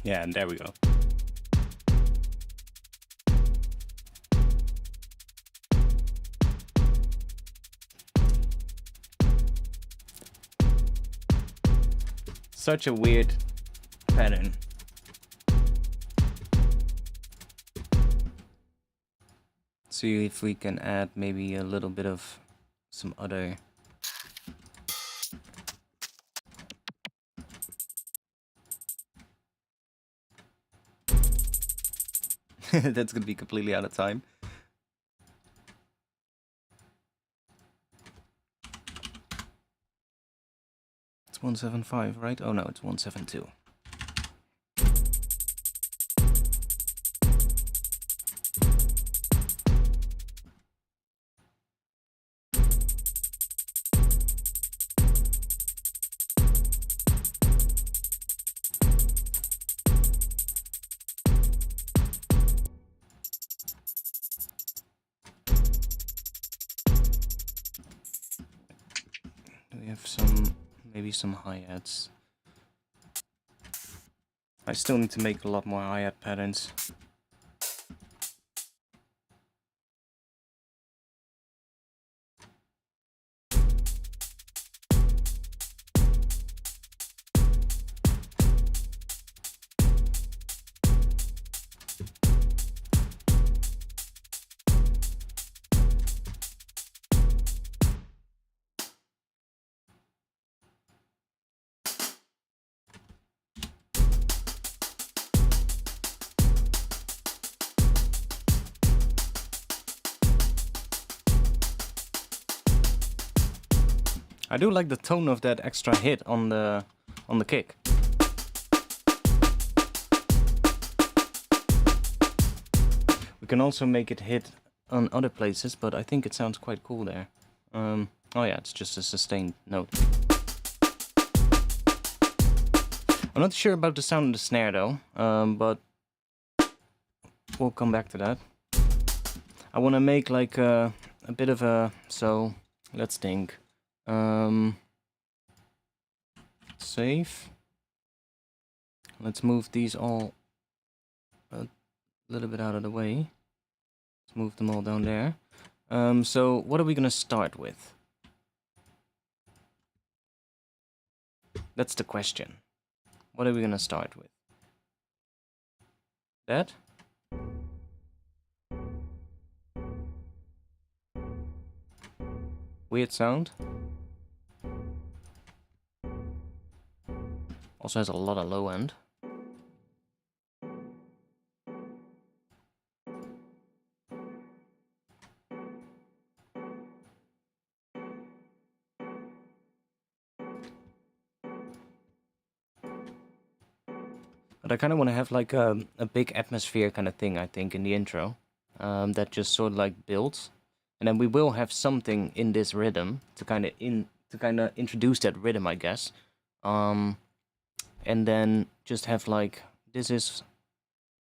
Yeah, and there we go. Such a weird pattern. See if we can add maybe a little bit of some other... That's gonna be completely out of time. It's 175, right? Oh no, it's 172. We have some, maybe some hi-hats. I still need to make a lot more hi-hat patterns. I do like the tone of that extra hit on the kick. We can also make it hit on other places, but I think it sounds quite cool there. Oh yeah, it's just a sustained note. I'm not sure about the sound of the snare though, but we'll come back to that. I want to make like a bit of a... so Let's think. Save. Let's move these all a little bit out of the way. Let's move them all down there. So what are we gonna start with? That's the question. What are we gonna start with? That? Weird sound. Also has a lot of low end. But I kind of want to have like a big atmosphere kind of thing, I think, in the intro. That just sort of like builds. And then we will have something in this rhythm to kind of introduce that rhythm, I guess. And then just have like, this is,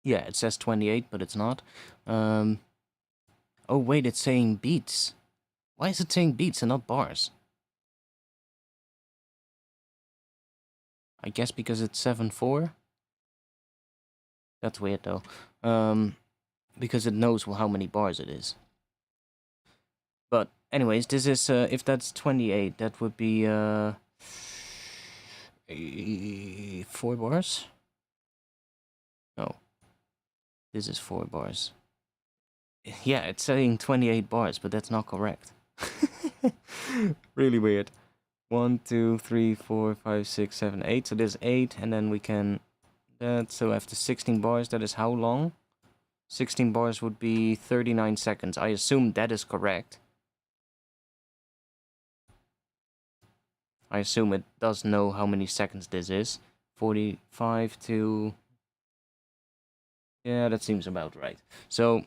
yeah, it says 28, but it's not. Oh wait, it's saying beats. Why is it saying beats and not bars? I guess because it's 7/4. That's weird though. Because it knows how many bars it is. But anyways, this is if that's 28, that would be 4 bars. No, this is 4 bars. Yeah, it's saying 28 bars, but that's not correct. Really weird. 1, 2, 3, 4, 5, 6, 7, 8. So there's 8, and then we can that. So after 16 bars, that is how long? 16 bars would be 39 seconds. I assume that is correct. I assume it does know how many seconds this is. 45 to... Yeah, that seems about right. So,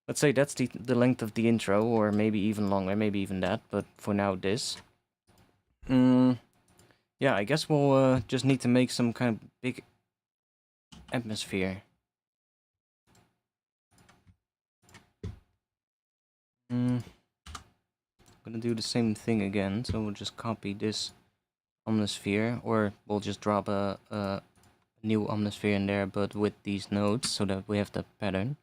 let's say that's the length of the intro, or maybe even longer, maybe even that, but for now this. Yeah, I guess we'll just need to make some kind of big atmosphere. I'm gonna do the same thing again, so we'll just copy this omnisphere, or we'll just drop a new omnisphere in there, but with these nodes, so that we have the pattern.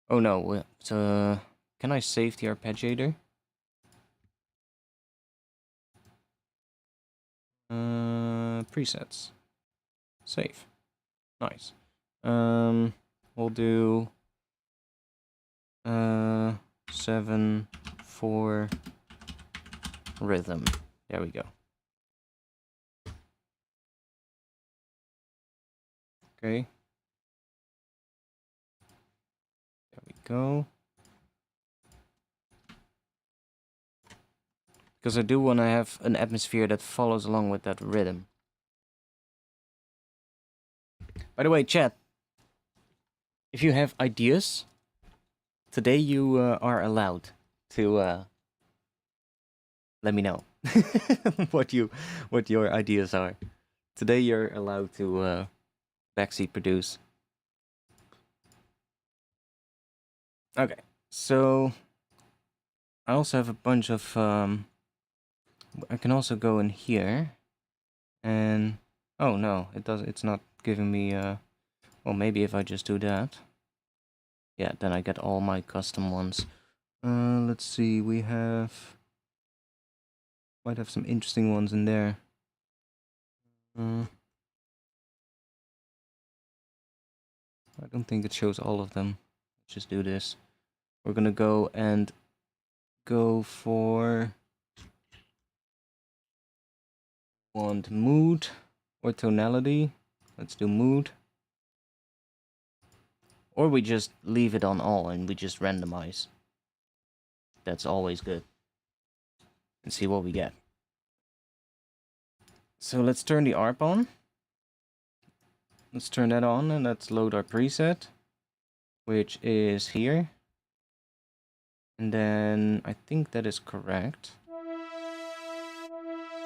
Oh no, so can I save the arpeggiator? Presets. Save. Nice. We'll do 7/4 rhythm. There we go. Okay. There we go. Because I do want to have an atmosphere that follows along with that rhythm. By the way, chat, if you have ideas, today you are allowed to let me know what your ideas are. Today you're allowed to backseat produce. Okay, so I also have a bunch of I can also go in here, and oh no, it's not giving me well, maybe if I just do that, yeah, then I get all my custom ones. Let's see, we might have some interesting ones in there. I don't think it shows all of them. Let's just do this. We're gonna go and go for want mood or tonality. Let's do mood. Or we just leave it on all and we just randomize. That's always good. And see what we get. So let's turn the ARP on. Let's turn that on and let's load our preset, which is here. And then I think that is correct.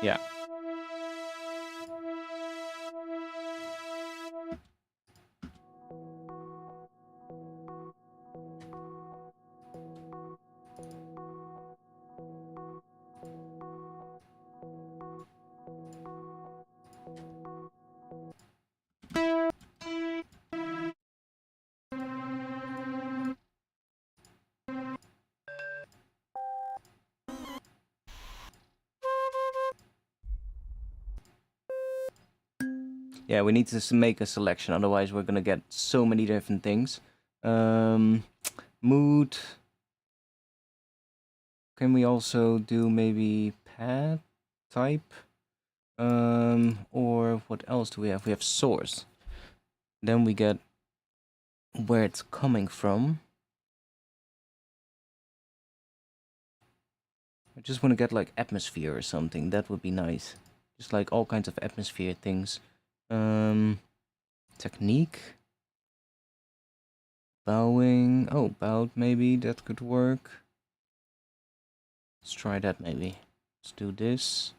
Yeah. Yeah, we need to make a selection, otherwise we're gonna get so many different things. Mood. Can we also do maybe pad type? Or what else do we have? We have source. Then we get where it's coming from. I just want to get like atmosphere or something. That would be nice. Just like all kinds of atmosphere things. Technique. Bowing. Oh, bowed maybe. That could work. Let's try that maybe. Let's do this.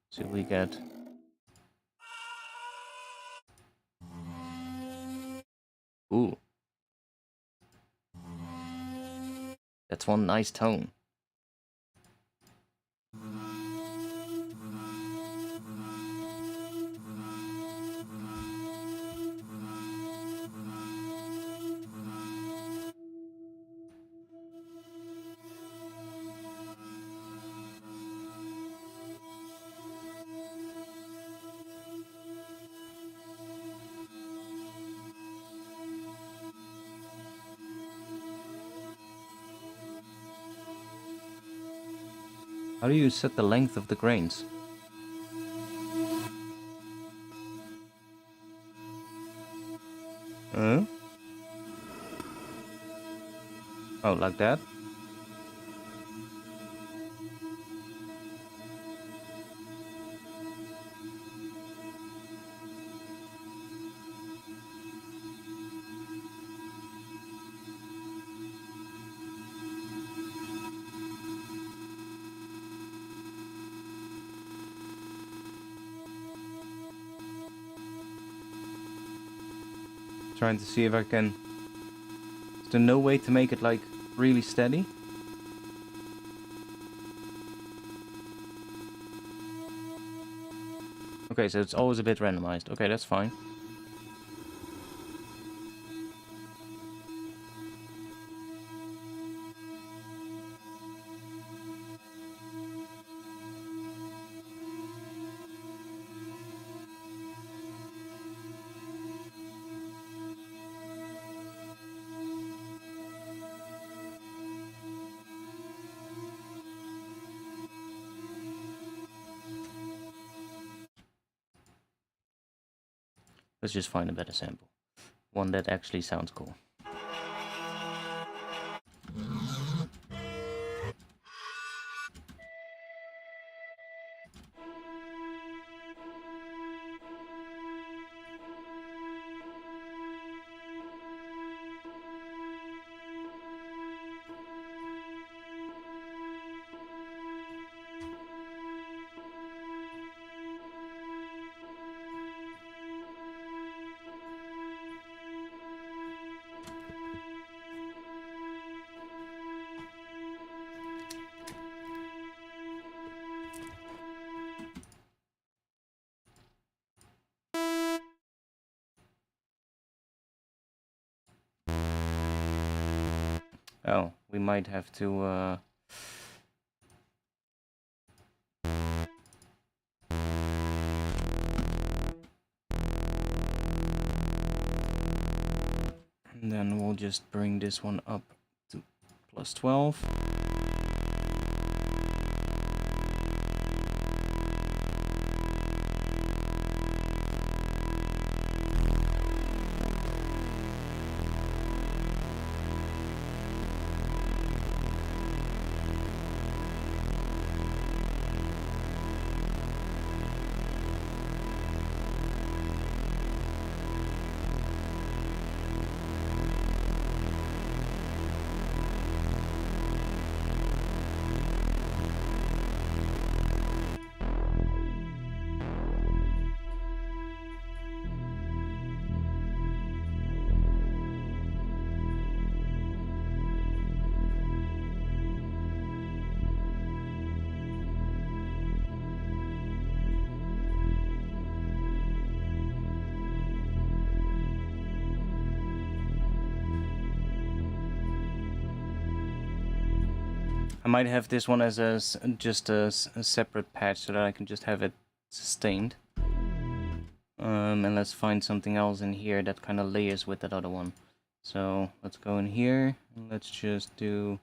See what we get. Ooh. That's one nice tone. How do you set the length of the grains? Huh? Oh, like that? Trying to see if I can... Is there no way to make it like really steady? Okay, so it's always a bit randomized. Okay, that's fine. Let's just find a better sample. One that actually sounds cool. Oh, we might have to... And then we'll just bring this one up to +12. I might have this one as just a separate patch so that I can just have it sustained. And let's find something else in here that kind of layers with that other one. So let's go in here and let's just do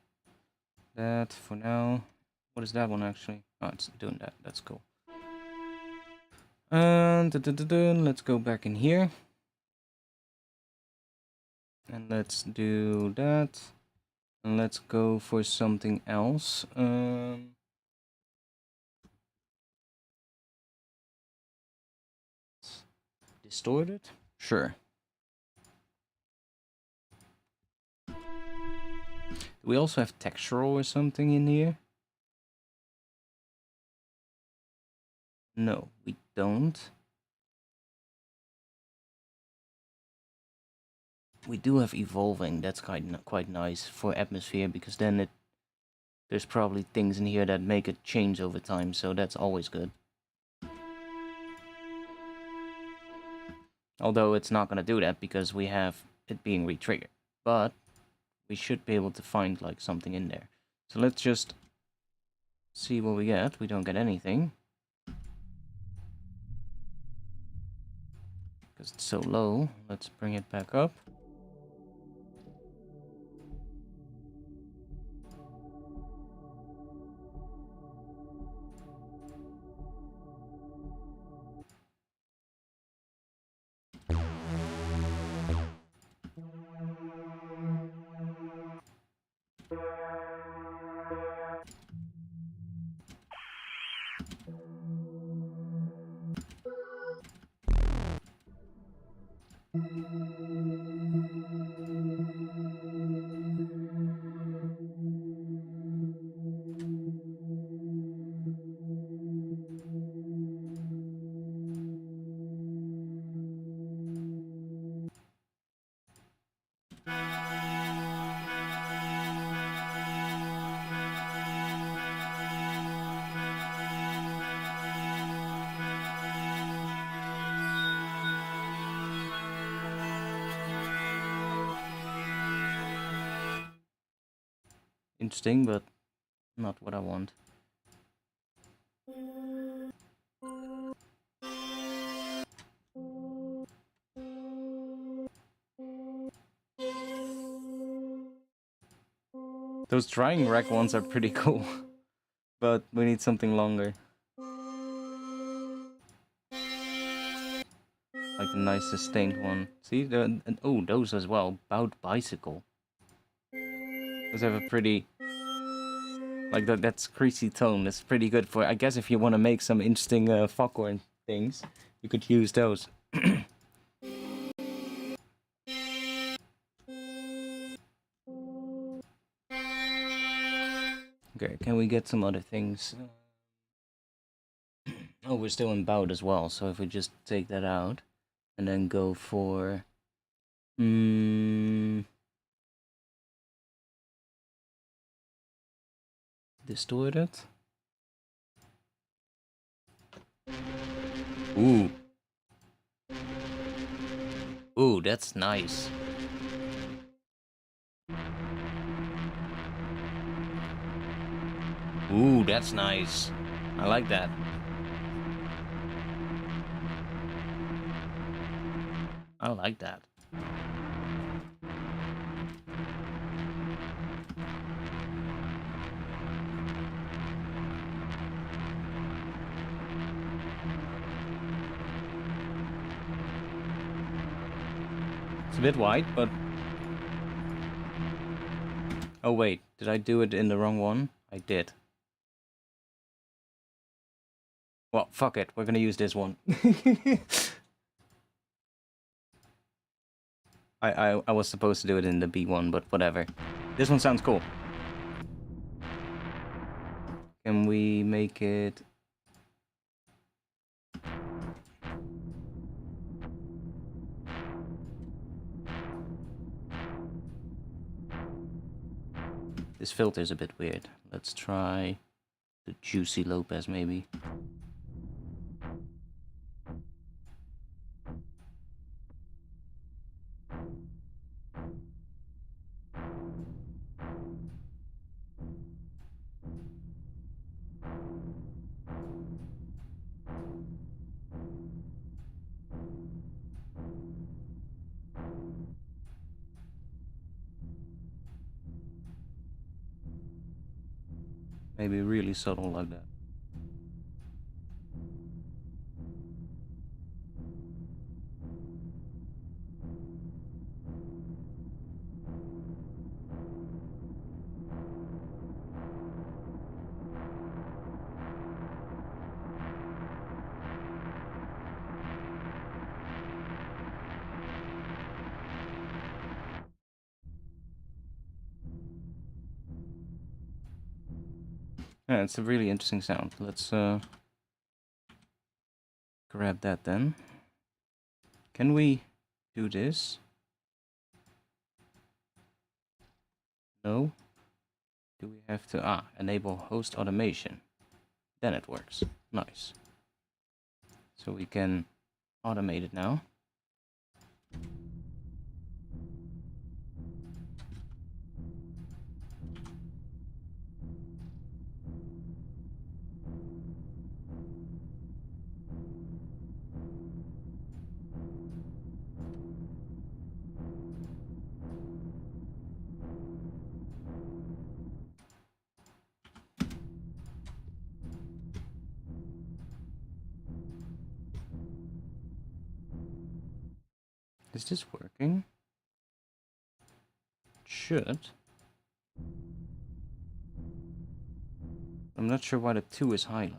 that for now. What is that one actually? Oh, it's doing that. That's cool. And let's go back in here. And let's do that. And let's go for something else. Distorted? Sure. Do we also have textural or something in here? No, we don't. We do have evolving. That's quite nice for atmosphere, because then there's probably things in here that make it change over time, so that's always good. Although it's not gonna do that because we have it being re-triggered. But we should be able to find like something in there. So let's just see what we get. We don't get anything, because it's so low. Let's bring it back up. Interesting, but not what I want. Those drying rack ones are pretty cool, but we need something longer. Like a nice sustained one. See, oh, those as well. Bout bicycle. Those have a pretty, like that's creasy tone. That's pretty good for. I guess if you want to make some interesting foghorn things, you could use those. Okay, can we get some other things? Oh, we're still in bout as well. So if we just take that out and then go for, distorted. Ooh. Ooh, that's nice. Ooh, that's nice. I like that. I like that. It's a bit wide, but... Oh wait, did I do it in the wrong one? I did. Well, fuck it, we're gonna use this one. I was supposed to do it in the B1, but whatever. This one sounds cool. Can we make it... This filter is a bit weird. Let's try the Juicy Lopez, maybe. Maybe really subtle like that. Yeah, it's a really interesting sound. Let's grab that then. Can we do this? No. Do we have to enable host automation? Then it works. Nice. So we can automate it now. Is this working? It should. I'm not sure why the 2 is highlighted.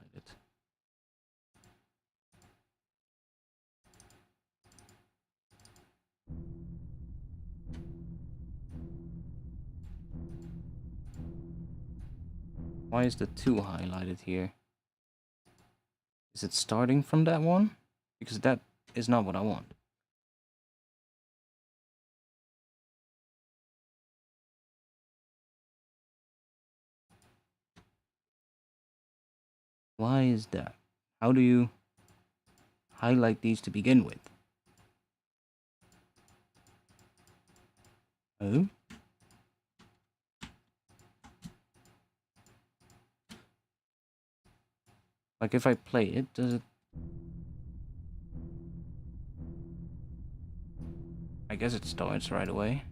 Why is the 2 highlighted here? Is it starting from that one? Because that is not what I want. Why is that? How do you highlight these to begin with? Oh? Like if I play it, does it... I guess it starts right away.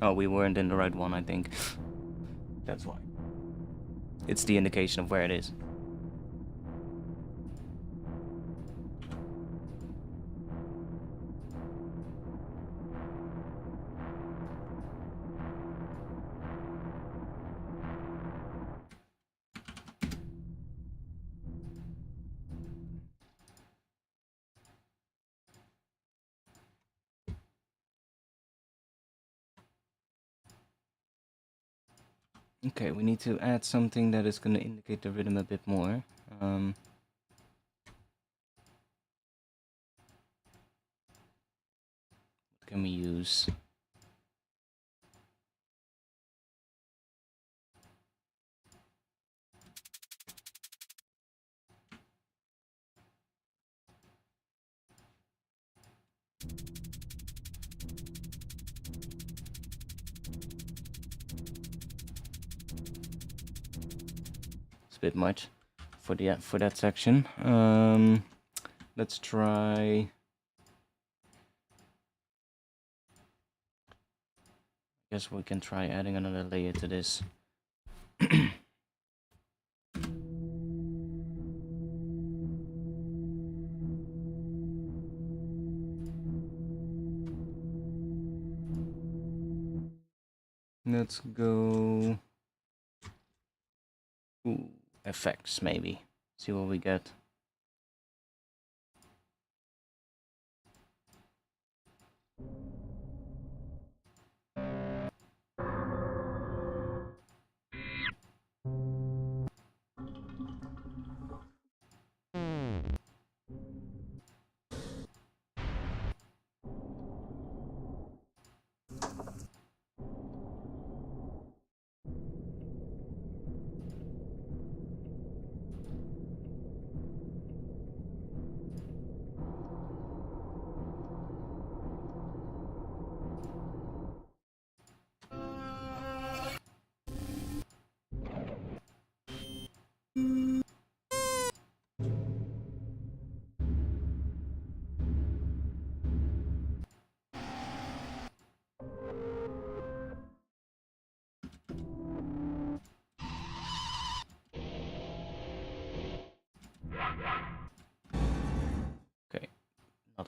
Oh, we weren't in the right one, I think. That's why. It's the indication of where it is. Okay, we need to add something that is going to indicate the rhythm a bit more. What can we use? It's a bit much for that section. Let's try. I guess we can try adding another layer to this. Let's go. Ooh, effects maybe. See what we get.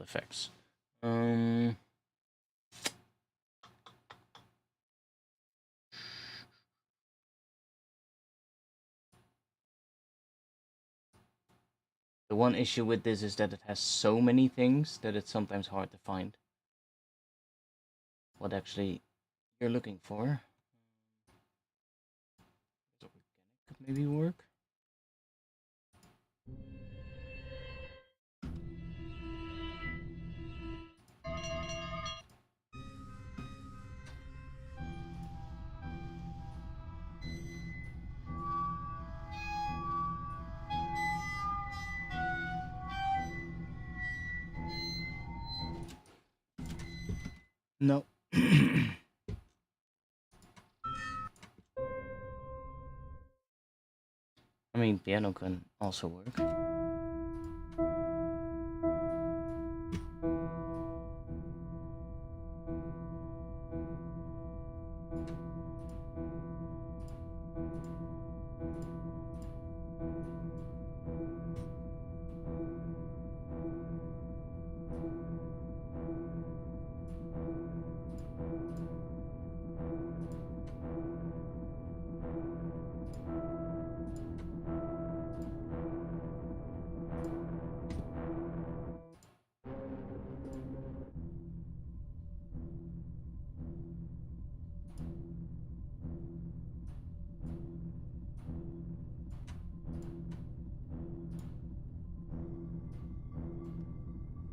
effects. The one issue with this is that it has so many things that it's sometimes hard to find what actually you're looking for. So could maybe work. No. I mean, piano can also work.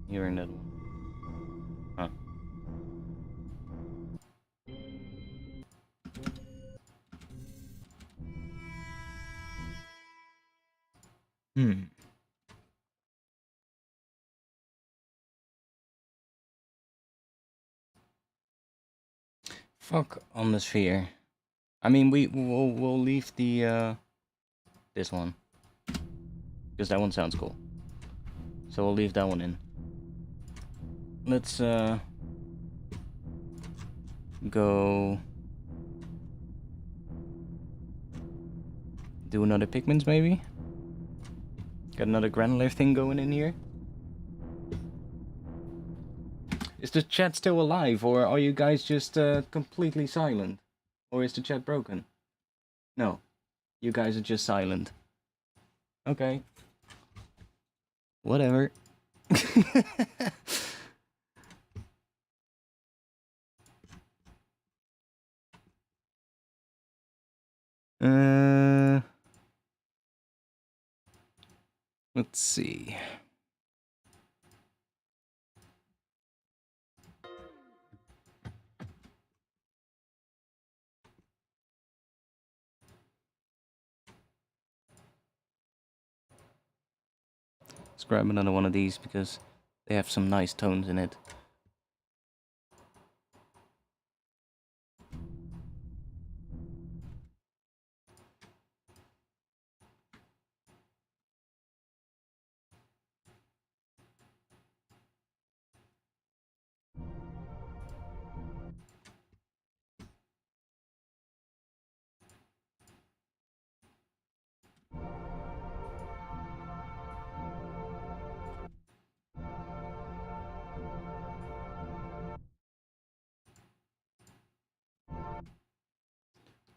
Hearing that one. Huh. Fuck on the sphere. I mean, we'll leave the this one because that one sounds cool. So we'll leave that one in. Let's go do another pigments maybe. Got another granular thing going in here. Is the chat still alive, or are you guys just completely silent? Or is the chat broken? No, you guys are just silent. Okay. Whatever. Let's see. Let's grab another one of these because they have some nice tones in it.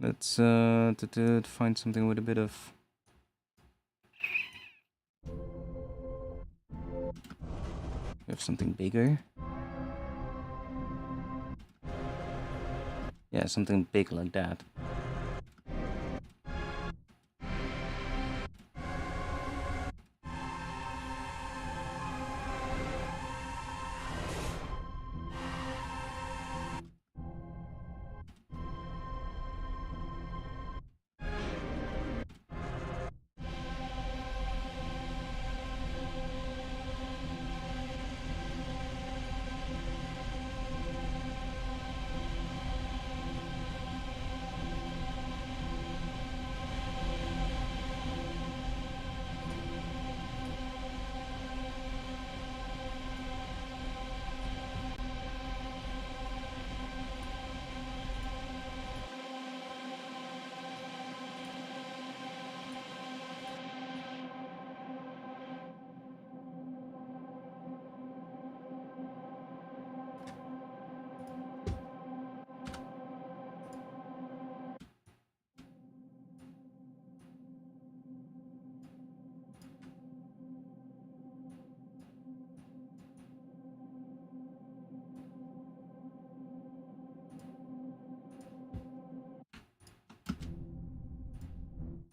Let's find something with a bit of have something bigger. Yeah, something big like that.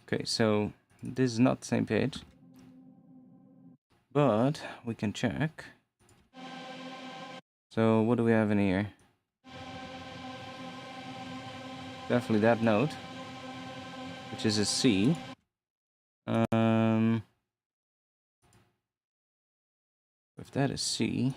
Okay, so this is not the same page, but we can check. So what do we have in here? Definitely that note, which is a C. If that is C,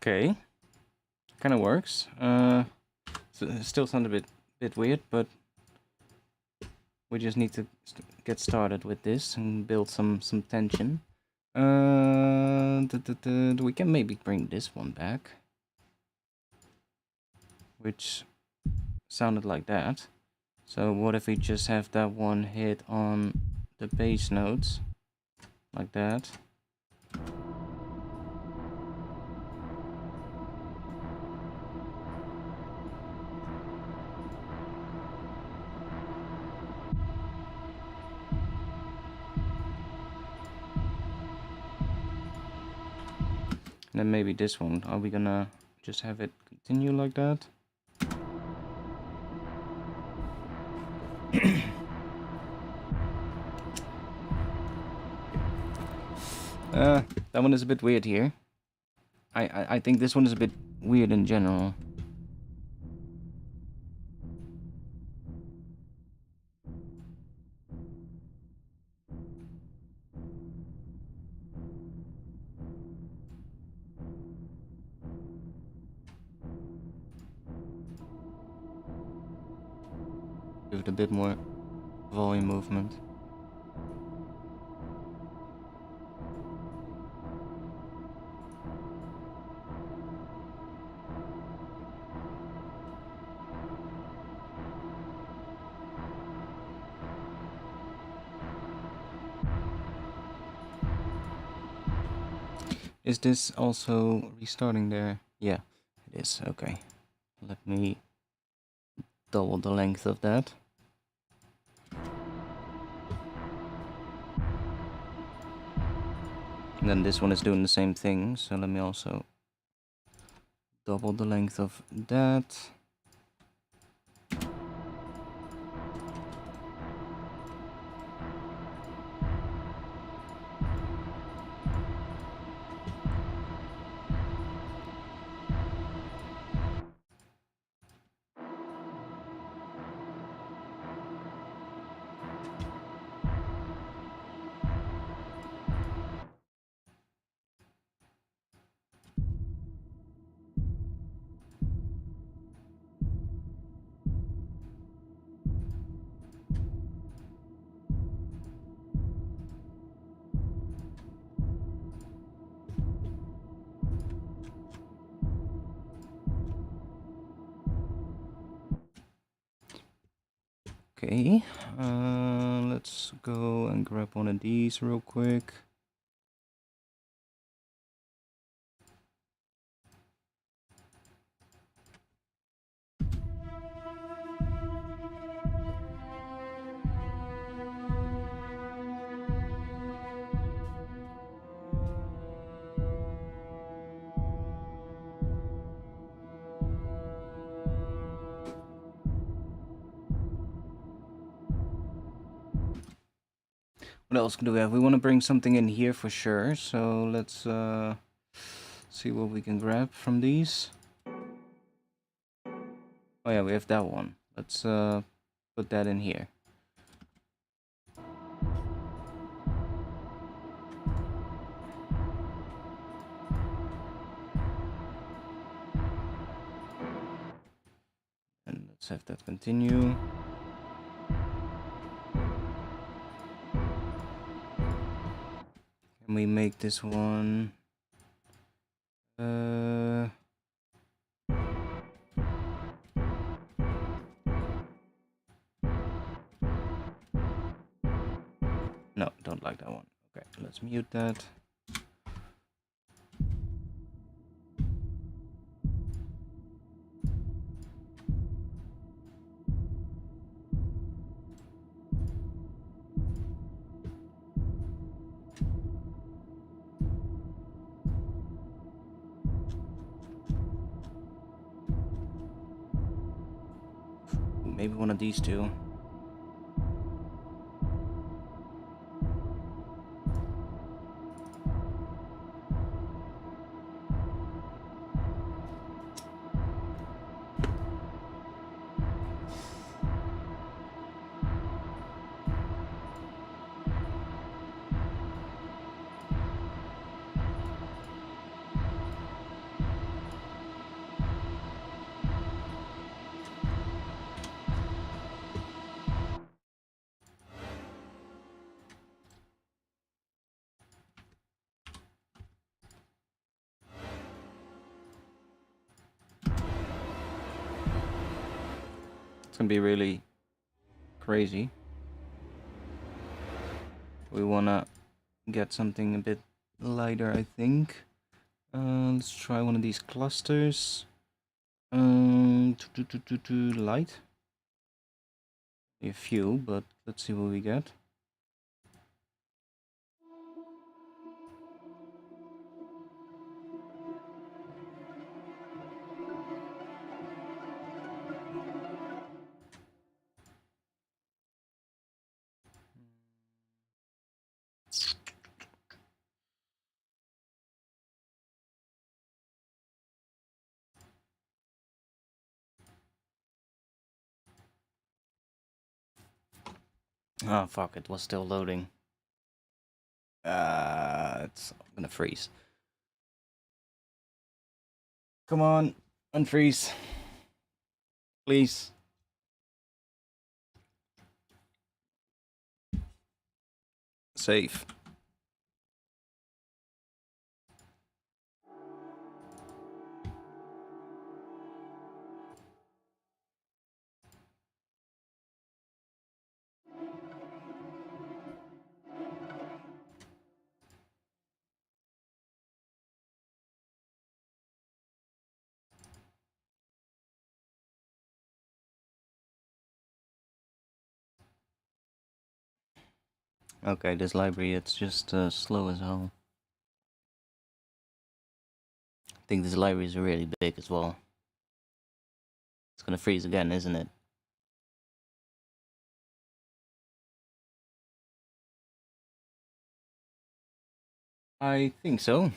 okay, kind of works. So it still sounds a bit weird, but we just need to get started with this and build some tension. We can maybe bring this one back, which sounded like that. So what if we just have that one hit on the bass notes, like that? And then maybe this one, are we gonna just have it continue like that? That one is a bit weird here. I think this one is a bit weird in general. Give it a bit more volume movement. Is this also restarting there? Yeah, it is. Okay. Let me double the length of that. And then this one is doing the same thing, so let me also double the length of that. Okay, let's go and grab one of these real quick. What else do we have? We want to bring something in here for sure, so let's see what we can grab from these. Oh yeah, we have that one. Let's put that in here. Let's have that continue. Can we make this one? No, don't like that one. Okay, let's mute that. Maybe one of these two. It's gonna be really crazy. We wanna get something a bit lighter, I think. Let's try one of these clusters. Light. A few, but let's see what we get. Oh fuck, it was still loading. It's gonna freeze. Come on, unfreeze. Please. Save. Okay, this library, it's just slow as hell. I think this library is really big as well. It's gonna freeze again, isn't it? I think so.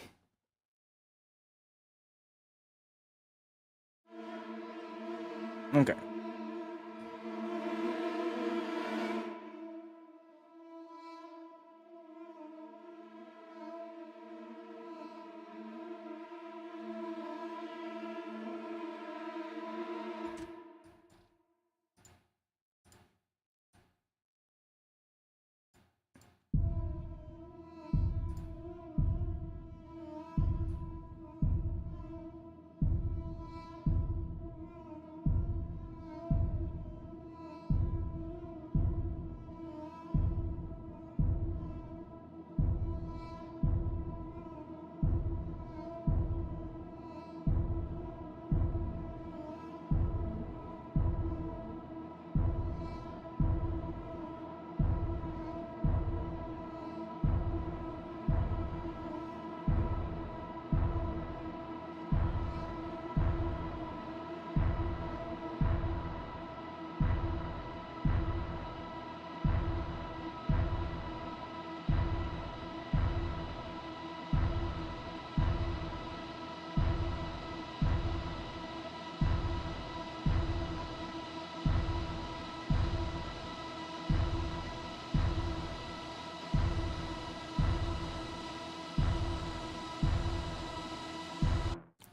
Okay.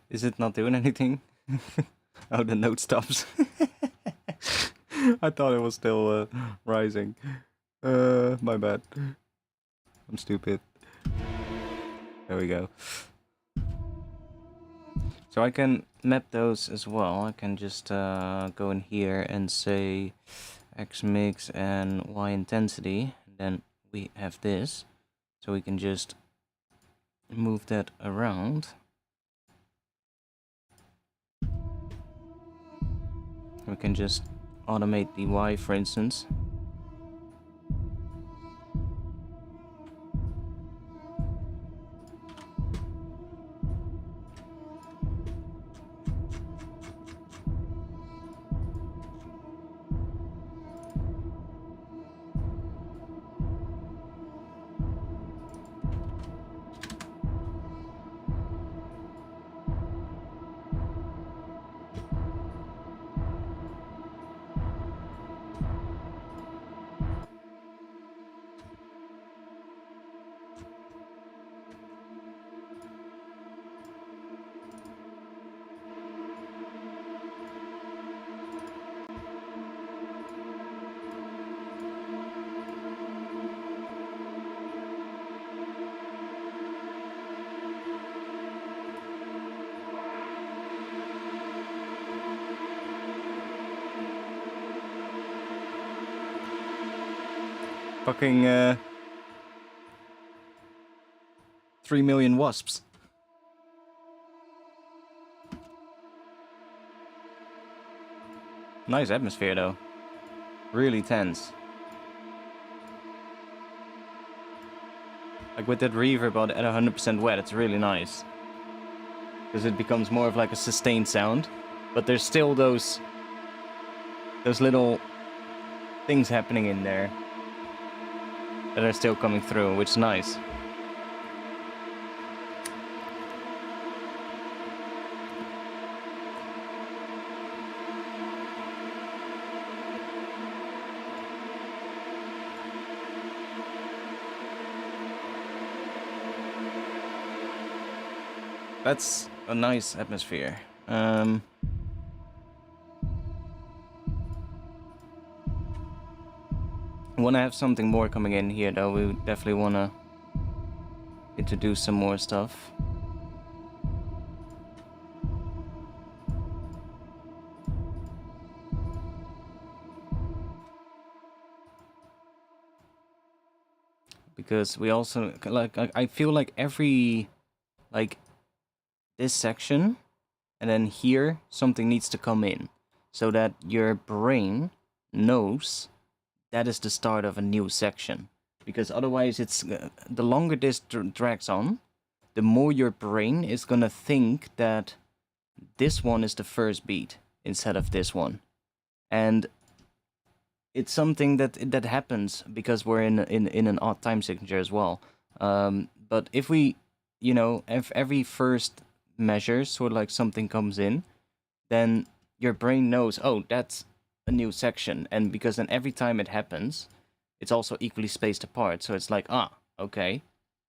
Is it not doing anything? Oh, the note stops. I thought it was still rising. My bad. I'm stupid. There we go. So I can map those as well. I can just go in here and say X mix and Y intensity. And then we have this. So we can just move that around. We can just automate the Y, for instance. Fucking 3 million wasps. Nice atmosphere though. Really tense. Like with that reverb at 100% wet, it's really nice. Because it becomes more of like a sustained sound. But there's still those little things happening in there that are still coming through, which is nice. That's a nice atmosphere. Want to have something more coming in here though. We definitely want to introduce some more stuff. Because we also like I feel like every like this section and then here something needs to come in so that your brain knows that is the start of a new section. Because otherwise it's the longer this drags on, the more your brain is gonna think that this one is the first beat instead of this one. And it's something that happens because we're in an odd time signature as well. But if we, you know, if every first measure sort of like something comes in, then your brain knows, oh, that's a new section. And because then every time it happens, it's also equally spaced apart. So it's like, ah, okay,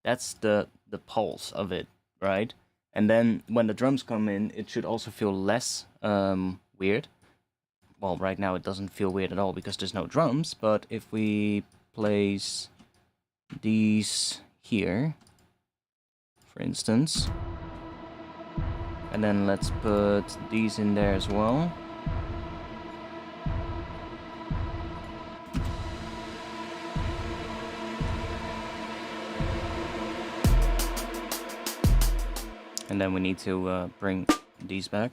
that's the pulse of it, right? And then when the drums come in, it should also feel less weird. Well, right now it doesn't feel weird at all because there's no drums, but if we place these here, for instance, and then let's put these in there as well. And then we need to bring these back.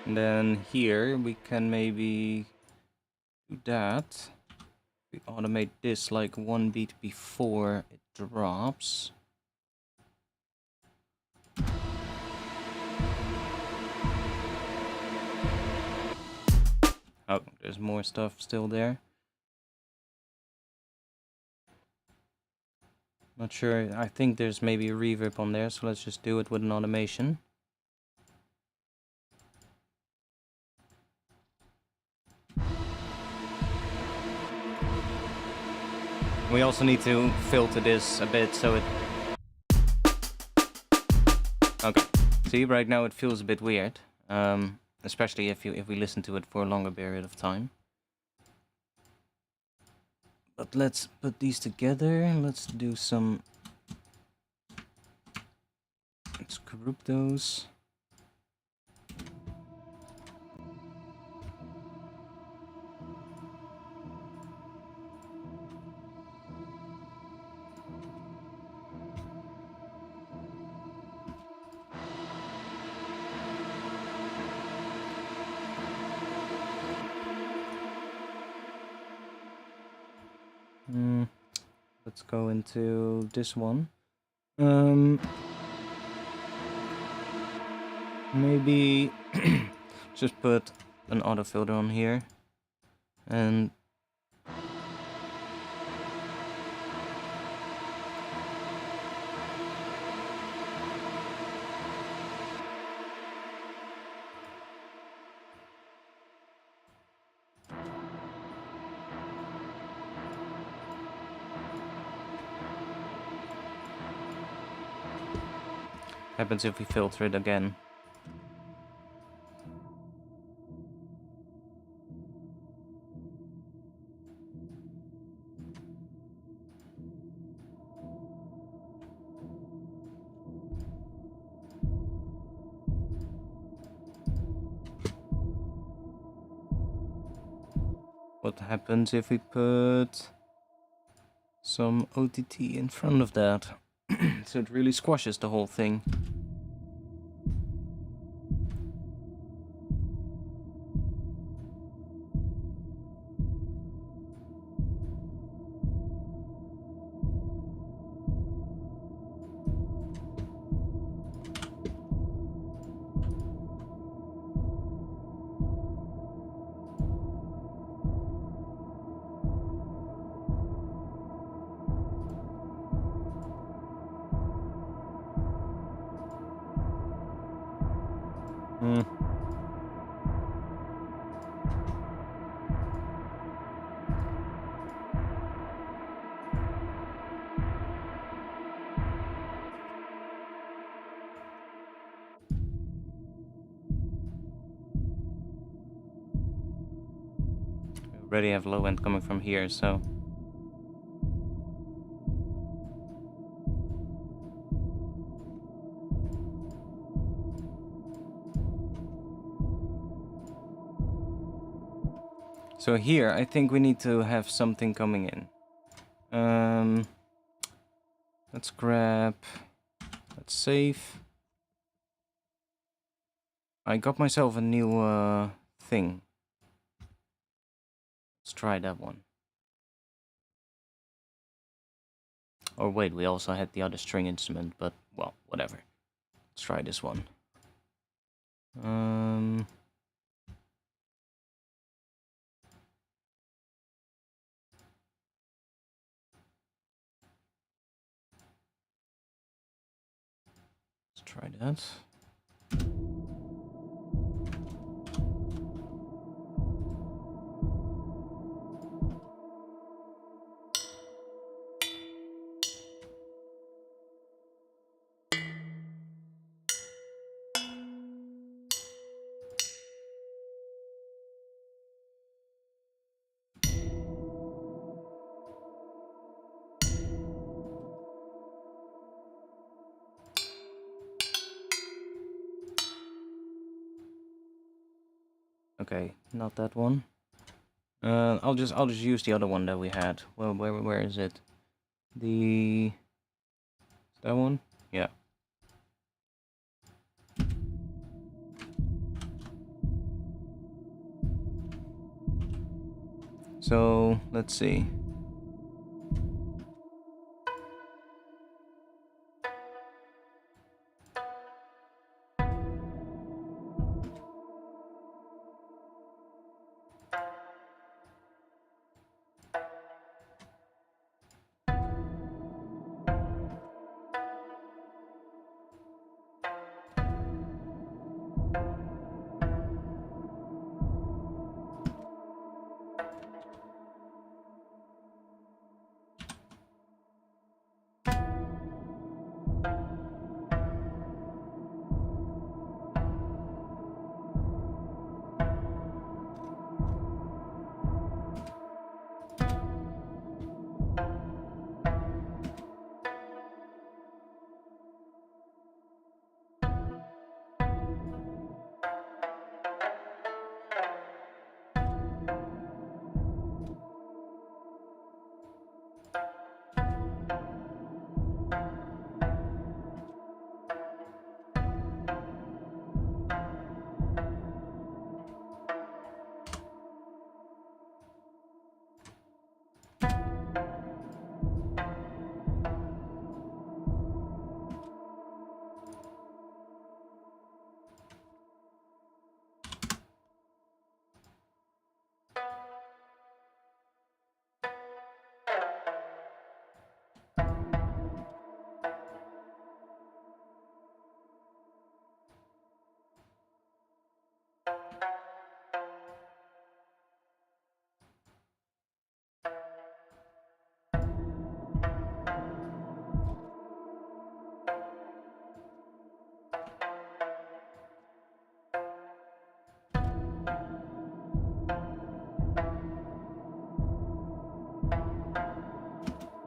And then here we can maybe do that. We automate this like one beat before it drops. Oh, there's more stuff still there. Not sure. I think there's maybe a reverb on there, so let's just do it with an automation. We also need to filter this a bit so it... Okay. See, right now it feels a bit weird. Especially if we listen to it for a longer period of time. But let's put these together. Let's do some... Let's group those. Let's go into this one. Maybe just put an auto filter on here and happens if we filter it again. What happens if we put some OTT in front of that? So it really squashes the whole thing. We already have low end coming from here, so here I think we need to have something coming in. Let's grab, let's save. I got myself a new thing. Let's try that one. Or wait, we also had the other string instrument, but well, whatever. Let's try this one. Let's try that. Okay, not that one. I'll just use the other one that we had. Well, where is it? That one? Yeah. So let's see.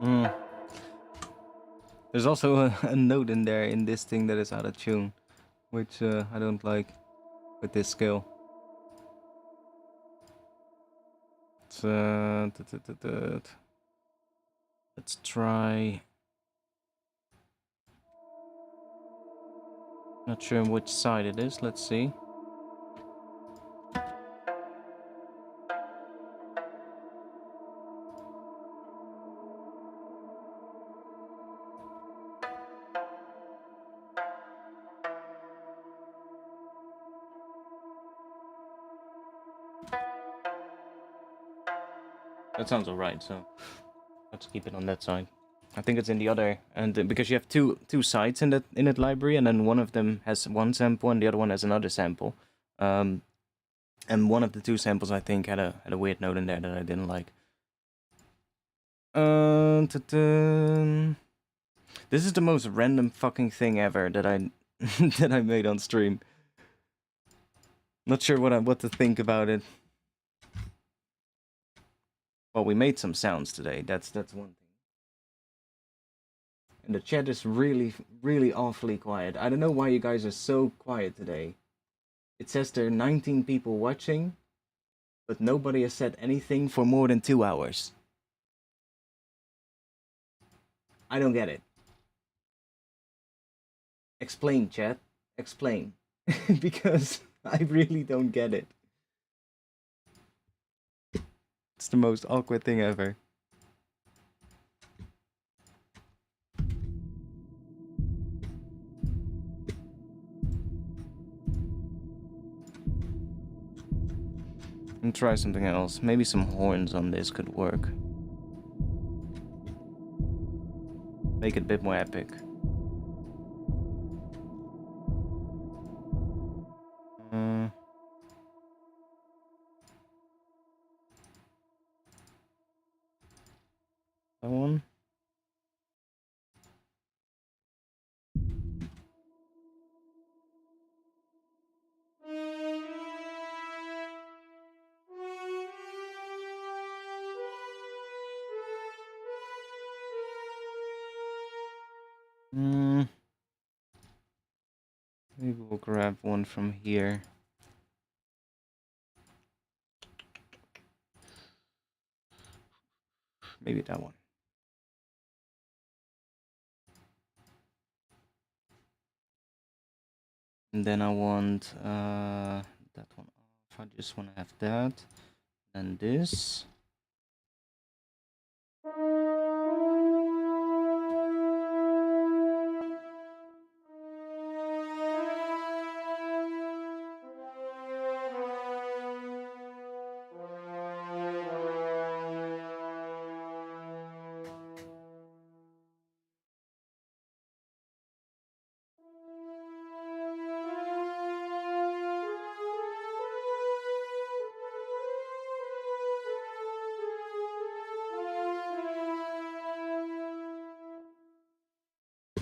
Mm. There's also a note in there in this thing that is out of tune, which I don't like with this scale. It's, let's try. Not sure which side it is. Let's see. That sounds alright, so let's keep it on that side. I think it's in the other, and because you have two sides in that library, and then one of them has one sample and the other one has another sample. And one of the two samples I think had a weird note in there that I didn't like. This is the most random fucking thing ever that I that I made on stream. Not sure what to think about it. Well, we made some sounds today. That's one thing. And the chat is really awfully quiet. I don't know why you guys are so quiet today. It says there are 19 people watching, but nobody has said anything for more than 2 hours. I don't get it. Explain, chat. Explain. Because I really don't get it. It's the most awkward thing ever. And try something else. Maybe some horns on this could work. Make it a bit more epic. That one. Maybe we'll grab one from here. Maybe that one. And then I want that one off. I just want to have that. And this.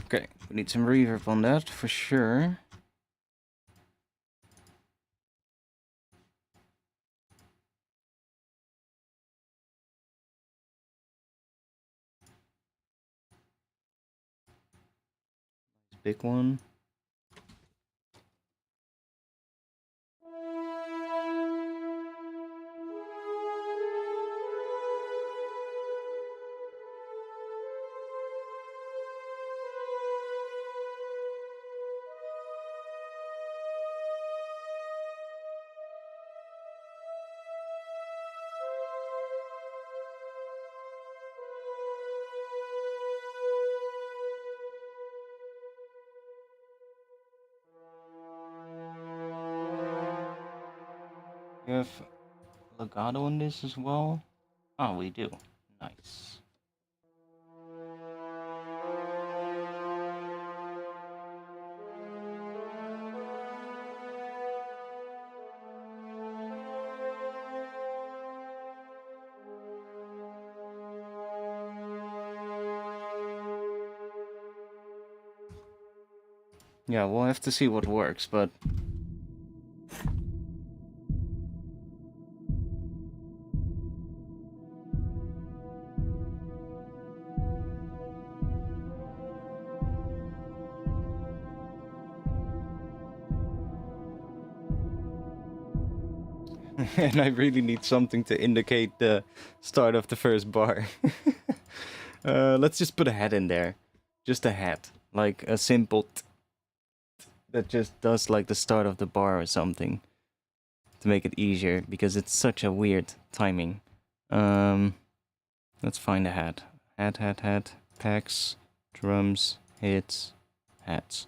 Okay, we need some reverb on that for sure. Big one. You have legato on this as well? Oh, we do. Nice. Yeah, we'll have to see what works, but And I really need something to indicate the start of the first bar. Let's just put a hat in there. Just a hat. Like a simple that just does like the start of the bar or something. To make it easier, because it's such a weird timing. Let's find a hat. Hat. Packs, drums, hits, hats.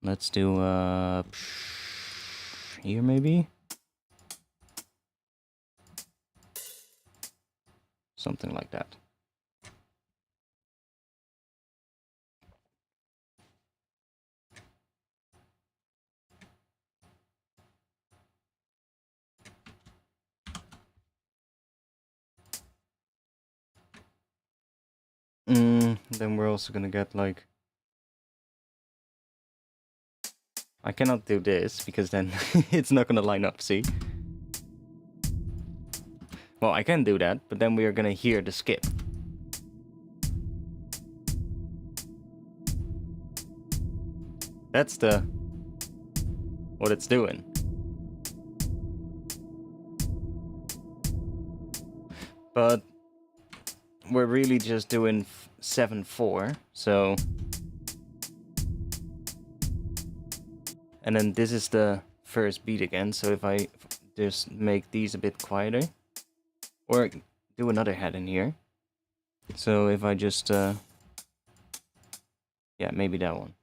Let's do here maybe? Something like that. Then we're also gonna get like... I cannot do this, because then it's not gonna line up, see? Well, I can do that, but then we are gonna hear the skip. That's what it's doing. But we're really just doing 7/4, so... And then this is the first beat again, so if I just make these a bit quieter, or do another hat in here. So if I just, yeah, maybe that one.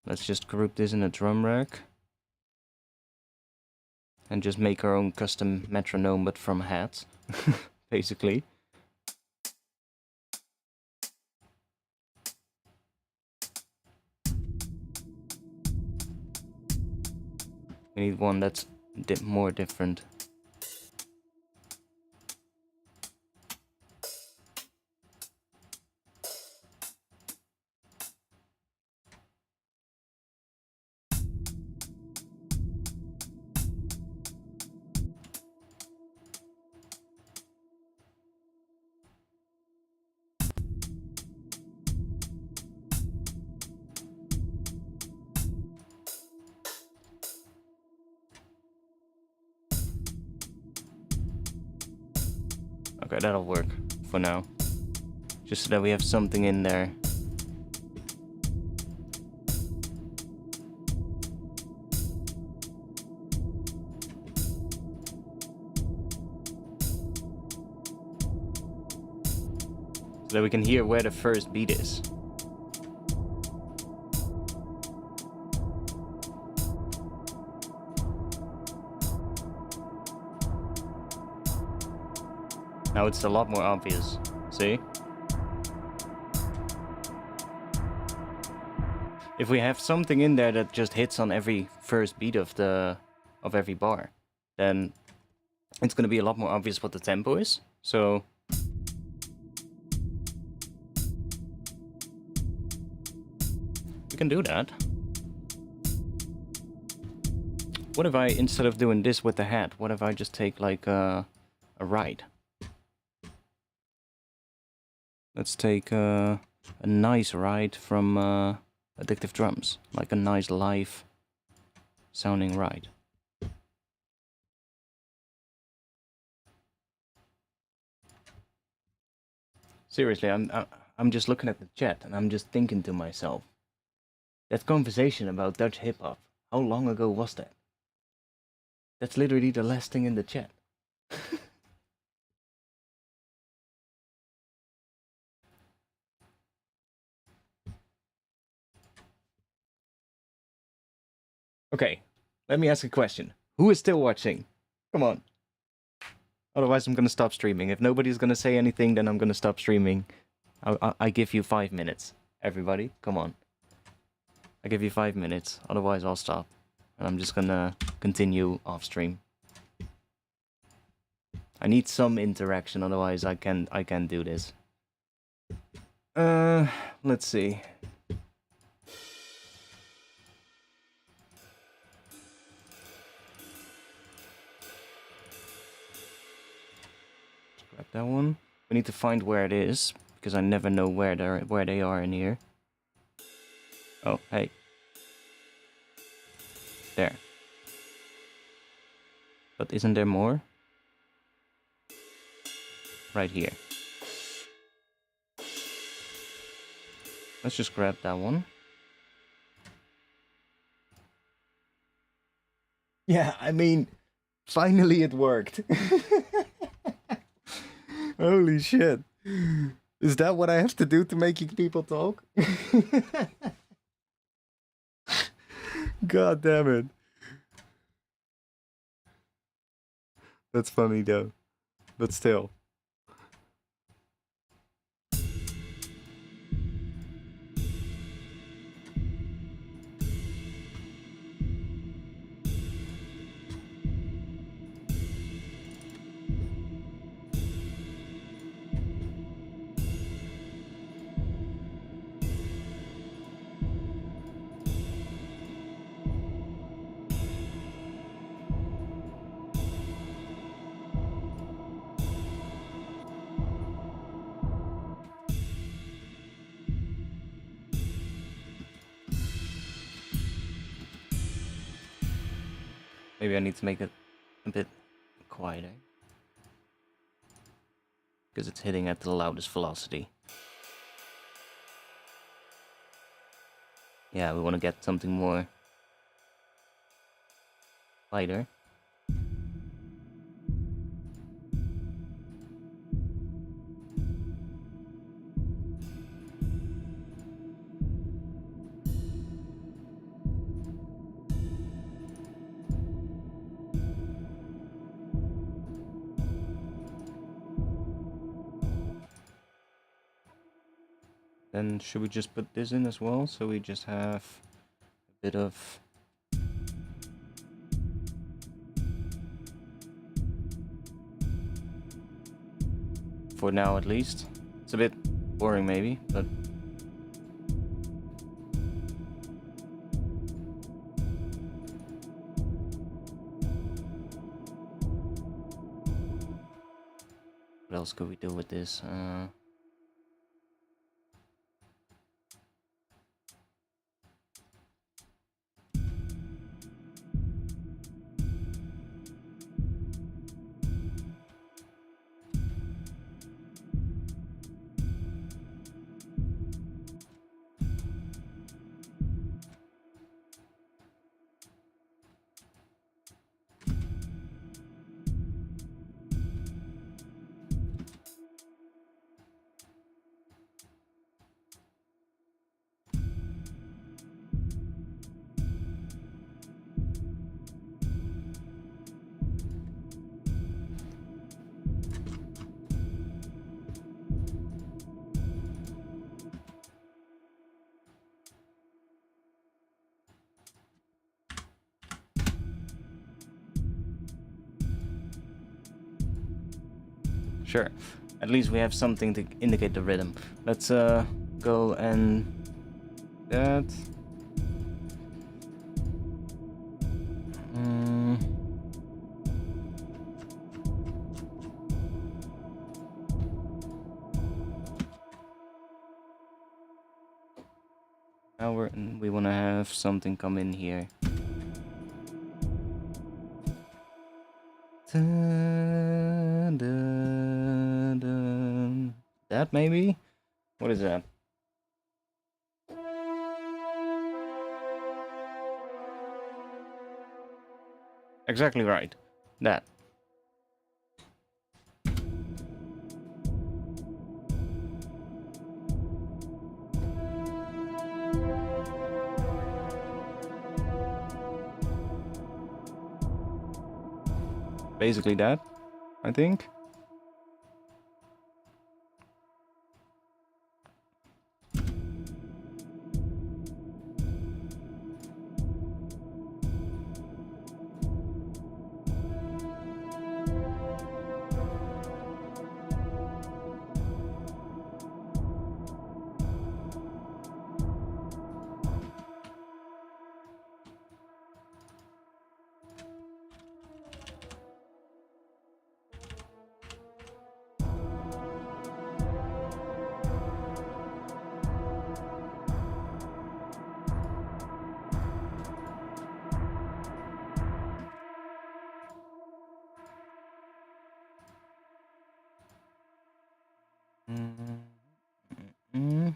Let's just group this in a drum rack. And just make our own custom metronome, but from hats, basically. We need one that's more different. Okay, that'll work for now. Just so that we have something in there. So that we can hear where the first beat is. Now it's a lot more obvious, see? If we have something in there that just hits on every first beat of every bar, then it's gonna be a lot more obvious what the tempo is. So we can do that. What if I, instead of doing this with the hat, what if I just take like a ride? Let's take a nice ride from Addictive Drums, like a nice live sounding ride. Seriously, I'm just looking at the chat and I'm just thinking to myself, that conversation about Dutch hip hop, how long ago was that? That's literally the last thing in the chat. Okay, let me ask a question. Who is still watching? Come on. Otherwise I'm gonna stop streaming. If nobody's gonna say anything, then I'm gonna stop streaming. I give you 5 minutes. Everybody, come on. I give you 5 minutes, otherwise I'll stop. And I'm just gonna continue off stream. I need some interaction, otherwise I can't do this. Let's see. Grab that one. We need to find where it is, because I never know where they are in here. Oh, hey. There. But isn't there more? Right here. Let's just grab that one. Yeah, I mean, finally it worked. Holy shit. Is that what I have to do to make people talk? God damn it. That's funny though. But still. Maybe I need to make it a bit quieter. Because it's hitting at the loudest velocity. Yeah, we want to get something more lighter. Then should we just put this in as well, so we just have a bit of... For now at least. It's a bit boring maybe, but... What else could we do with this? Sure. At least we have something to indicate the rhythm. Let's go and that. Now we want to have something come in here. Dun, dun, dun. That maybe? What is that? Exactly right. That. Basically that, I think. Mm.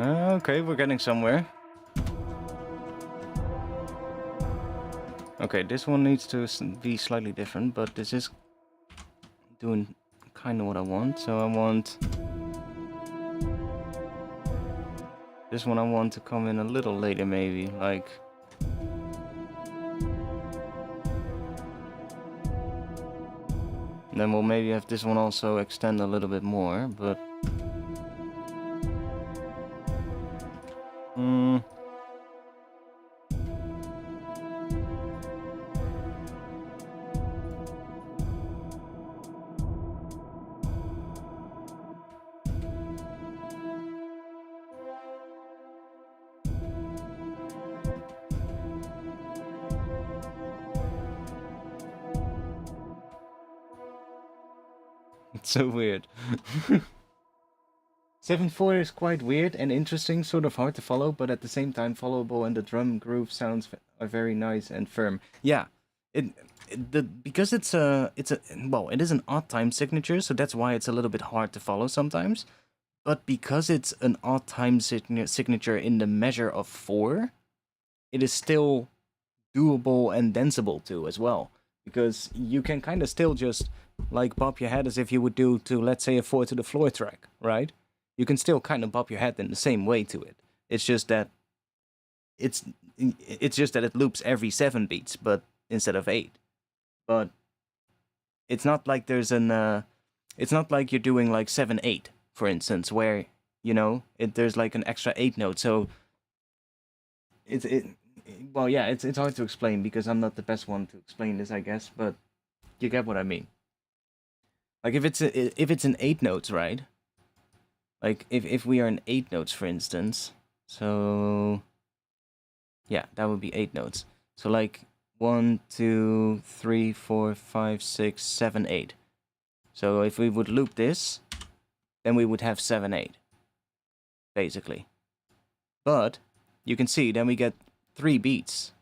Okay, we're getting somewhere. Okay, this one needs to be slightly different, but this is doing kind of what I want. So I want this one. I want to come in a little later, maybe like. And then we'll maybe have this one also extend a little bit more, but. It's so weird. 7/4 is quite weird and interesting, sort of hard to follow, but at the same time followable, and the drum groove sounds are very nice and firm. Yeah, because it is an odd time signature, so that's why it's a little bit hard to follow sometimes. But because it's an odd time signature in the measure of 4, it is still doable and danceable too as well, because you can kind of still just like bop your head as if you would do to, let's say, a 4 to the floor track, right? You can still kind of bop your head in the same way to it. It's just that it's just that it loops every 7 beats, but instead of 8. But it's not like there's it's not like you're doing like 7/8, for instance, where there's like an extra 8 note. So well, yeah, it's hard to explain because I'm not the best one to explain this, I guess, but you get what I mean. Like if it's an 8 notes, right? Like if we are in 8 notes, for instance, so yeah, that would be 8 notes. So like 1, 2, 3, 4, 5, 6, 7, 8. So if we would loop this, then we would have 7/8, basically. But you can see then we get 3 beats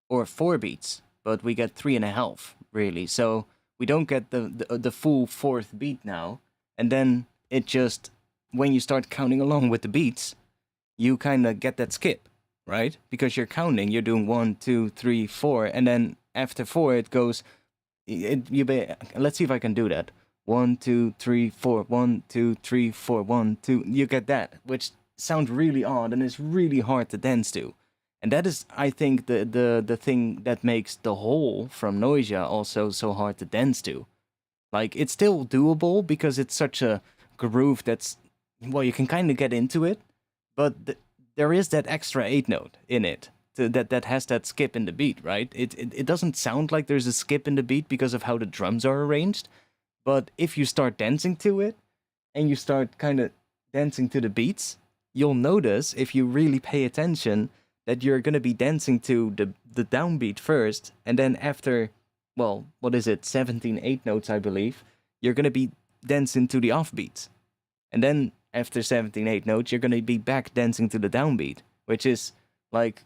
or 4 beats, but we get 3.5 really. So we don't get the full 4th beat now, and then it just, when you start counting along with the beats, you kind of get that skip, right? Because you're counting, you're doing 1, 2, 3, 4, and then after 4 it goes. Let's see if I can do that. 1, 2, 3, 4. 1, 2, 3, 4. 1, 2. You get that, which sounds really odd and is really hard to dance to. And that is, I think, the thing that makes the whole from Noisia also so hard to dance to. Like, it's still doable because it's such a groove that's, well, you can kind of get into it, but there is that extra 8 note in it that has that skip in the beat, right? It doesn't sound like there's a skip in the beat because of how the drums are arranged, but if you start dancing to it and you start kind of dancing to the beats, you'll notice, if you really pay attention, that you're going to be dancing to the downbeat first, and then after, well, what is it, 17 8 notes, I believe, you're going to be dancing to the offbeats. And then after 17 8 notes, you're going to be back dancing to the downbeat, which is like,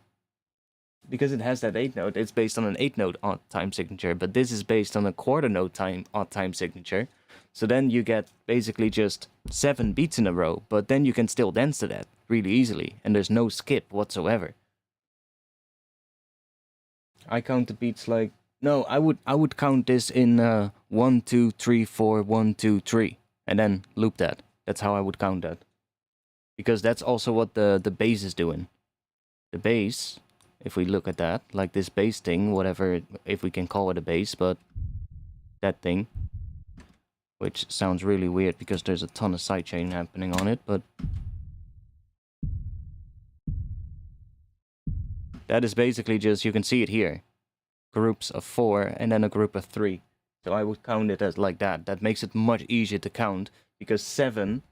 because it has that 8 note, it's based on an 8 note odd time signature, but this is based on a quarter note odd time signature. So then you get basically just 7 beats in a row, but then you can still dance to that really easily, and there's no skip whatsoever. I count the beats like, no, I would count this in 1, 2, 3, 4, 1, 2, 3, and then loop that. That's how I would count that, because that's also what the bass is doing. The bass, if we look at that, like this bass thing, whatever, if we can call it a bass, but that thing, which sounds really weird because there's a ton of sidechain happening on it, but that is basically just, you can see it here, groups of 4 and then a group of 3. So I would count it as like that. That makes it much easier to count, because 7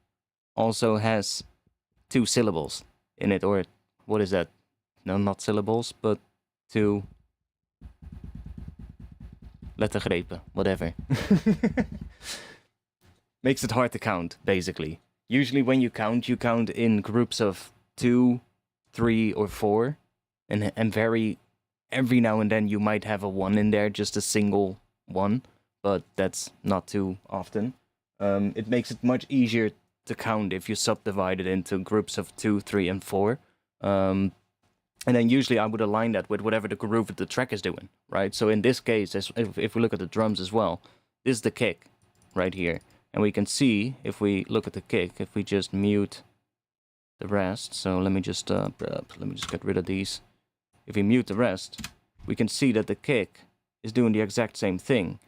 also has 2 syllables in it, or what is that? No, not syllables, but 2 lettergrepen, whatever. Makes it hard to count, basically. Usually when you count in groups of 2, 3, or 4, and every now and then you might have a 1 in there, just a single 1, but that's not too often. It makes it much easier to count if you subdivide it into groups of 2, 3, and 4. And then usually I would align that with whatever the groove of the track is doing, right? So in this case, if we look at the drums as well, this is the kick right here. And we can see, if we look at the kick, if we just mute the rest, so let me just get rid of these. If we mute the rest, we can see that the kick is doing the exact same thing.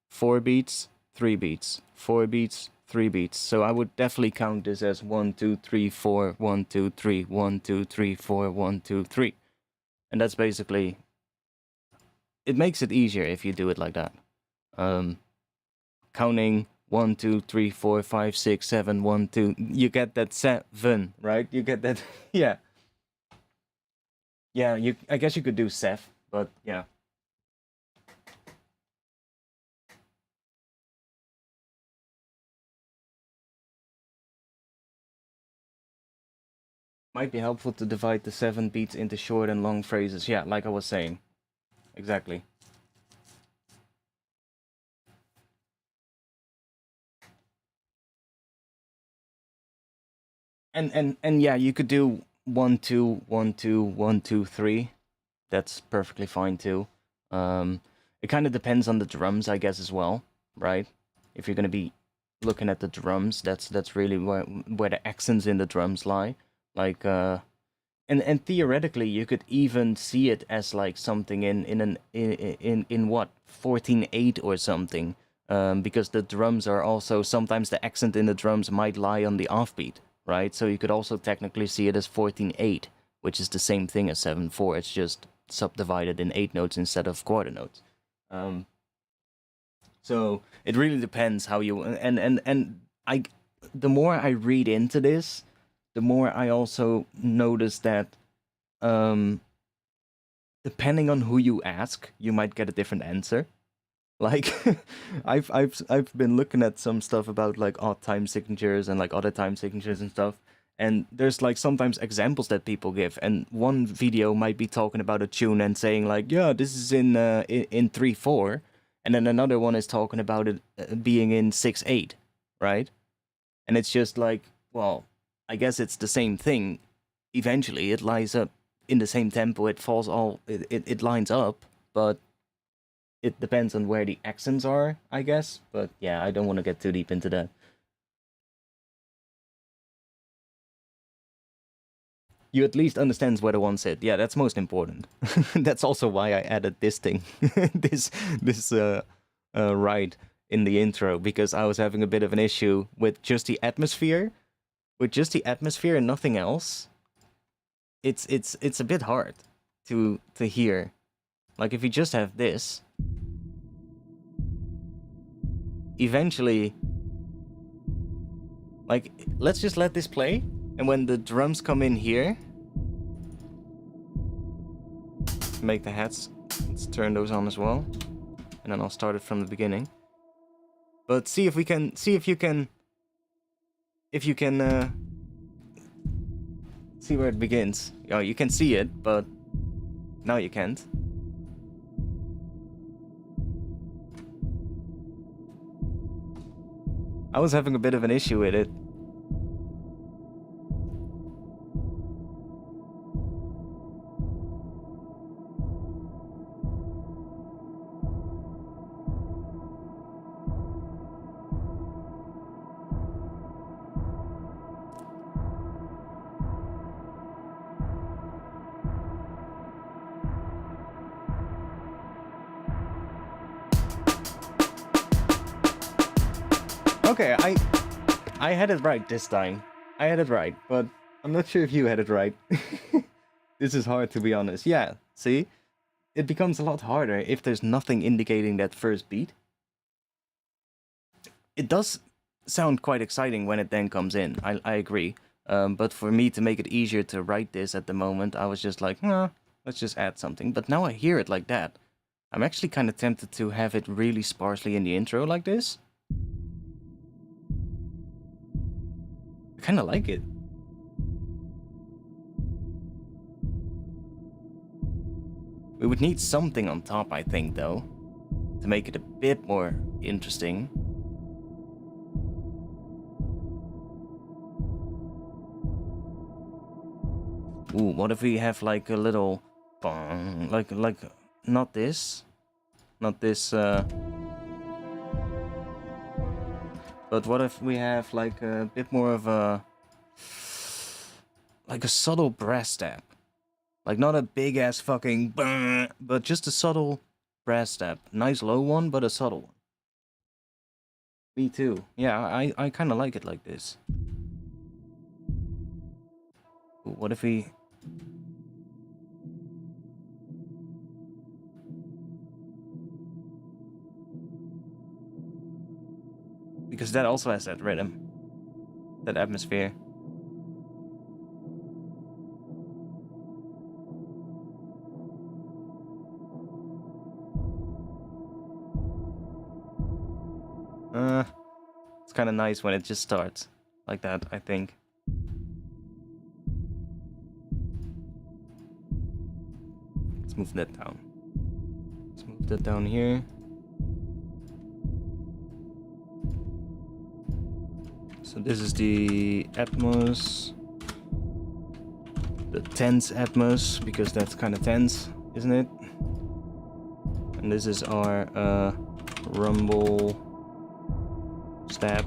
4 beats, 3 beats, 4 beats, 3 beats. So I would definitely count this as 1, 2, 3, 4, 1, 2, 3, 1, 2, 3, 4, 1, 2, 3. And that's basically, it makes it easier if you do it like that. Counting 1, 2, 3, 4, 5, 6, 7, 1, 2. You get that 7, right? You get that, yeah. Yeah, I guess you could do Seth, but yeah. Might be helpful to divide the 7 beats into short and long phrases. Yeah, like I was saying. Exactly. And yeah, you could do 1, 2, 1, 2, 1, 2, 3. That's perfectly fine too. It kind of depends on the drums, I guess, as well, right? If you're gonna be looking at the drums, that's really where the accents in the drums lie. Like and theoretically, you could even see it as like something in what 14/8 or something, because the drums are also sometimes the accent in the drums might lie on the offbeat, right? So you could also technically see it as 14/8, which is the same thing as 7/4. It's just subdivided in 8 notes instead of quarter notes. So it really depends how you and I. The more I read into this, the more I also notice that depending on who you ask, you might get a different answer. Like I've been looking at some stuff about like odd time signatures and like other time signatures and stuff. And there's like sometimes examples that people give, and one video might be talking about a tune and saying like, yeah, this is in 3/4, and then another one is talking about it being in 6/8, right? And it's just like, well, I guess it's the same thing. Eventually, it lines up in the same tempo. It falls all. It lines up, but it depends on where the accents are, I guess. But yeah, I don't want to get too deep into that. You at least understands where the one said. Yeah, that's most important. That's also why I added this thing, this ride in the intro, because I was having a bit of an issue with just the atmosphere, and nothing else. It's a bit hard to hear. Like if you just have this, eventually, like let's just let this play. And when the drums come in here, make the hats, let's turn those on as well. And then I'll start it from the beginning. But see if you can see where it begins. Oh, you can see it, but now you can't. I was having a bit of an issue with it. Okay, I had it right this time. I had it right, but I'm not sure if you had it right. This is hard, to be honest. Yeah, see? It becomes a lot harder if there's nothing indicating that first beat. It does sound quite exciting when it then comes in, I agree. But for me to make it easier to write this at the moment, I was just like, nah, let's just add something. But now I hear it like that. I'm actually kind of tempted to have it really sparsely in the intro like this. I kind of like it. We would need something on top, I think, though, to make it a bit more interesting. Ooh, what if we have like a little bong, like not this, but what if we have like a bit more of a subtle brass stab, like not a big ass fucking bang, but just a subtle brass stab, nice low one, but a subtle one. Me too. Yeah, I kind of like it like this. Ooh, what if we? Because that also has that rhythm, that atmosphere. It's kind of nice when it just starts like that, I think. Let's move that down. Let's move that down here. So this is the Atmos. The tense Atmos, because that's kind of tense, isn't it? And this is our rumble stab.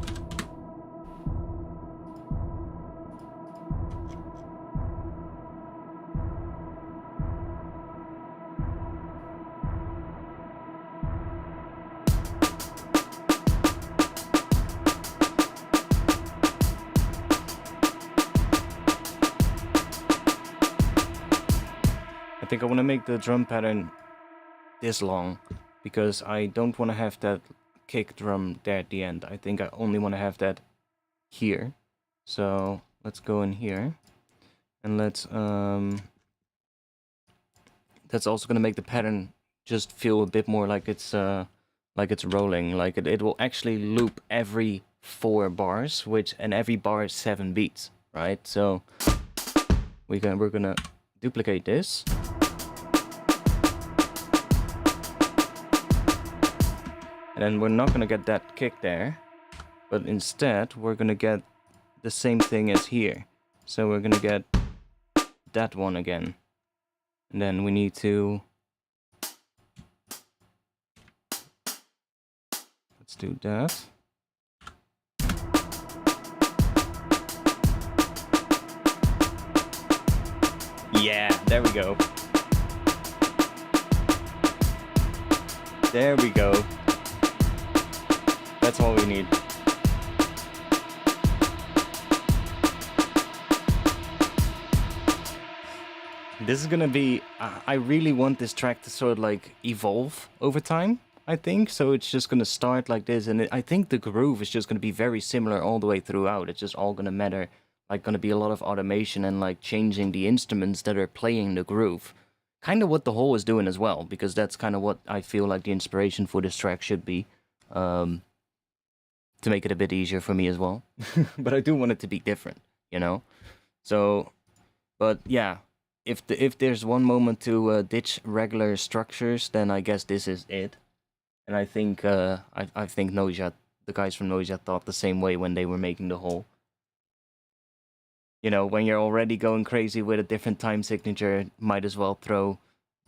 I think I want to make the drum pattern this long because I don't want to have that kick drum there at the end. I think I only want to have that here. So let's go in here and let's that's also going to make the pattern just feel a bit more like it's rolling, like it will actually loop every 4 bars, and every bar is 7 beats, right? So we're gonna duplicate this. And then we're not gonna get that kick there, but instead we're gonna get the same thing as here. So we're gonna get that one again. And then we need to... Let's do that. Yeah, there we go. There we go. That's all we need. This is gonna be... I really want this track to sort of like evolve over time, I think. So it's just gonna start like this, and I think the groove is just gonna be very similar all the way throughout. It's just all gonna matter, like gonna be a lot of automation and like changing the instruments that are playing the groove. Kind of what the whole is doing as well, because that's kind of what I feel like the inspiration for this track should be. To make it a bit easier for me as well. But I do want it to be different, you know? So, but yeah, if there's one moment to ditch regular structures, then I guess this is it. And I think I think Noja, the guys from Noja, thought the same way when they were making the whole. You know, when you're already going crazy with a different time signature, might as well throw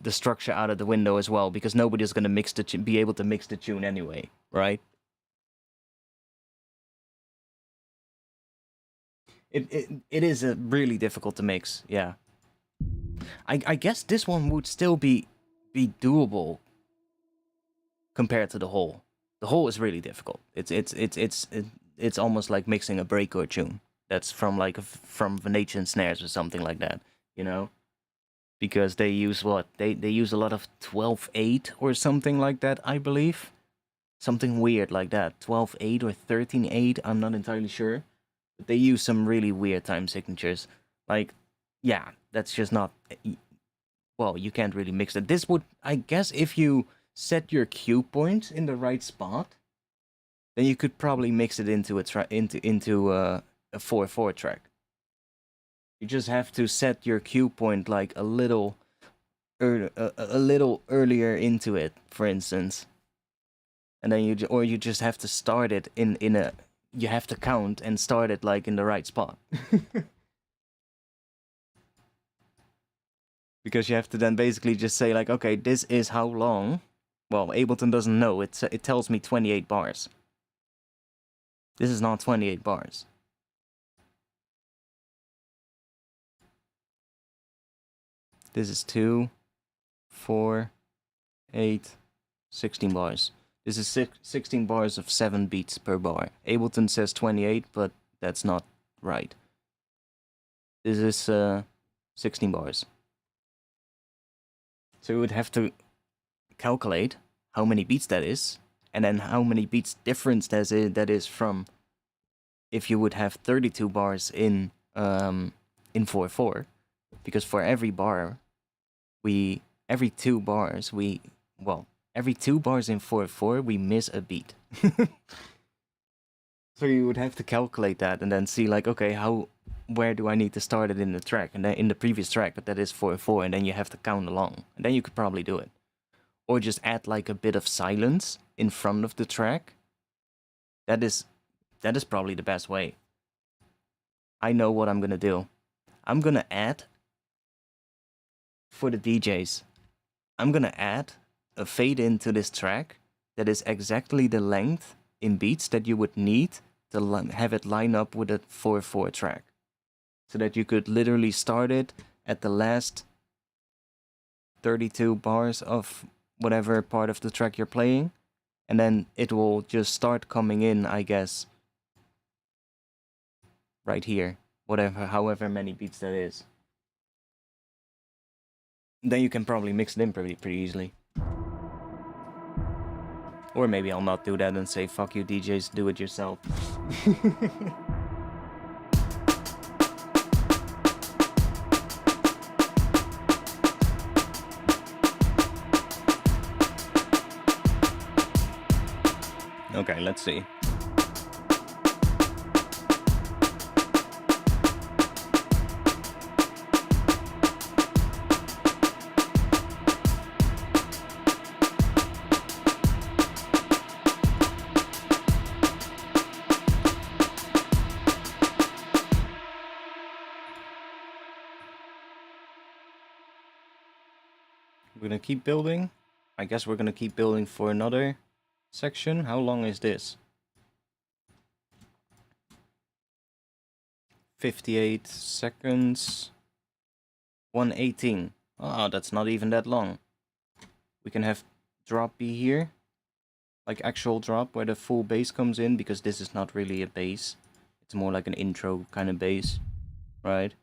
the structure out of the window as well, because nobody's gonna be able to mix the tune anyway, right? It is really difficult to mix, yeah. I guess this one would still be doable compared to the whole. The whole is really difficult. It's almost like mixing a breakcore tune that's from Venetian snares or something like that, you know? Because they use what? They use a lot of 12/8 or something like that, I believe. Something weird like that. 12/8 or 13/8, I'm not entirely sure. They use some really weird time signatures. Like, yeah, that's just not... Well, you can't really mix it. This would... I guess if you set your cue point in the right spot, then you could probably mix it into a 4/4 track. You just have to set your cue point like a little a little earlier into it, for instance, and then you just have to start it in a, you have to count and start it like in the right spot. Because you have to then basically just say like, okay, this is how long. Well, Ableton doesn't know. It tells me 28 bars. This is not 28 bars. This is 2, 4, 8, 16 bars. This is 16 bars of 7 beats per bar. Ableton says 28, but that's not right. This is 16 bars. So you would have to calculate how many beats that is, and then how many beats difference that is from if you would have 32 bars in 4/4, because for every bar, every 2 bars in 4/4 we miss a beat. So you would have to calculate that and then see like, okay, where do I need to start it in the track, and then in the previous track, but that is 4/4, and then you have to count along, and then you could probably do it. Or just add like a bit of silence in front of the track. That is probably the best way. I know what I'm gonna do. I'm gonna add, for the DJs, I'm gonna add a fade into this track that is exactly the length in beats that you would need to have it line up with a 4/4 track. So that you could literally start it at the last 32 bars of whatever part of the track you're playing, and then it will just start coming in, I guess, right here, however many beats that is. Then you can probably mix it in pretty easily. Or maybe I'll not do that and say, fuck you DJs, do it yourself. Okay, let's see. We're gonna keep building. I guess we're gonna keep building for another section. How long is this? 58 seconds. 118. Oh, that's not even that long. We can have drop be here. Like actual drop where the full bass comes in, because this is not really a bass. It's more like an intro kind of bass, right?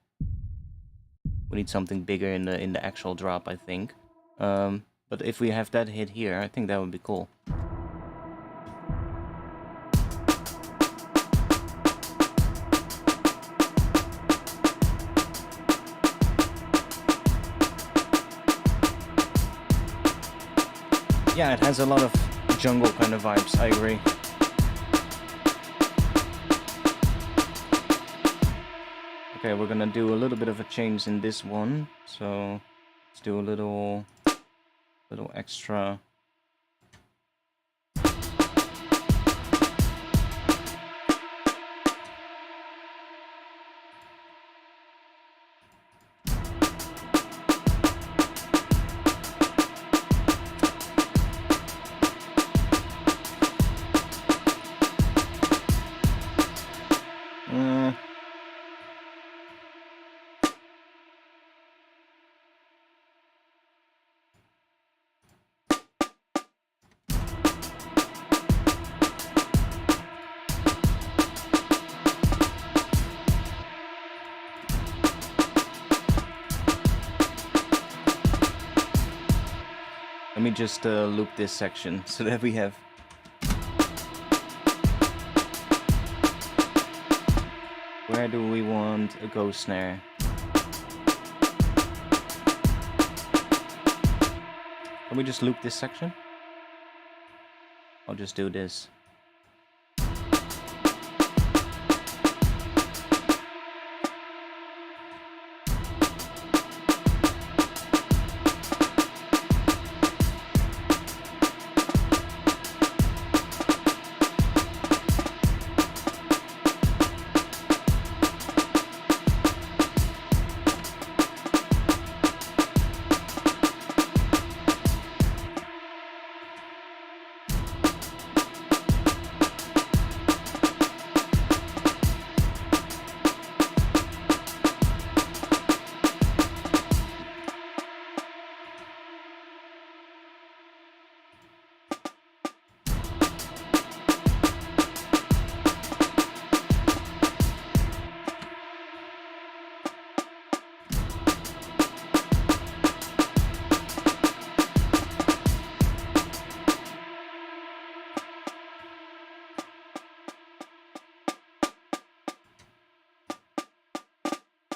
We need something bigger in the actual drop, I think. But if we have that hit here, I think that would be cool. Yeah, it has a lot of jungle kind of vibes, I agree. Okay, we're gonna do a little bit of a change in this one, so let's do a little extra. Let me just loop this section so that we have. Where do we want a ghost snare? Can we just loop this section? I'll just do this.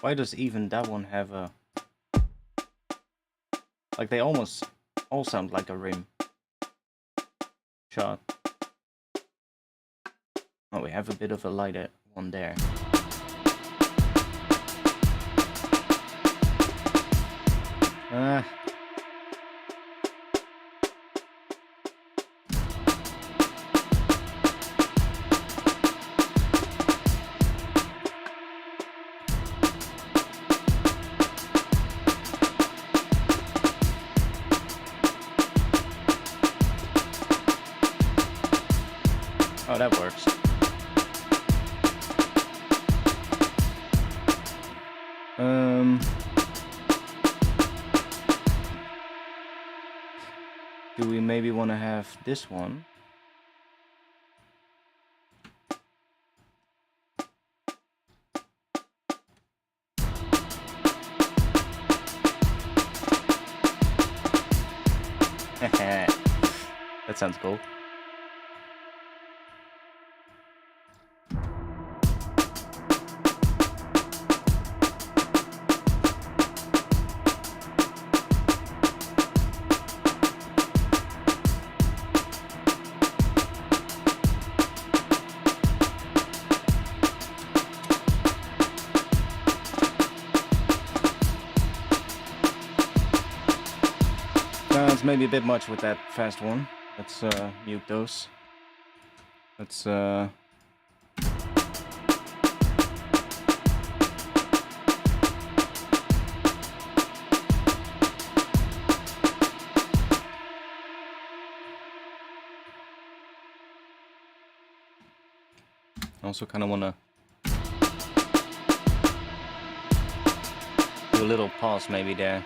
Why does even that one have a... Like, they almost all sound like a rim shot. Oh, we have a bit of a lighter one there. Oh, that works. Do we maybe want to have this one? That sounds cool. It's maybe a bit much with that fast one. Let's mute those. Let's also kind of want to do a little pause maybe there.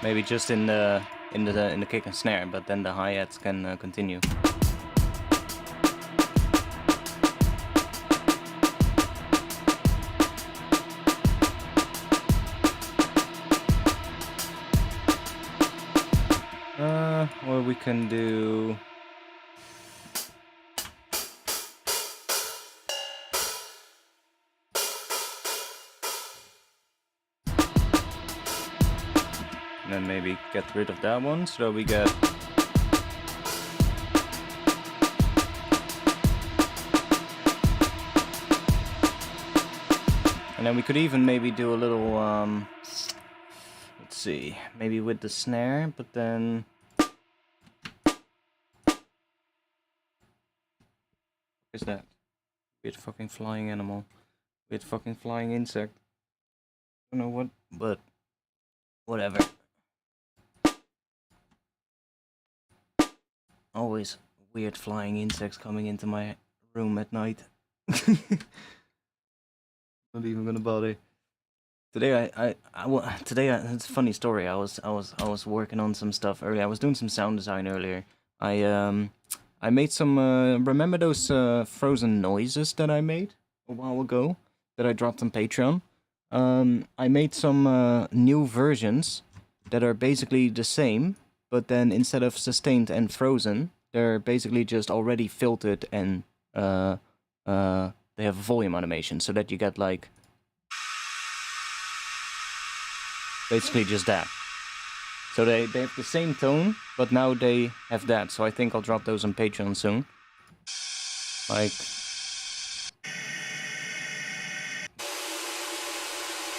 Maybe just in the kick and snare, but then the hi-hats can continue. Or we can do... And then maybe get rid of that one, so we get... And then we could even maybe do a little, let's see, maybe with the snare, but then... What is that? Weird fucking flying animal. Weird fucking flying insect. I don't know what, but... Whatever. Always weird flying insects coming into my room at night. Not even gonna bother. Today it's a funny story. I was working on some stuff earlier. I was doing some sound design earlier. I made some remember those frozen noises that I made a while ago that I dropped on Patreon. I made some new versions that are basically the same, but then instead of sustained and frozen, they're basically just already filtered and they have volume animation, so that you get like basically just that. So they have the same tone, but now they have that. So I think I'll drop those on Patreon soon. Like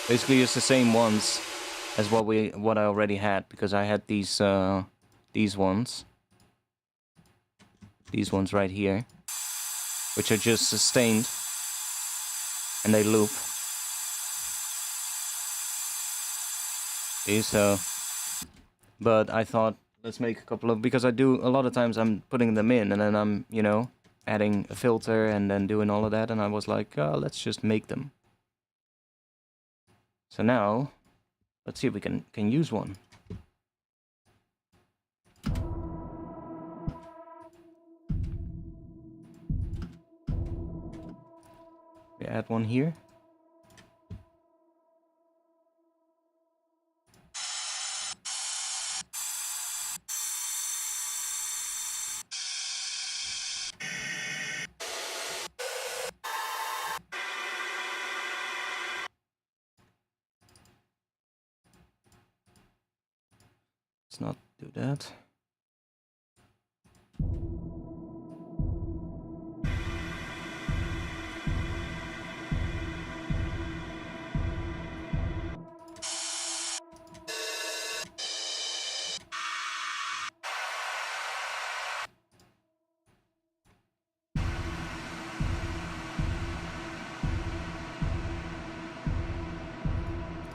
basically it's the same ones as what I already had, because I had these ones. These ones right here, which are just sustained and they loop. See, so, but I thought let's make a couple of, because I do a lot of times I'm putting them in and then I'm, you know, adding a filter and then doing all of that, and I was like, let's just make them. So now let's see if we can use one. We add one here. Let's not do that.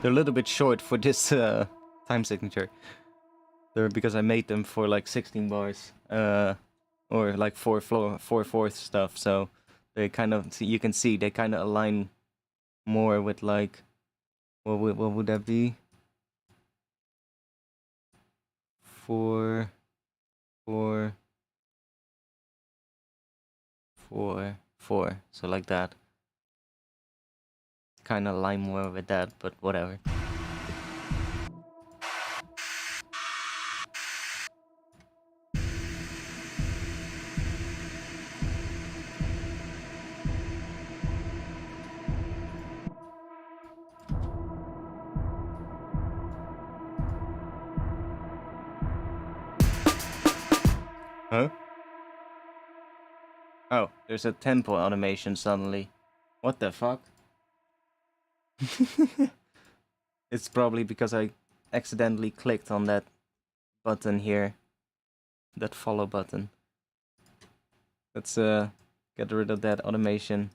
They're a little bit short for this time signature. They're because I made them for like 16 bars, or like 4/4 stuff. So they kind of, you can see they kind of align more with like, what would that be? 4, 4, 4, 4. So like that. Kind of align more with that, but whatever. Huh? Oh, there's a tempo automation suddenly. What the fuck? It's probably because I accidentally clicked on that button here. That follow button. Let's get rid of that automation.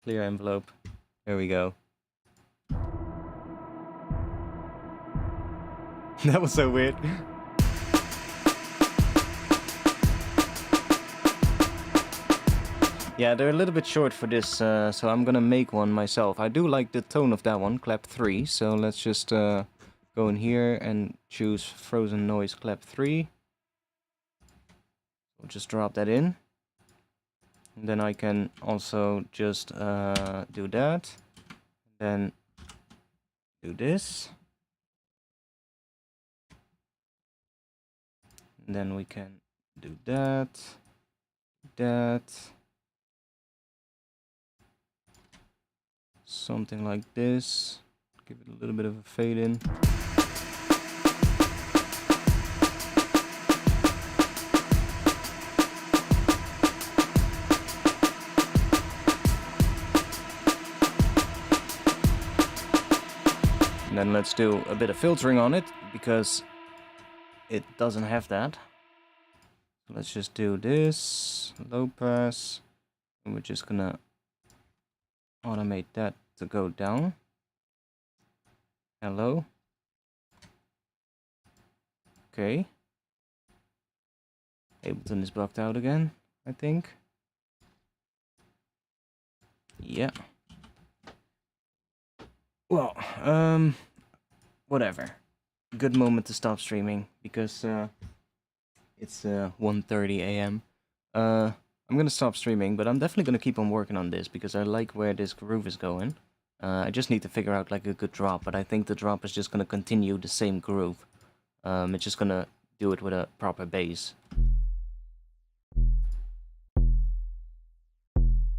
Clear envelope. There we go. That was so weird. Yeah, they're a little bit short for this, so I'm gonna make one myself. I do like the tone of that one, clap 3, so let's just go in here and choose Frozen Noise clap 3. We'll just drop that in. And then I can also just do that. Then do this. And then we can do that. Something like this. Give it a little bit of a fade in. And then let's do a bit of filtering on it, because it doesn't have that. Let's just do this, low pass, and we're just gonna automate that to go down. Hello. Okay. Ableton is blocked out again, I think. Yeah. Well, whatever. Good moment to stop streaming, because it's 1:30 a.m. I'm gonna stop streaming, but I'm definitely gonna keep on working on this, because I like where this groove is going. I just need to figure out like a good drop, but I think the drop is just gonna continue the same groove. It's just gonna do it with a proper bass.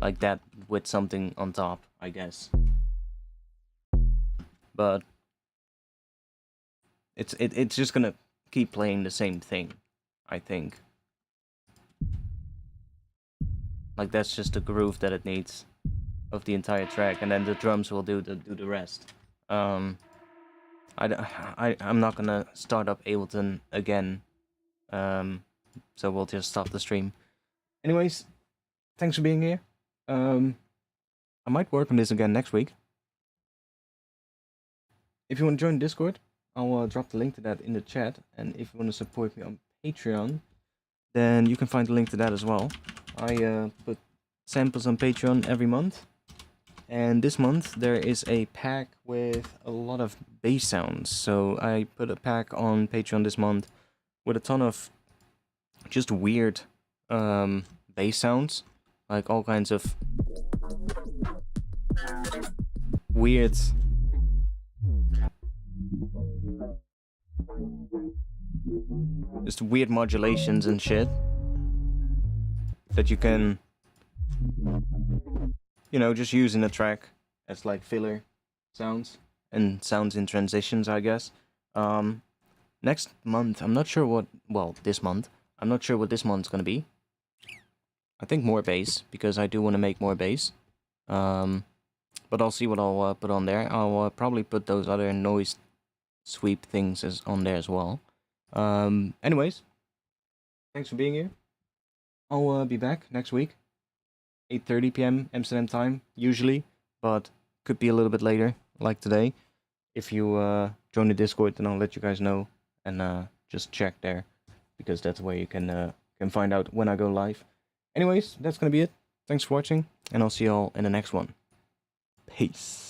Like that, with something on top, I guess. But it's just gonna keep playing the same thing, I think. Like that's just the groove that it needs of the entire track, and then the drums will do the rest. I'm not gonna start up Ableton again, so we'll just stop the stream. Anyways, thanks for being here. I might work on this again next week. If you want to join Discord, I'll drop the link to that in the chat, and if you want to support me on Patreon, then you can find the link to that as well. I put samples on Patreon every month, and this month there is a pack with a lot of bass sounds. So I put a pack on Patreon this month with a ton of just weird bass sounds, like all kinds of weird just weird modulations and shit that you can, you know, just use in a track as like filler sounds and sounds in transitions, I guess. next month, I'm not sure what, well, this month, I'm not sure what this month's gonna be. I think more bass, because I do want to make more bass. But I'll see what I'll put on there. I'll probably put those other noise sweep things on there as well. Anyways, thanks for being here. I'll be back next week, 8:30 p.m. Amsterdam time, usually, but could be a little bit later, like today. If you join the Discord, then I'll let you guys know, and just check there, because that's where you can find out when I go live. Anyways, that's gonna be it. Thanks for watching, and I'll see y'all in the next one. Peace.